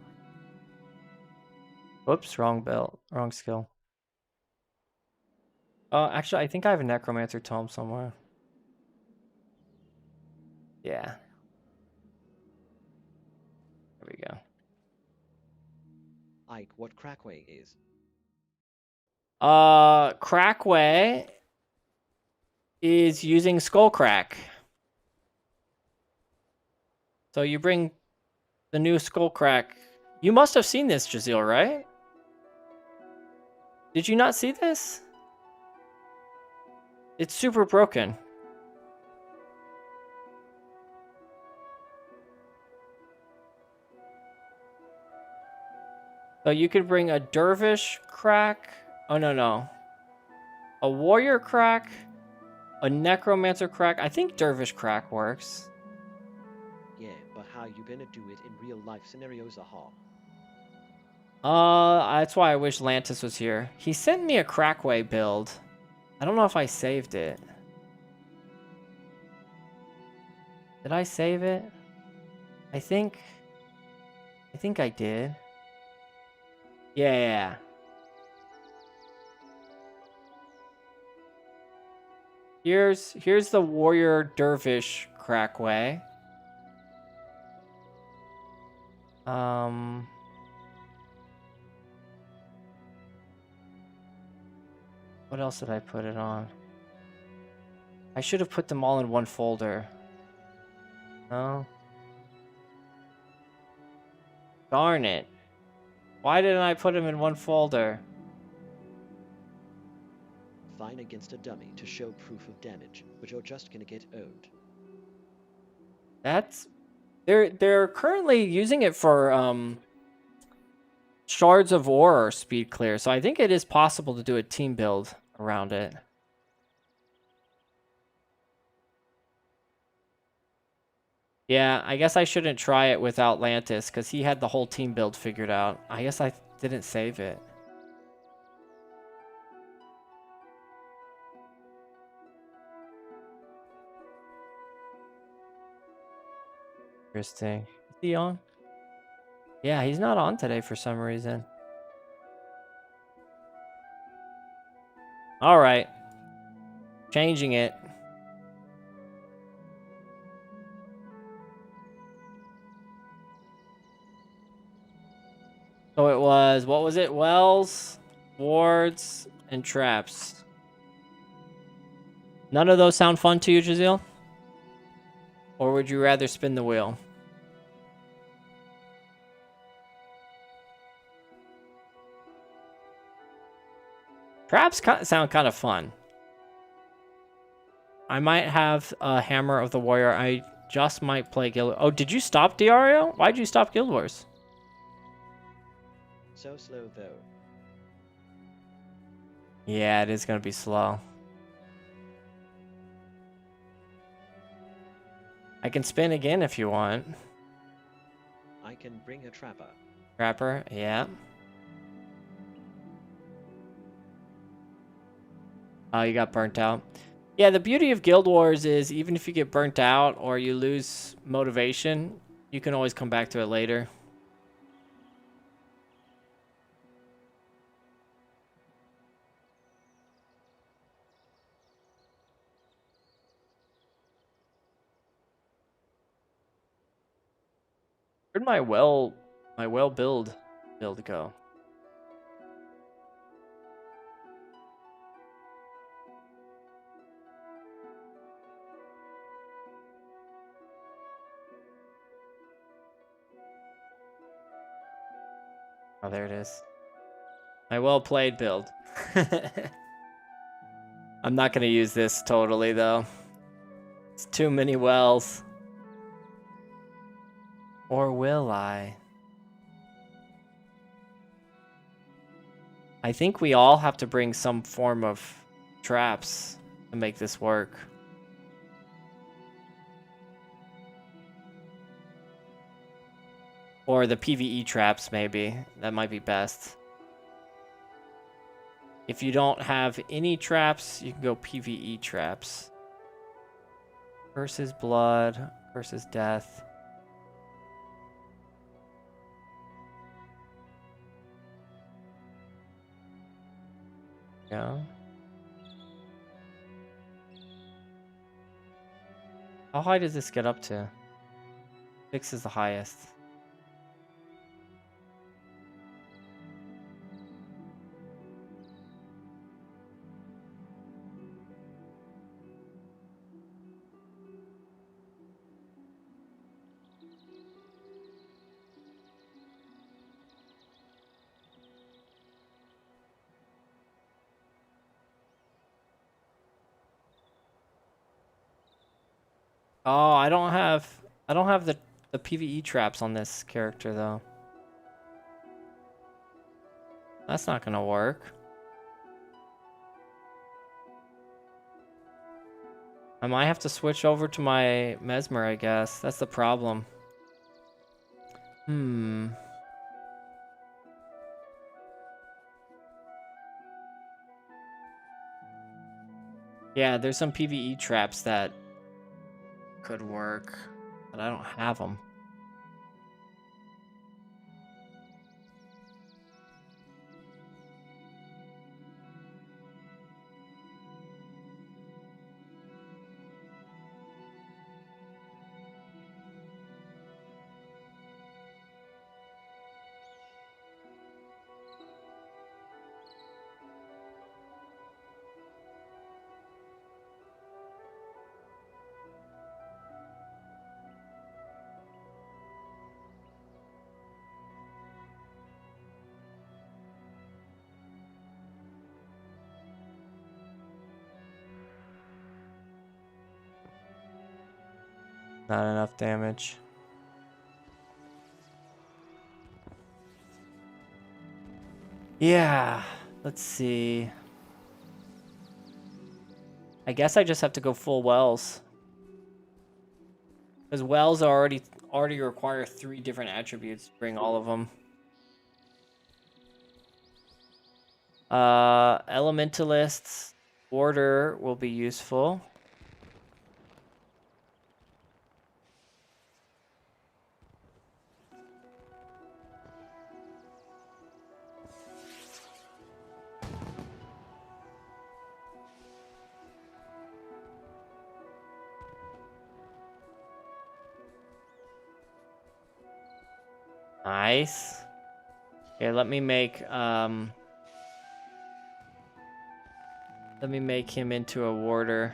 [SPEAKER 1] Whoops, wrong belt. Wrong skill. Actually, I think I have a Necromancer Tome somewhere. Yeah. There we go.
[SPEAKER 2] Ike, what Crackway is?
[SPEAKER 1] Crackway is using Skullcrack. So you bring the new Skullcrack. You must have seen this, Jaziel, right? Did you not see this? It's super broken. So you could bring a Dervish crack. Oh, no. A Warrior crack. A Necromancer crack. I think Dervish crack works.
[SPEAKER 2] Yeah, but how you gonna do it in real life scenarios, aha?
[SPEAKER 1] That's why I wish Lantis was here. He sent me a Crackway build. I don't know if I saved it. Did I save it? I think I did. Yeah. Here's the Warrior Dervish Crackway. What else did I put it on? I should have put them all in one folder. Oh. Darn it. Why didn't I put him in one folder?
[SPEAKER 2] Fine against a dummy to show proof of damage, but you're just gonna get owned.
[SPEAKER 1] That's they're currently using it for Shards of War or speed clear, so I think it is possible to do a team build around it. Yeah, I guess I shouldn't try it with Atlantis because he had the whole team build figured out. I guess I didn't save it. Interesting. Is he on? Yeah, he's not on today for some reason. All right. Changing it. So it was, what was it? Wells, wards, and traps. None of those sound fun to you, Jazeel? Or would you rather spin the wheel? Traps sound kind of fun. I might have a Hammer of the Warrior. I just might play Guild. Oh, did you stop Diario? Why'd you stop Guild Wars?
[SPEAKER 2] So slow though.
[SPEAKER 1] Yeah, it is going to be slow. I can spin again if you want.
[SPEAKER 2] I can bring a trapper.
[SPEAKER 1] Trapper, yeah. Oh, you got burnt out. Yeah, the beauty of Guild Wars is even if you get burnt out or you lose motivation, you can always come back to it later. Where'd my well build go? Oh, there it is. My well played build. I'm not gonna use this totally though. It's too many wells. Or will I? I think we all have to bring some form of traps to make this work. Or the PvE traps, maybe. That might be best. If you don't have any traps, you can go PvE traps. Versus blood, versus death. Yeah. How high does this get up to? 6 is the highest. Oh, I don't have the PvE traps on this character though. That's not gonna work. I might have to switch over to my Mesmer, I guess. That's the problem. Yeah, there's some PvE traps that could work, but I don't have them. Not enough damage. Yeah, let's see. I guess I just have to go full wells. Because wells already require 3 different attributes to bring all of them. Elementalists, order will be useful. Nice. Okay, let me make him into a warder.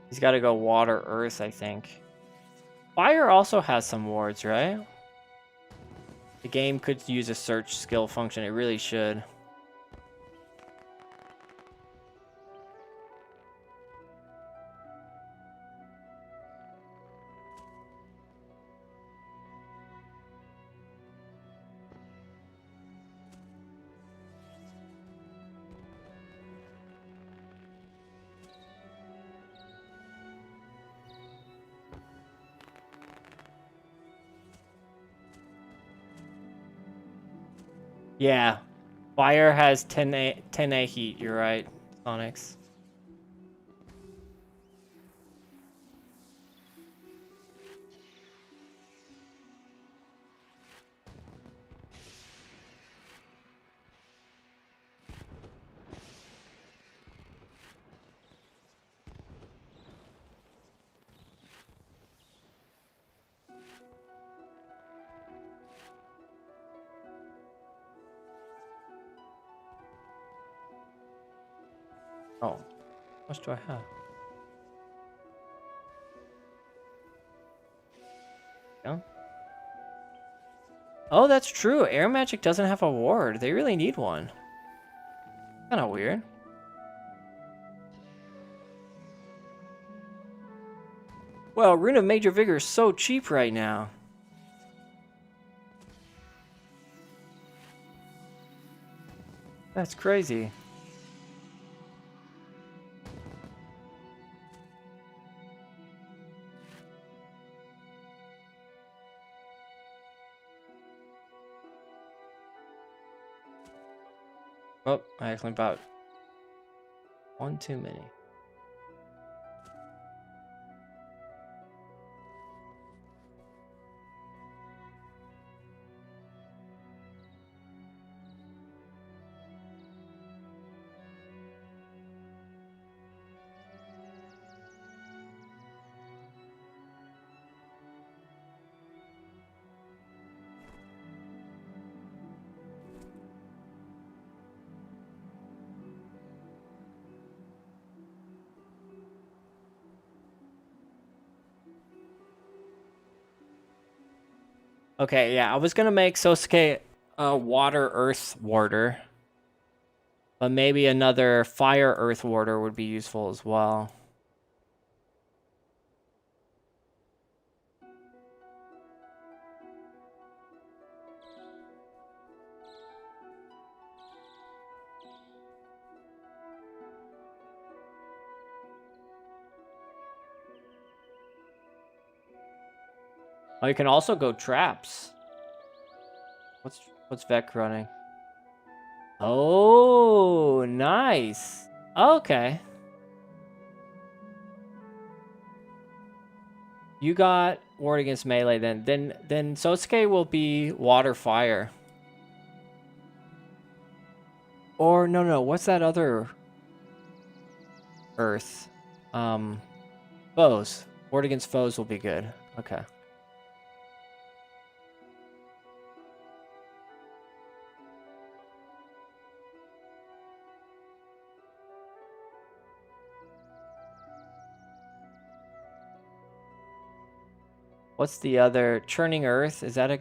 [SPEAKER 1] He's got to go water, earth, I think. Fire also has some wards, right? The game could use a search skill function. It really should. Yeah. Fire has 10A heat, you're right, Sonics. Oh, how much do I have? Yeah. Oh, that's true. Air magic doesn't have a ward. They really need one. Kind of weird. Well, Rune of Major Vigor is so cheap right now. That's crazy. Oh, I actually bought one too many. Okay, yeah, I was gonna make Sosuke a water earth warder. But maybe another fire earth warder would be useful as well. Oh, you can also go traps. What's Vec running? Oh, nice. Okay. You got ward against melee then. Then Sosuke will be water fire. Or no, what's that other earth? Foes. Ward against foes will be good. Okay. What's the other? Churning Earth? Is that a...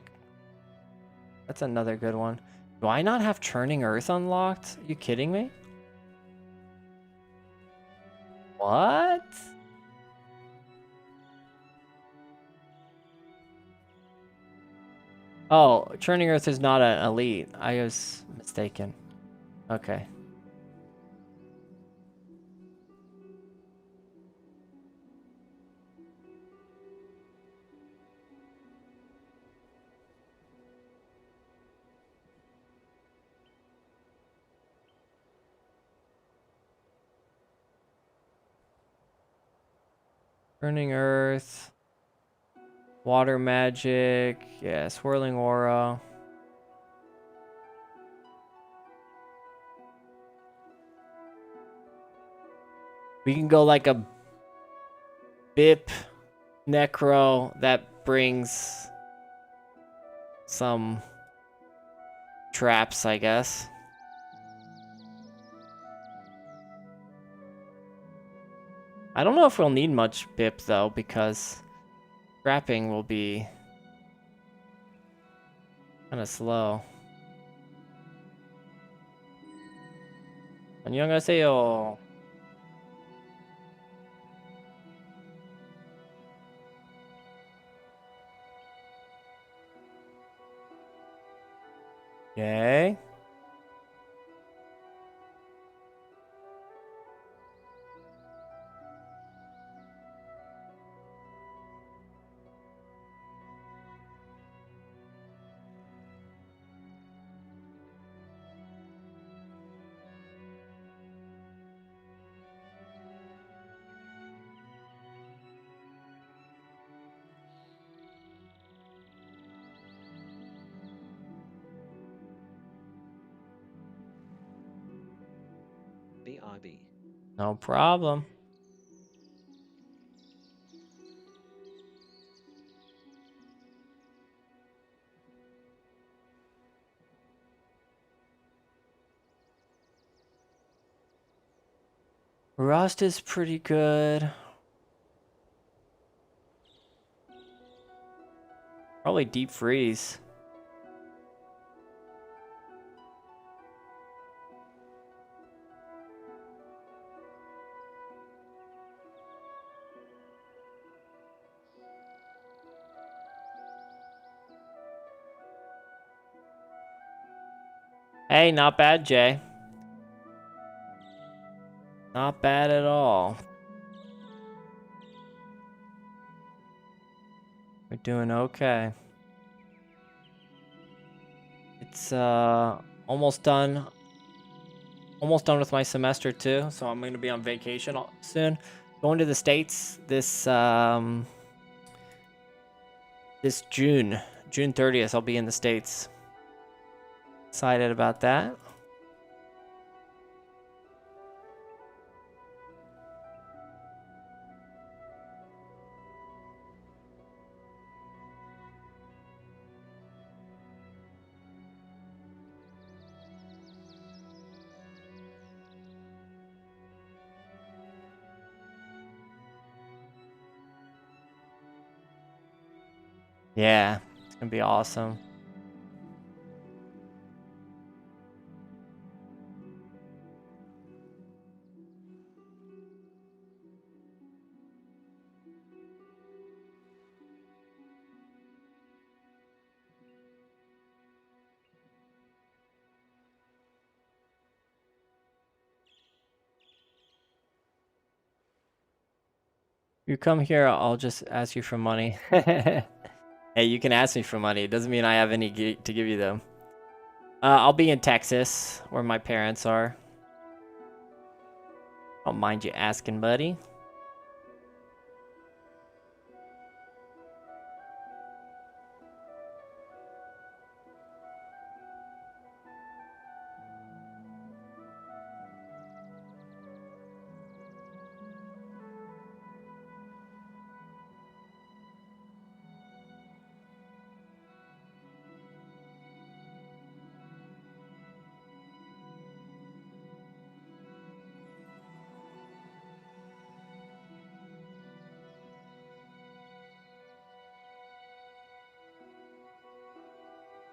[SPEAKER 1] That's another good one. Do I not have Churning Earth unlocked? Are you kidding me? What? Oh, Churning Earth is not an elite. I was mistaken. Okay. Churning Earth. Water Magic. Yeah, Swirling Aura. We can go like a Bip Necro that brings some traps, I guess. I don't know if we'll need much Bip though, because trapping will be kind of slow. 안녕하세요. Okay.
[SPEAKER 2] BRB.
[SPEAKER 1] No problem. Rust is pretty good. Probably Deep Freeze. Hey, not bad, Jay. Not bad at all. We're doing okay. It's almost done. Almost done with my semester too, so I'm going to be on vacation soon. Going to the States this this June 30th. I'll be in the States. Excited about that. Yeah, it's gonna be awesome. You come here, I'll just ask you for money. Hey, you can ask me for money. It doesn't mean I have any to give you though. I'll be in Texas, where my parents are. Don't mind you asking, buddy.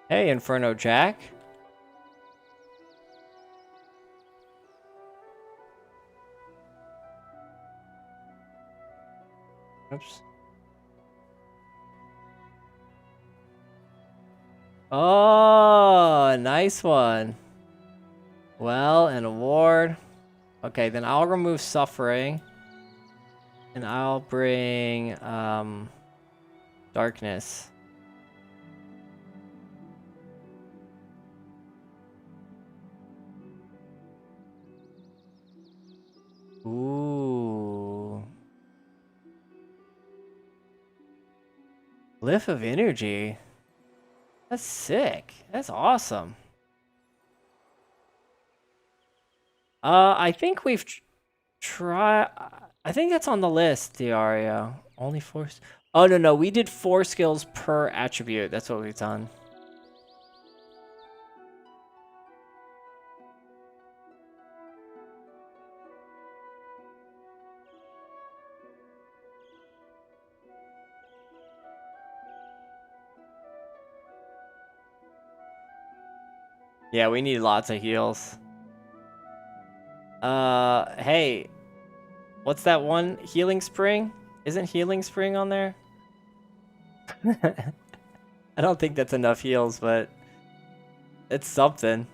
[SPEAKER 1] Hey, Inferno Jack. Oops. Oh, nice one. Well, an award. Okay, then I'll remove suffering. And I'll bring darkness. Ooh. Lift of energy. That's sick. That's awesome. I think we've tried. I think that's on the list, Diario. Only four. Oh, no, no. We did 4 skills per attribute. That's what we've done. Yeah, we need lots of heals. Hey. What's that one? Healing Spring? Isn't Healing Spring on there? I don't think that's enough heals, but it's something.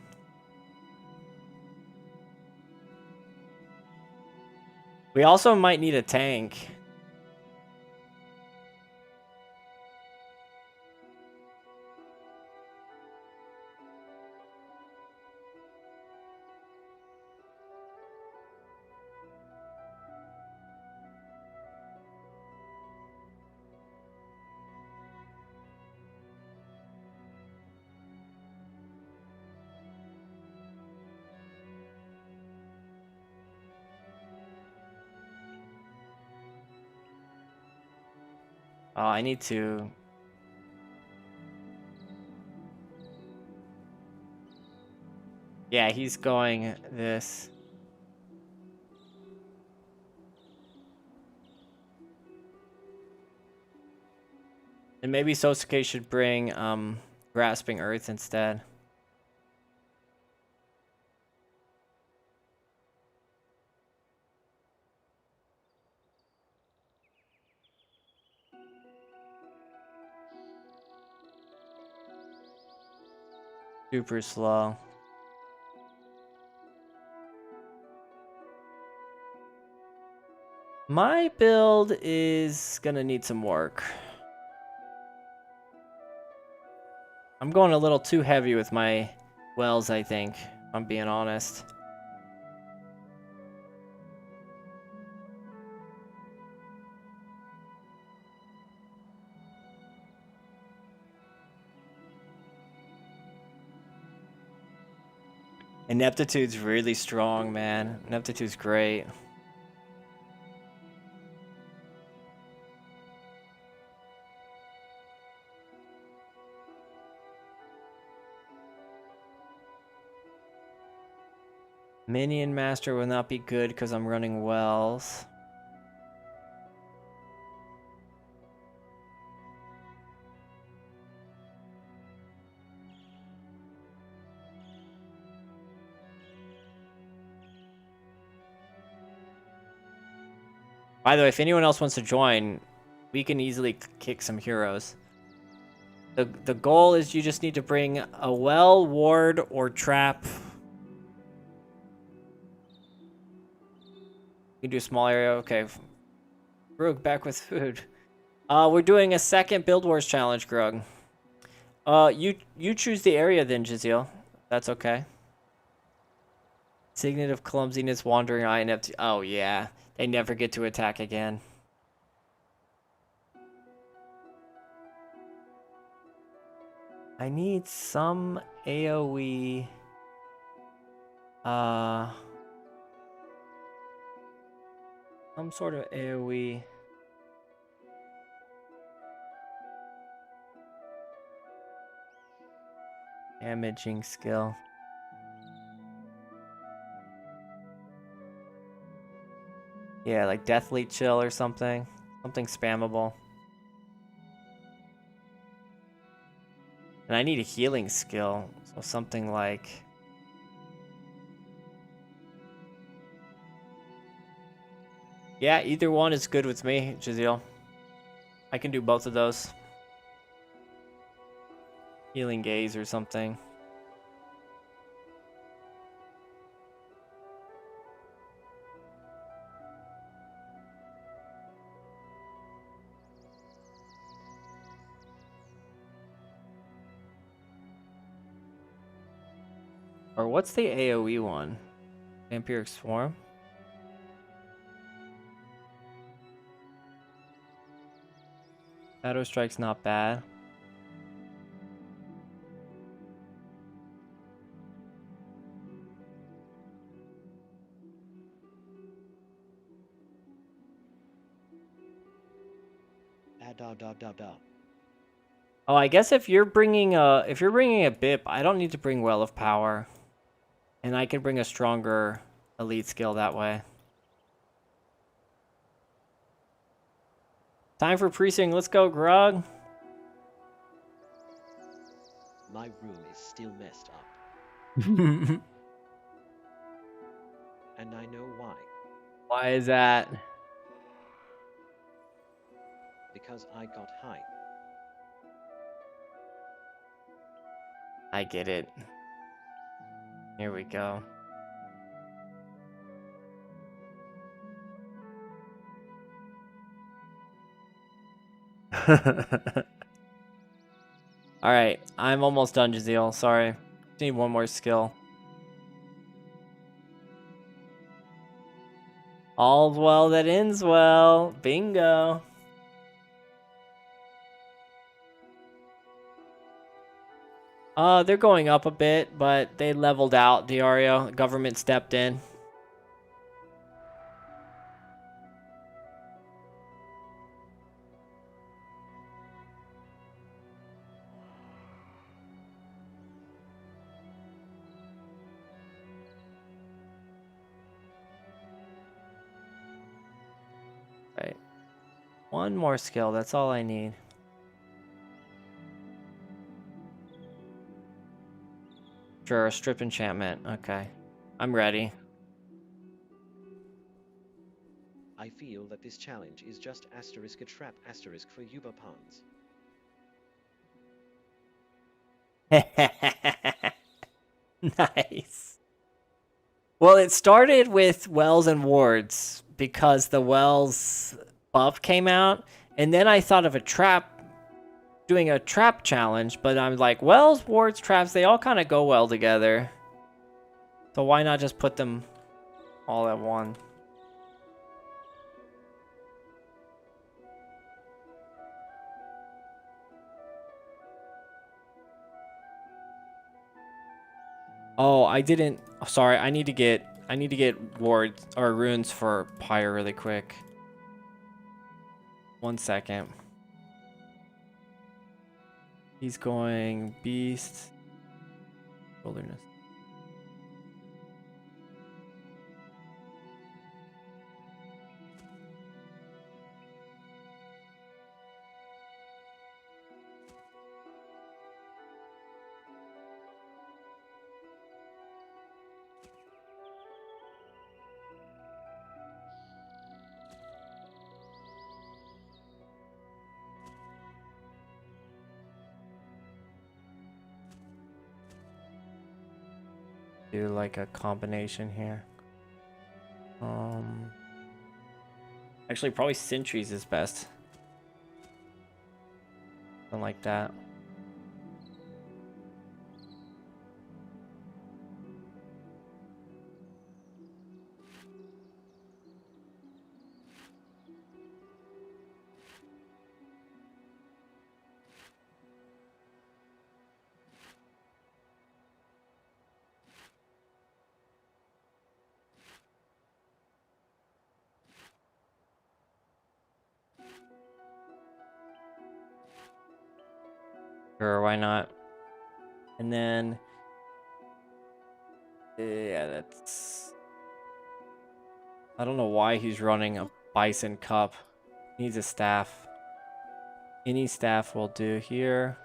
[SPEAKER 1] We also might need a tank. Oh, I need to... Yeah, he's going this. And maybe Sosuke should bring Grasping Earth instead. Super slow. My build is gonna need some work. I'm going a little too heavy with my wells, I think, if I'm being honest. Ineptitude's really strong, man. Ineptitude's great. Minion Master will not be good because I'm running wells. By the way, if anyone else wants to join, we can easily kick some heroes. The goal is you just need to bring a well, ward, or trap. You can do a small area. Okay. Grug, back with food. We're doing a second Build Wars challenge, Grug. You choose the area then, Jiziel. That's okay. Signet of Clumsiness, Wandering Eye, and oh yeah. They never get to attack again. I need some AoE. Some sort of AoE. Damaging skill. Yeah, like Deathly Chill or something. Something spammable. And I need a healing skill. So something like... Yeah, either one is good with me, Jaziel. I can do both of those. Healing gaze or something. Or what's the AoE one? Vampiric Swarm? Shadow Strike's not bad. Oh, I guess if you're bringing a BIP, I don't need to bring Well of Power, and I can bring a stronger elite skill that way. Time for precinct. Let's go, Grog.
[SPEAKER 2] My room is still messed up, and I know why.
[SPEAKER 1] Why is that?
[SPEAKER 2] Because I got high.
[SPEAKER 1] I get it. Here we go. Alright, I'm almost done, Jaziel. Sorry. Need one more skill. All's well that ends well. Bingo. They're going up a bit, but they leveled out, Diario. Government stepped in. Right. One more skill, that's all I need. Sure, strip enchantment. Okay. I'm ready.
[SPEAKER 2] I feel that this challenge is just asterisk a trap asterisk for Yuba pawns.
[SPEAKER 1] Nice. Well, it started with Wells and Wards because the Wells buff came out, and then I thought of doing a trap challenge, but I'm like, Wells, Wards, traps, they all kind of go well together. So why not just put them all at one? Oh, I didn't. Sorry, I need to get wards or runes for Pyre really quick. 1 second. He's going Beast, Wilderness. Do like a combination here. Actually, probably Sentries is best. Something like that. Sure, why not? And then, yeah, that's... I don't know why he's running a Bison Cup. He needs a staff. Any staff will do here.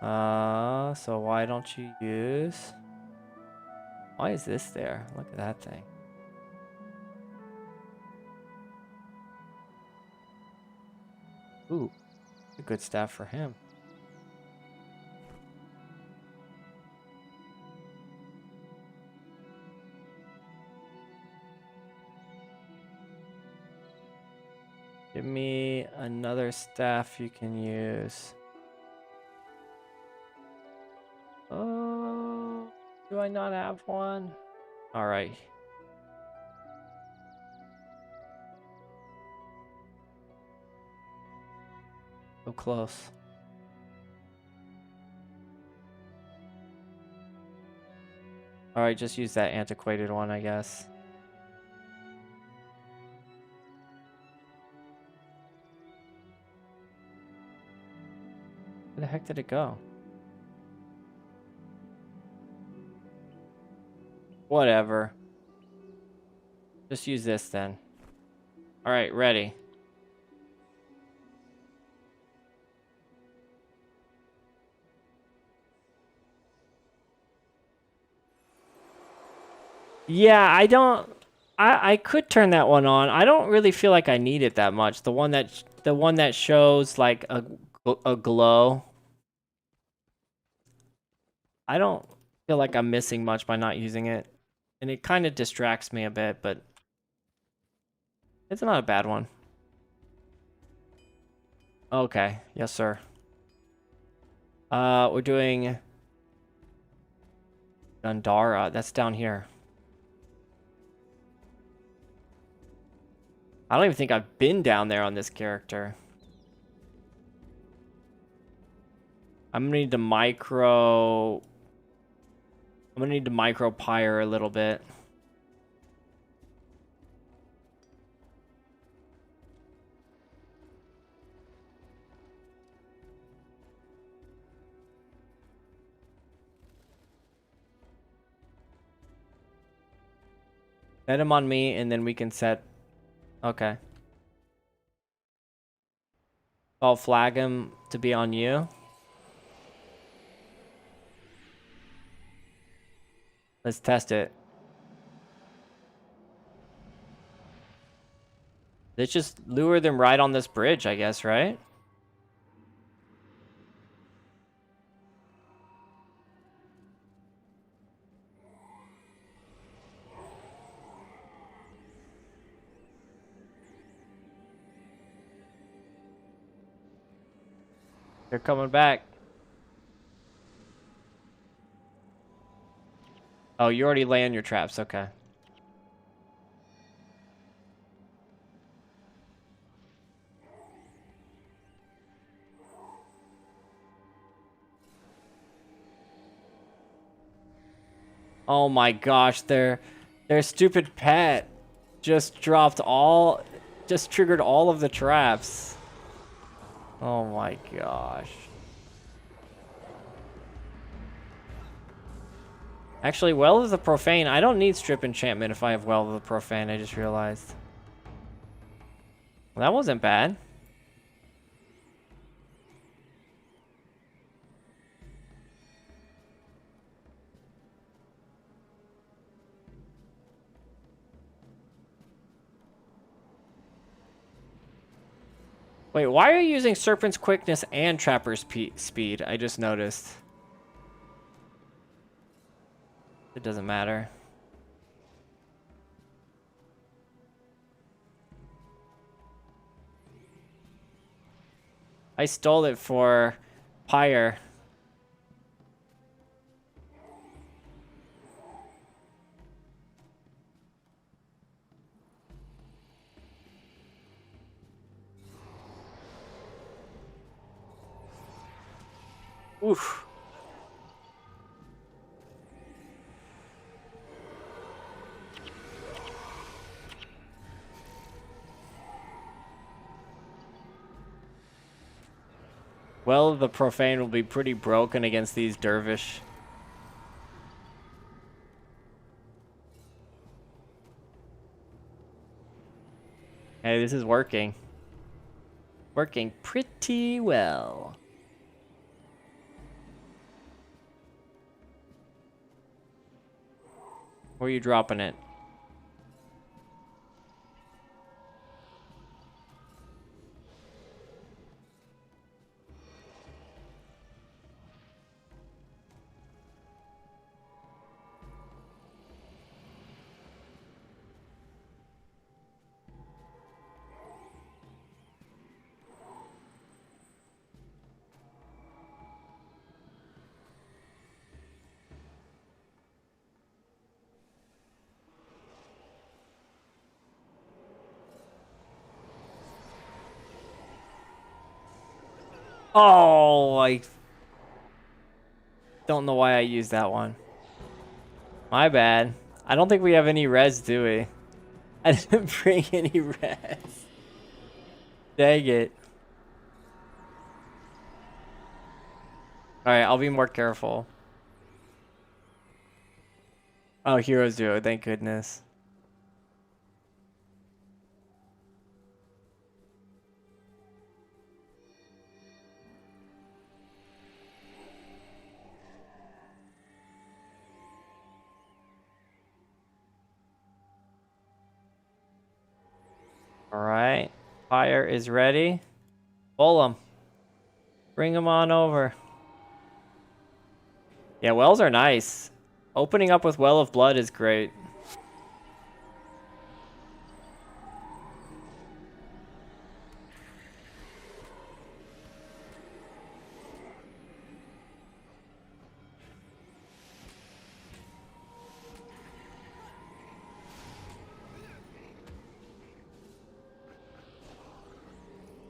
[SPEAKER 1] So why don't you use... Why is this there? Look at that thing. Ooh, a good staff for him. Give me another staff you can use. Oh, do I not have one? All right. So close. All right, just use that antiquated one, I guess. Where the heck did it go? Whatever. Just use this then. All right, ready. Yeah, I could turn that one on. I don't really feel like I need it that much. The one that shows like a glow. I don't feel like I'm missing much by not using it. And it kind of distracts me a bit, but it's not a bad one. Okay, yes sir. We're doing Gandara. That's down here. I don't even think I've been down there on this character. I'm gonna need to micro pyre a little bit. Set him on me, and then we can set... Okay. I'll flag him to be on you. Let's test it. Let's just lure them right on this bridge, I guess, right? They're coming back. Oh, you already laying your traps. Okay. Oh my gosh, their stupid pet just triggered all of the traps. Oh my gosh. Actually, Well of the Profane, I don't need Strip Enchantment if I have Well of the Profane, I just realized. Well, that wasn't bad. Wait, why are you using Serpent's Quickness and Trapper's Speed? I just noticed. It doesn't matter. I stole it for Pyre. Oof. Well, the Profane will be pretty broken against these Dervish. Hey, this is working. Working pretty well. Where are you dropping it? Oh, I don't know why I used that one. My bad. I don't think we have any res, do we? I didn't bring any res. Dang it. Alright, I'll be more careful. Oh, heroes do it, thank goodness. Alright. Fire is ready. Pull him. Bring him on over. Yeah, wells are nice. Opening up with Well of Blood is great.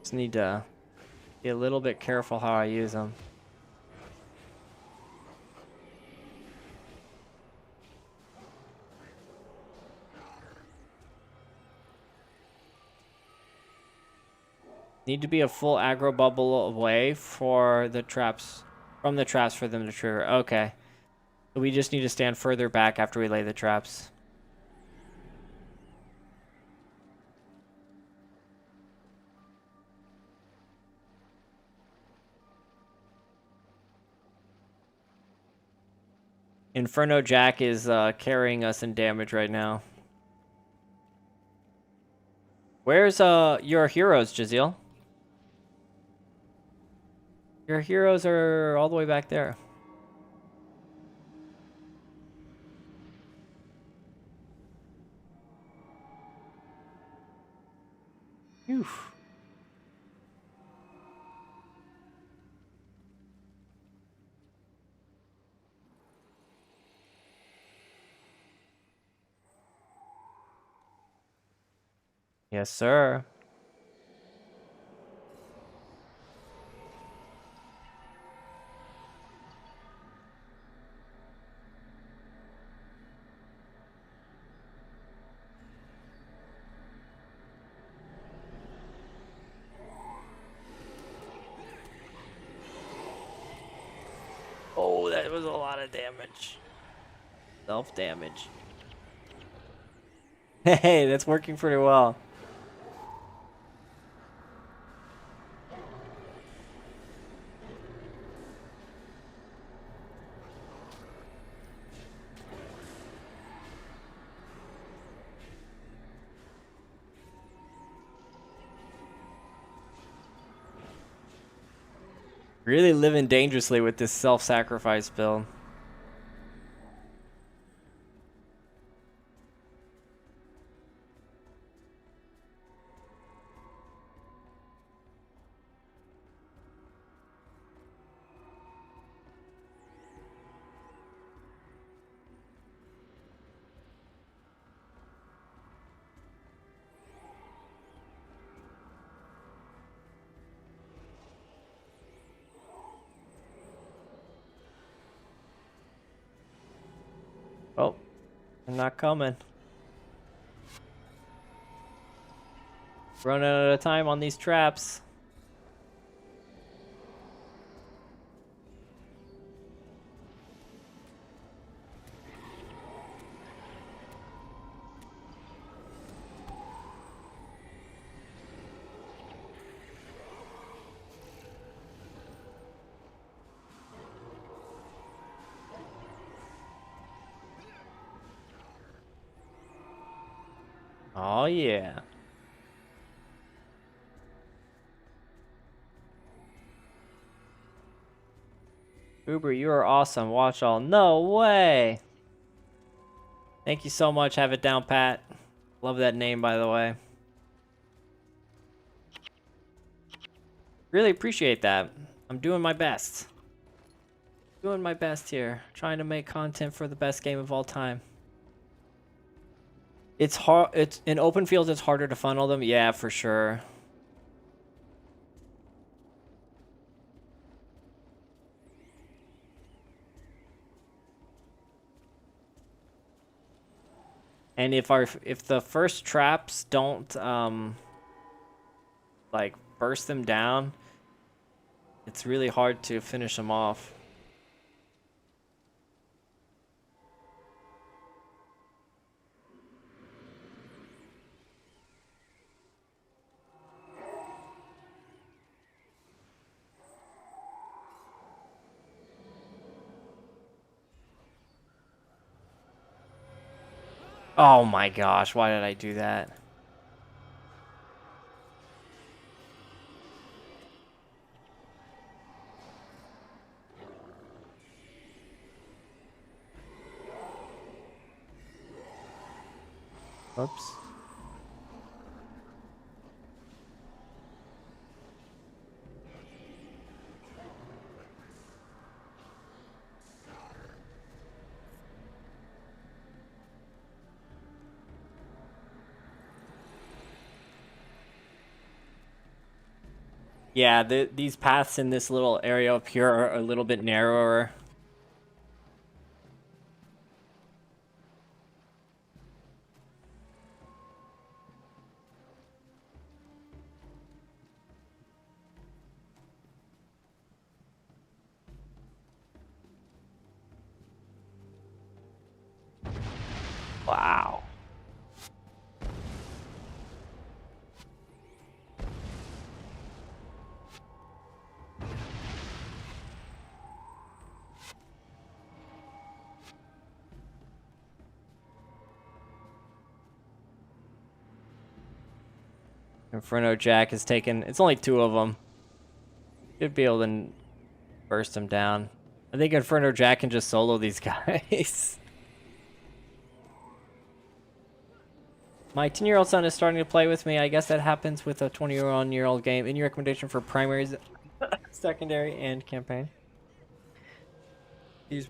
[SPEAKER 1] Just need to be a little bit careful how I use them. Need to be a full aggro bubble away for the traps, from the traps for them to trigger. Okay. So we just need to stand further back after we lay the traps. Inferno Jack is carrying us in damage right now. Where's your heroes, Jazeel? Your heroes are all the way back there. Phew. Yes, sir. Oh, that was a lot of damage. Self-damage. Hey, that's working pretty well. Really living dangerously with this self-sacrifice build. Oh, they're not coming. Running out of time on these traps. Oh, yeah. Uber, you are awesome. Watch all. No way. Thank you so much. Have it down, Pat. Love that name, by the way. Really appreciate that. I'm doing my best. Doing my best here. Trying to make content for the best game of all time. It's hard. It's in open fields. It's harder to funnel them. Yeah, for sure. And if the first traps don't like burst them down, it's really hard to finish them off. Oh my gosh, why did I do that? Oops. Yeah, these paths in this little area up here are a little bit narrower. Wow. Inferno Jack has taken... It's only 2 of them. Should be able to burst them down. I think Inferno Jack can just solo these guys. My 10-year-old son is starting to play with me. I guess that happens with a 21-year-old game. Any recommendation for primaries, secondary, and campaign? These...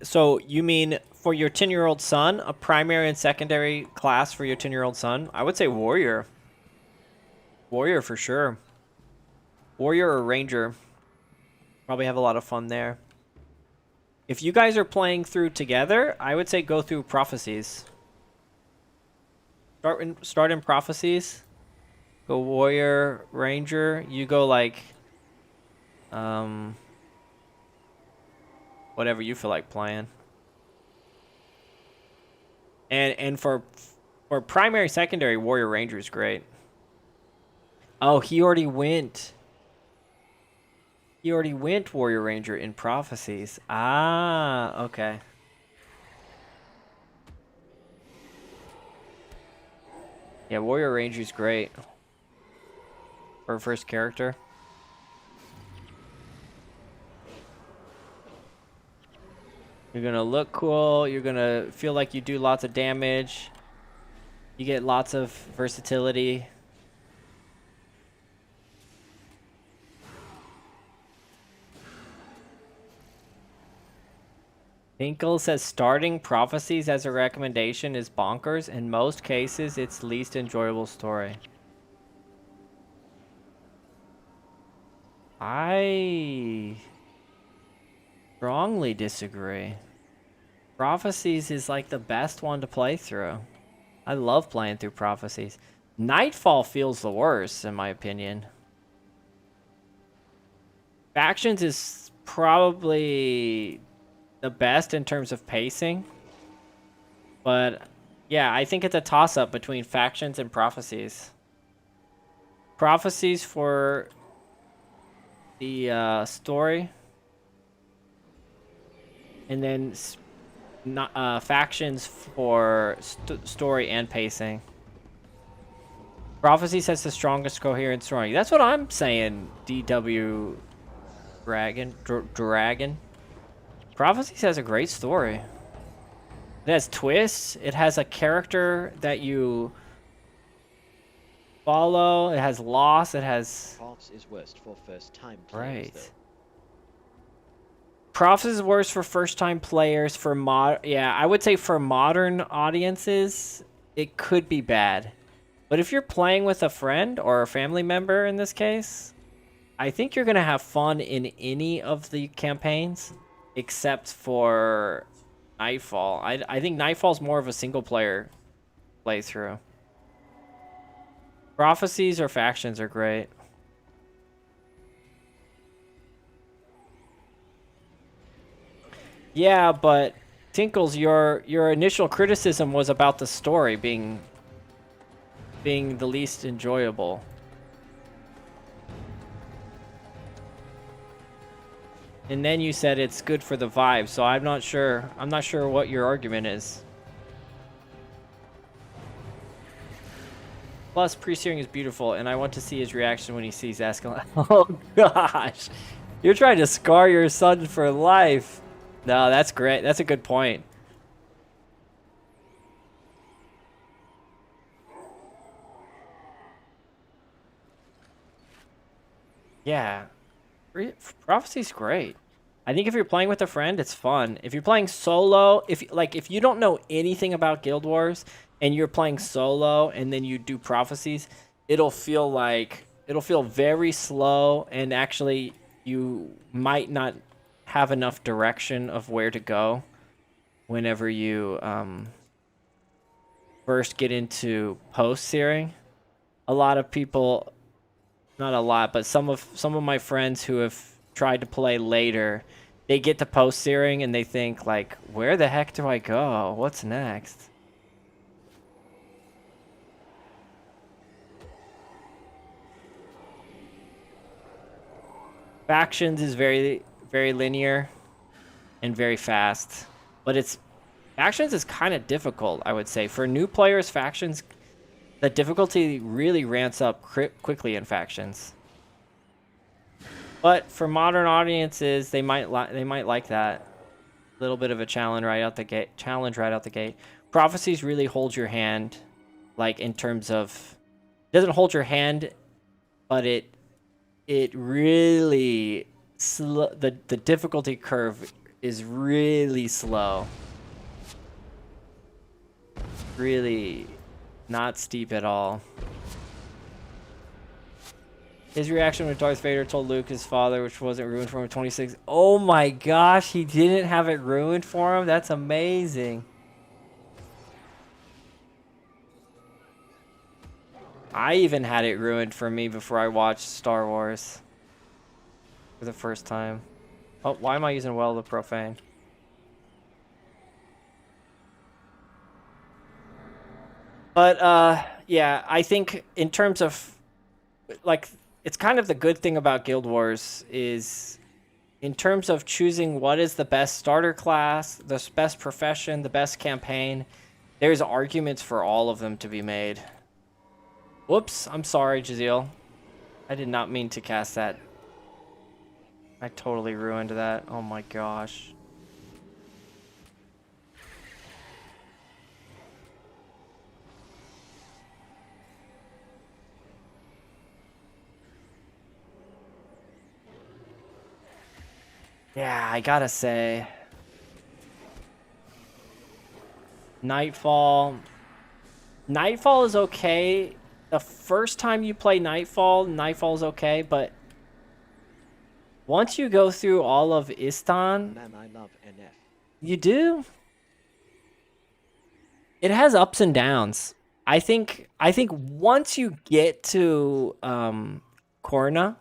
[SPEAKER 1] So you mean for your 10-year-old son, a primary and secondary class for your 10-year-old son? I would say warrior. Warrior for sure. Warrior or ranger. Probably have a lot of fun there. If you guys are playing through together, I would say go through prophecies. Start in prophecies. Go warrior, ranger. You go like whatever you feel like playing. And for primary, secondary, warrior, ranger is great. Oh, he already went. He already went warrior, ranger in prophecies. Ah, okay. Yeah, warrior, ranger is great for first character. You're gonna look cool. You're gonna feel like you do lots of damage. You get lots of versatility. Hinkle says starting prophecies as a recommendation is bonkers. In most cases, it's least enjoyable story. I strongly disagree. Prophecies is like the best one to play through. I love playing through prophecies. Nightfall feels the worst, in my opinion. Factions is probably the best in terms of pacing. But yeah, I think it's a toss-up between factions and prophecies. Prophecies for story, and then not factions for story and pacing. Prophecy sets the strongest coherent story. That's what I'm saying. DW Dragon. Prophecy has a great story. It has twists. It has a character that you follow. It has loss. It has
[SPEAKER 2] Props is worst for first-time players,
[SPEAKER 1] right.
[SPEAKER 2] though.
[SPEAKER 1] Prophecy is worse for first-time players. Yeah, I would say for modern audiences, it could be bad. But if you're playing with a friend or a family member in this case, I think you're gonna have fun in any of the campaigns, except for Nightfall. I think Nightfall's more of a single-player playthrough. Prophecies or factions are great. Yeah, but Tinkles, your initial criticism was about the story being the least enjoyable. And then you said it's good for the vibe, so I'm not sure what your argument is. Plus, pre-searing is beautiful, and I want to see his reaction when he sees Escalon. Oh gosh, you're trying to scar your son for life. No, that's great. That's a good point. Yeah, Prophecy's great. I think if you're playing with a friend, it's fun. If you're playing solo, if you don't know anything about Guild Wars and you're playing solo and then you do Prophecies, it'll feel very slow, and actually you might not have enough direction of where to go whenever you first get into post-searing. A lot of people, not a lot, but some of my friends who have tried to play later, they get to post-searing and they think like, where the heck do I go? What's next? Factions is very, very linear and very fast, but Factions is kind of difficult, I would say. For new players, Factions, the difficulty really ramps up quickly in Factions. But for modern audiences, they might like that little bit of a challenge right out the gate. Prophecies really hold your hand, like in terms of, it doesn't hold your hand, but it really the difficulty curve is really slow. Really not steep at all. His reaction when Darth Vader told Luke his father, which wasn't ruined for him, 26. Oh my gosh, he didn't have it ruined for him? That's amazing. I even had it ruined for me before I watched Star Wars for the first time. Oh, why am I using Well of Profane? But, yeah, I think in terms of, like, it's kind of the good thing about Guild Wars is in terms of choosing what is the best starter class, the best profession, the best campaign, there's arguments for all of them to be made. Whoops, I'm sorry, Jaziel. I did not mean to cast that. I totally ruined that. Oh my gosh. Yeah, I gotta say, Nightfall is okay. The first time you play Nightfall's okay, but once you go through all of Istan,
[SPEAKER 2] Man, I love NF.
[SPEAKER 1] you do. It has ups and downs. I think once you get to Korna,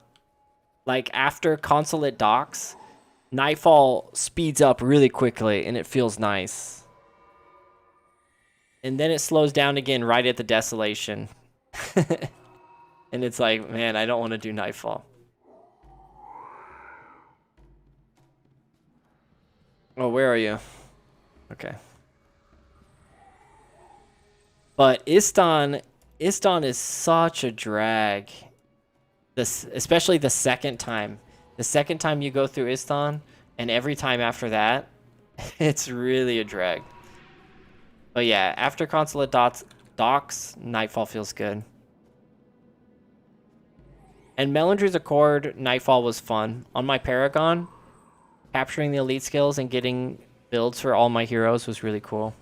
[SPEAKER 1] like after Consulate docks, Nightfall speeds up really quickly and it feels nice. And then it slows down again right at the Desolation. And it's like, man, I don't want to do Nightfall. Oh, where are you? Okay. But Istan is such a drag. Especially the second time. The second time you go through Istan, and every time after that, it's really a drag. But yeah, after Consulate docks, Nightfall feels good. And Melandry's Accord, Nightfall was fun. On my Paragon, capturing the elite skills and getting builds for all my heroes was really cool.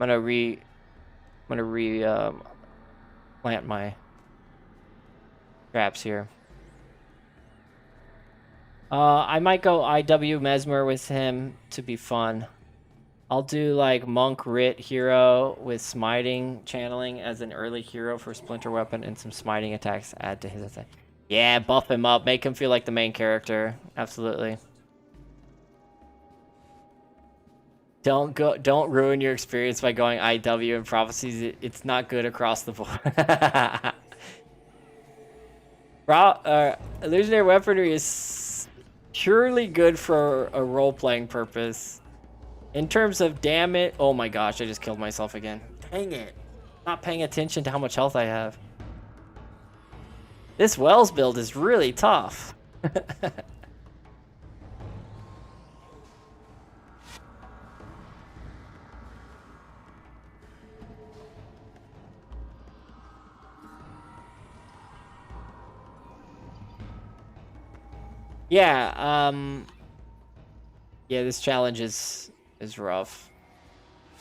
[SPEAKER 1] I'm gonna plant my traps here. I might go IW Mesmer with him to be fun. I'll do like Monk Writ hero with smiting channeling as an early hero for splinter weapon and some smiting attacks add to his attack. Yeah, buff him up, make him feel like the main character. Absolutely. Don't ruin your experience by going IW and prophecies. It's not good across the board. Illusionary weaponry is purely good for a role-playing purpose. In terms of damage, oh my gosh, I just killed myself again. Dang it. Not paying attention to how much health I have. This Wells build is really tough. Yeah, yeah, this challenge is rough.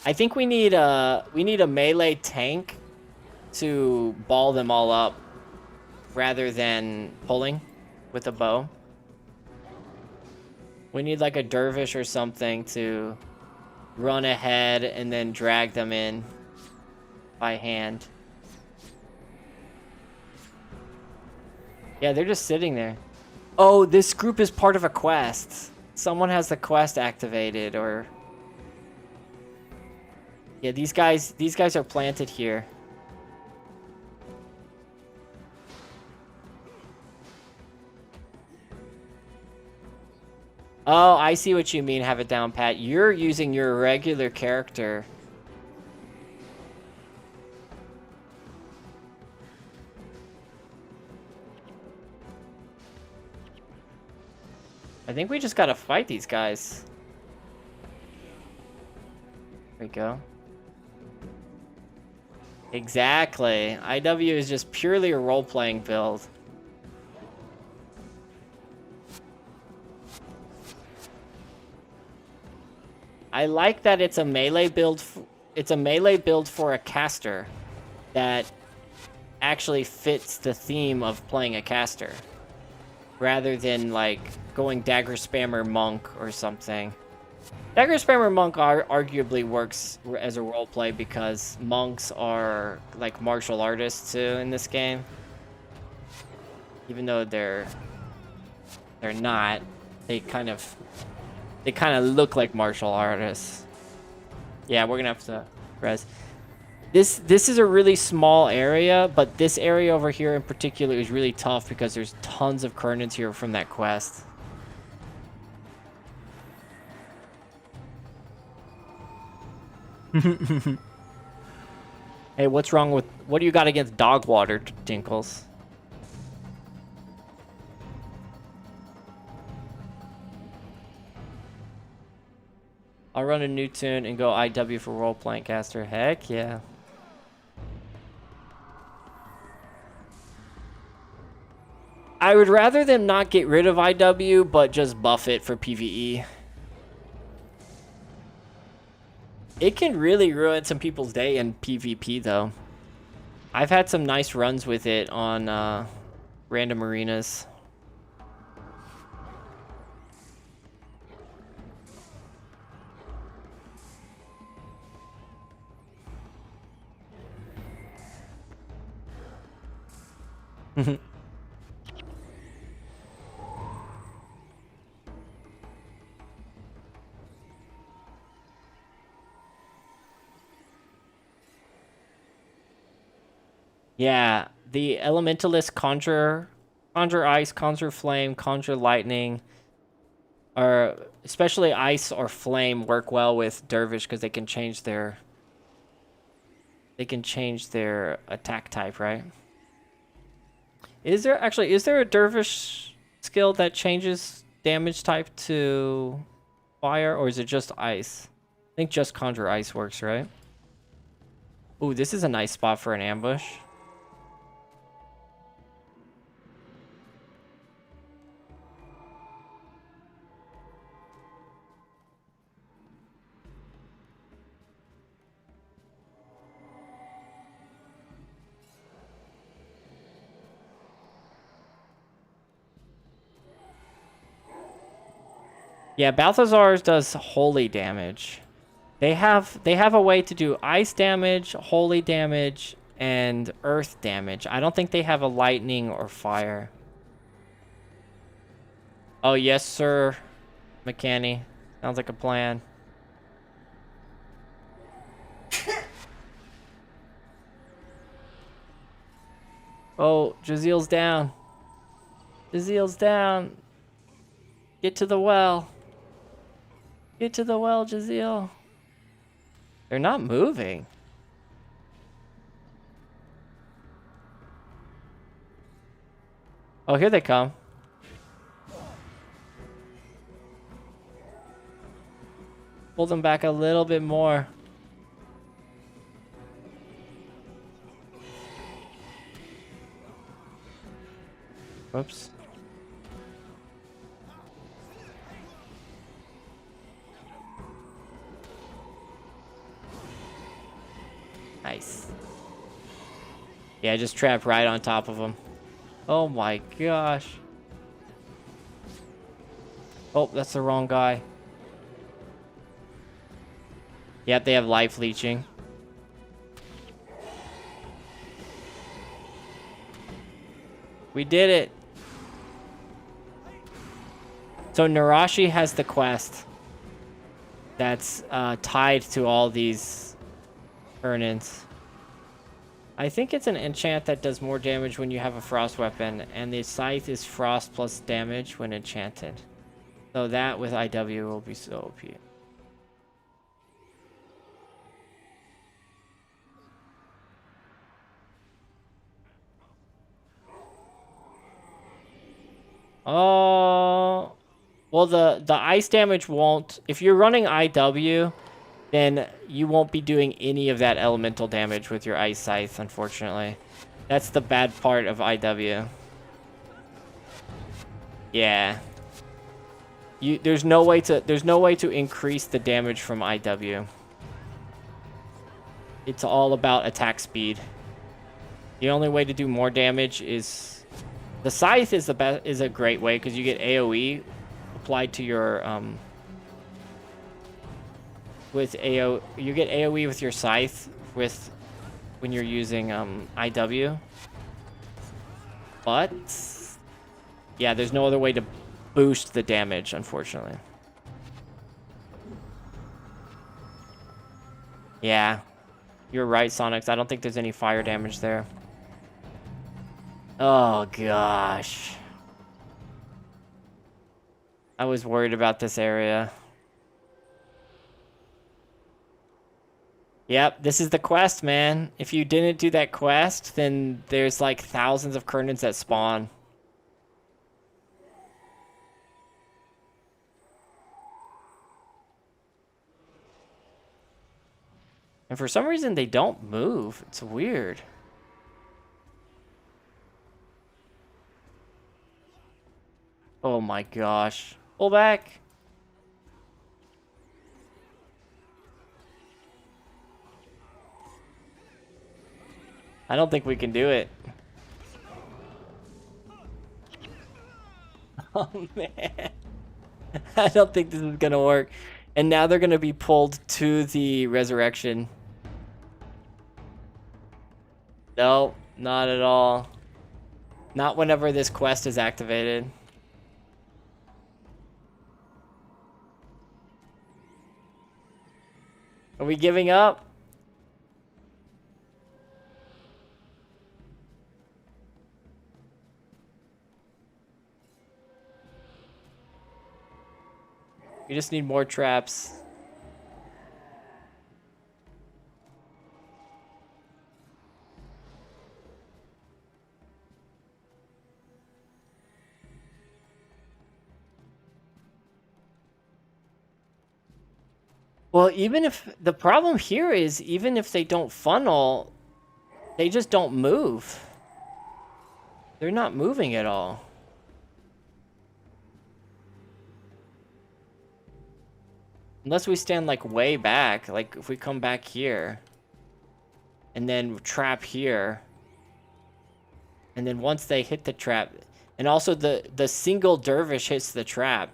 [SPEAKER 1] I think we need a melee tank to ball them all up rather than pulling with a bow. We need like a dervish or something to run ahead and then drag them in by hand. Yeah, they're just sitting there. Oh, this group is part of a quest. Someone has the quest activated, or... Yeah, these guys are planted here. Oh, I see what you mean, have it down, Pat. You're using your regular character. I think we just gotta fight these guys. There we go. Exactly. IW is just purely a role-playing build. I like that it's a melee build. It's a melee build for a caster that actually fits the theme of playing a caster, rather than like going Dagger Spammer Monk or something. Dagger Spammer Monk arguably works as a roleplay because monks are like martial artists too in this game. Even though they're not, they kind of look like martial artists. Yeah, we're gonna have to res. This is a really small area, but this area over here in particular is really tough because there's tons of Kernans here from that quest. Hey, what do you got against dog water, Tinkles? I'll run a new tune and go IW for role-playing caster. Heck yeah. I would rather them not get rid of IW, but just buff it for PvE. It can really ruin some people's day in PvP, though. I've had some nice runs with it on random arenas. Yeah, the elementalist conjure ice, conjure flame, conjure lightning, or especially ice or flame work well with dervish because they can change their attack type, right? Is there a dervish skill that changes damage type to fire, or is it just ice? I think just conjure ice works, right? Ooh, this is a nice spot for an ambush. Yeah, Balthazar's does holy damage. They have a way to do ice damage, holy damage, and earth damage. I don't think they have a lightning or fire. Oh, yes, sir, McCanny. Sounds like a plan. Oh, Jazil's down. Jazil's down. Get to the well. Get to the well, Jazil. They're not moving. Oh, here they come. Pull them back a little bit more. Whoops. Nice. Yeah, I just trapped right on top of him. Oh my gosh. Oh, that's the wrong guy. Yep, they have life leeching. We did it. So Narashi has the quest that's tied to all these earnings. I think it's an enchant that does more damage when you have a frost weapon, and the scythe is frost plus damage when enchanted. So that with IW will be so OP. Oh, well, the ice damage won't. If you're running IW, then you won't be doing any of that elemental damage with your ice scythe, unfortunately. That's the bad part of IW. Yeah. There's no way to increase the damage from IW. It's all about attack speed. The only way to do more damage is the scythe is a great way because you get AoE applied to your you get AoE with your scythe when you're using IW. But yeah, there's no other way to boost the damage, unfortunately. Yeah. You're right, Sonics. I don't think there's any fire damage there. Oh gosh. I was worried about this area. Yep, this is the quest, man. If you didn't do that quest, then there's like thousands of Kernans that spawn. And for some reason, they don't move. It's weird. Oh my gosh. Pull back. I don't think we can do it. Oh man. I don't think this is gonna work. And now they're gonna be pulled to the resurrection. No, not at all. Not whenever this quest is activated. Are we giving up? just need more traps. Well, even if the problem here is, even if they don't funnel, they just don't move. They're not moving at all. Unless we stand like way back, like if we come back here and then trap here. And then once they hit the trap, and also the single dervish hits the trap,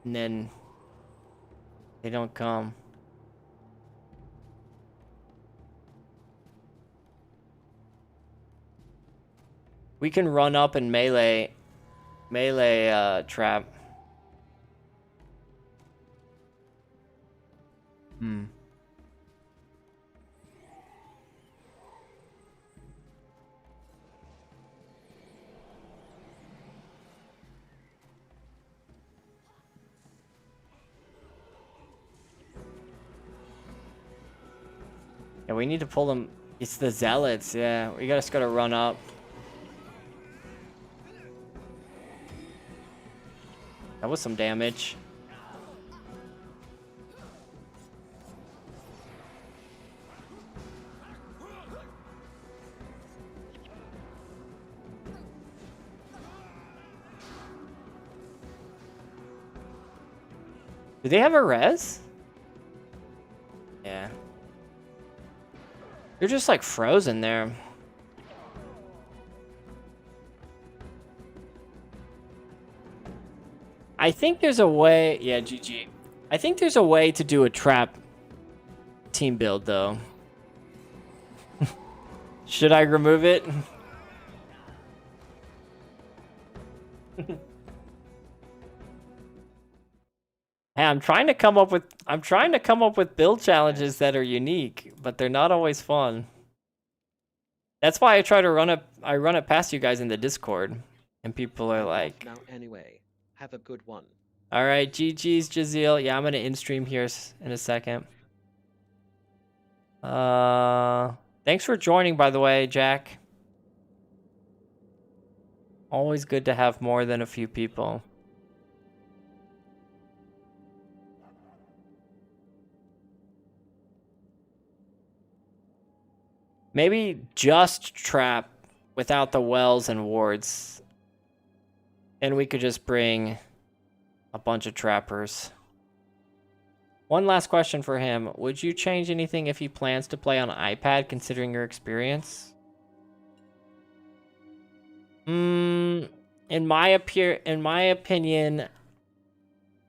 [SPEAKER 1] and then they don't come. We can run up and melee trap. Yeah, we need to pull them. It's the zealots. Yeah, we just gotta run up. That was some damage. Do they have a res? Yeah. They're just like frozen there. I think there's a way. Yeah, GG. I think there's a way to do a trap team build though. Should I remove it? Hey, I'm trying to come up with build challenges that are unique, but they're not always fun. That's why I try to run it past you guys in the Discord, and people are like,
[SPEAKER 2] Now anyway, have a good one.
[SPEAKER 1] all right, GG's Jazeel. Yeah, I'm gonna in stream here in a second. Thanks for joining, by the way, Jack. Always good to have more than a few people. Maybe just trap without the wells and wards. And we could just bring a bunch of trappers. One last question for him. Would you change anything if he plans to play on iPad, considering your experience? In my opinion,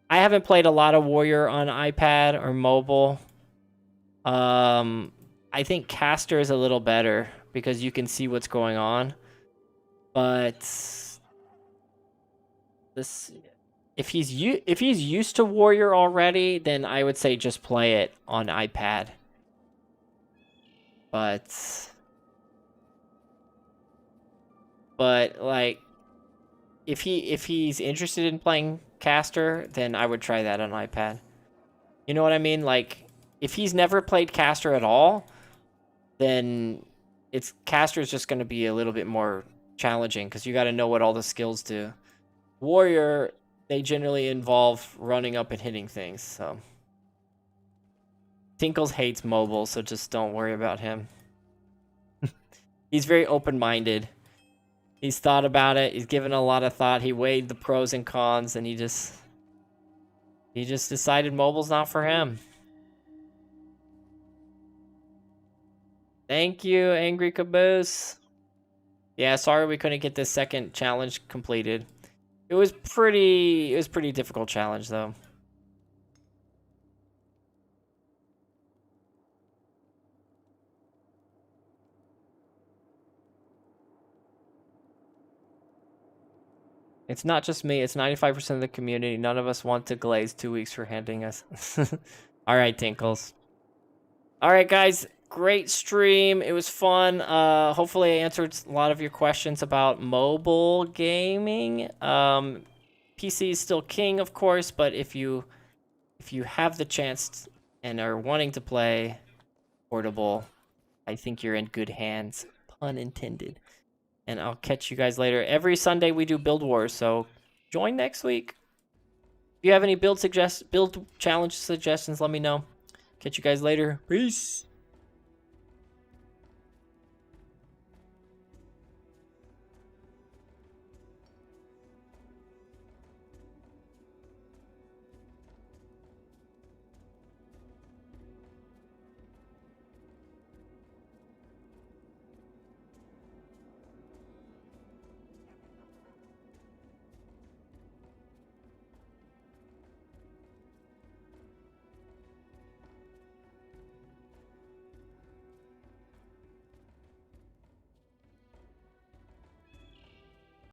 [SPEAKER 1] I haven't played a lot of Warrior on iPad or mobile. I think Caster is a little better because you can see what's going on. But this, if he's used to Warrior already, then I would say just play it on iPad. But like if he's interested in playing Caster, then I would try that on iPad. You know what I mean? Like if he's never played Caster at all, then Caster is just going to be a little bit more challenging because you got to know what all the skills do. Warrior, they generally involve running up and hitting things. So Tinkles hates mobile, so just don't worry about him. He's very open-minded. He's thought about it. He's given a lot of thought. He weighed the pros and cons, and he just decided mobile's not for him. Thank you, Angry Caboose. Yeah, sorry we couldn't get this second challenge completed. It was pretty difficult challenge though. It's not just me, it's 95% of the community. None of us want to glaze 2 weeks for handing us. All right, Tinkles. All right, guys. Great stream. It was fun. Hopefully I answered a lot of your questions about mobile gaming. PC is still king, of course, but if you if you have the chance and are wanting to play portable, I think you're in good hands, pun intended. And I'll catch you guys later. Every Sunday we do Build Wars, so join next week. If you have any build challenge suggestions, let me know. Catch you guys later. Peace.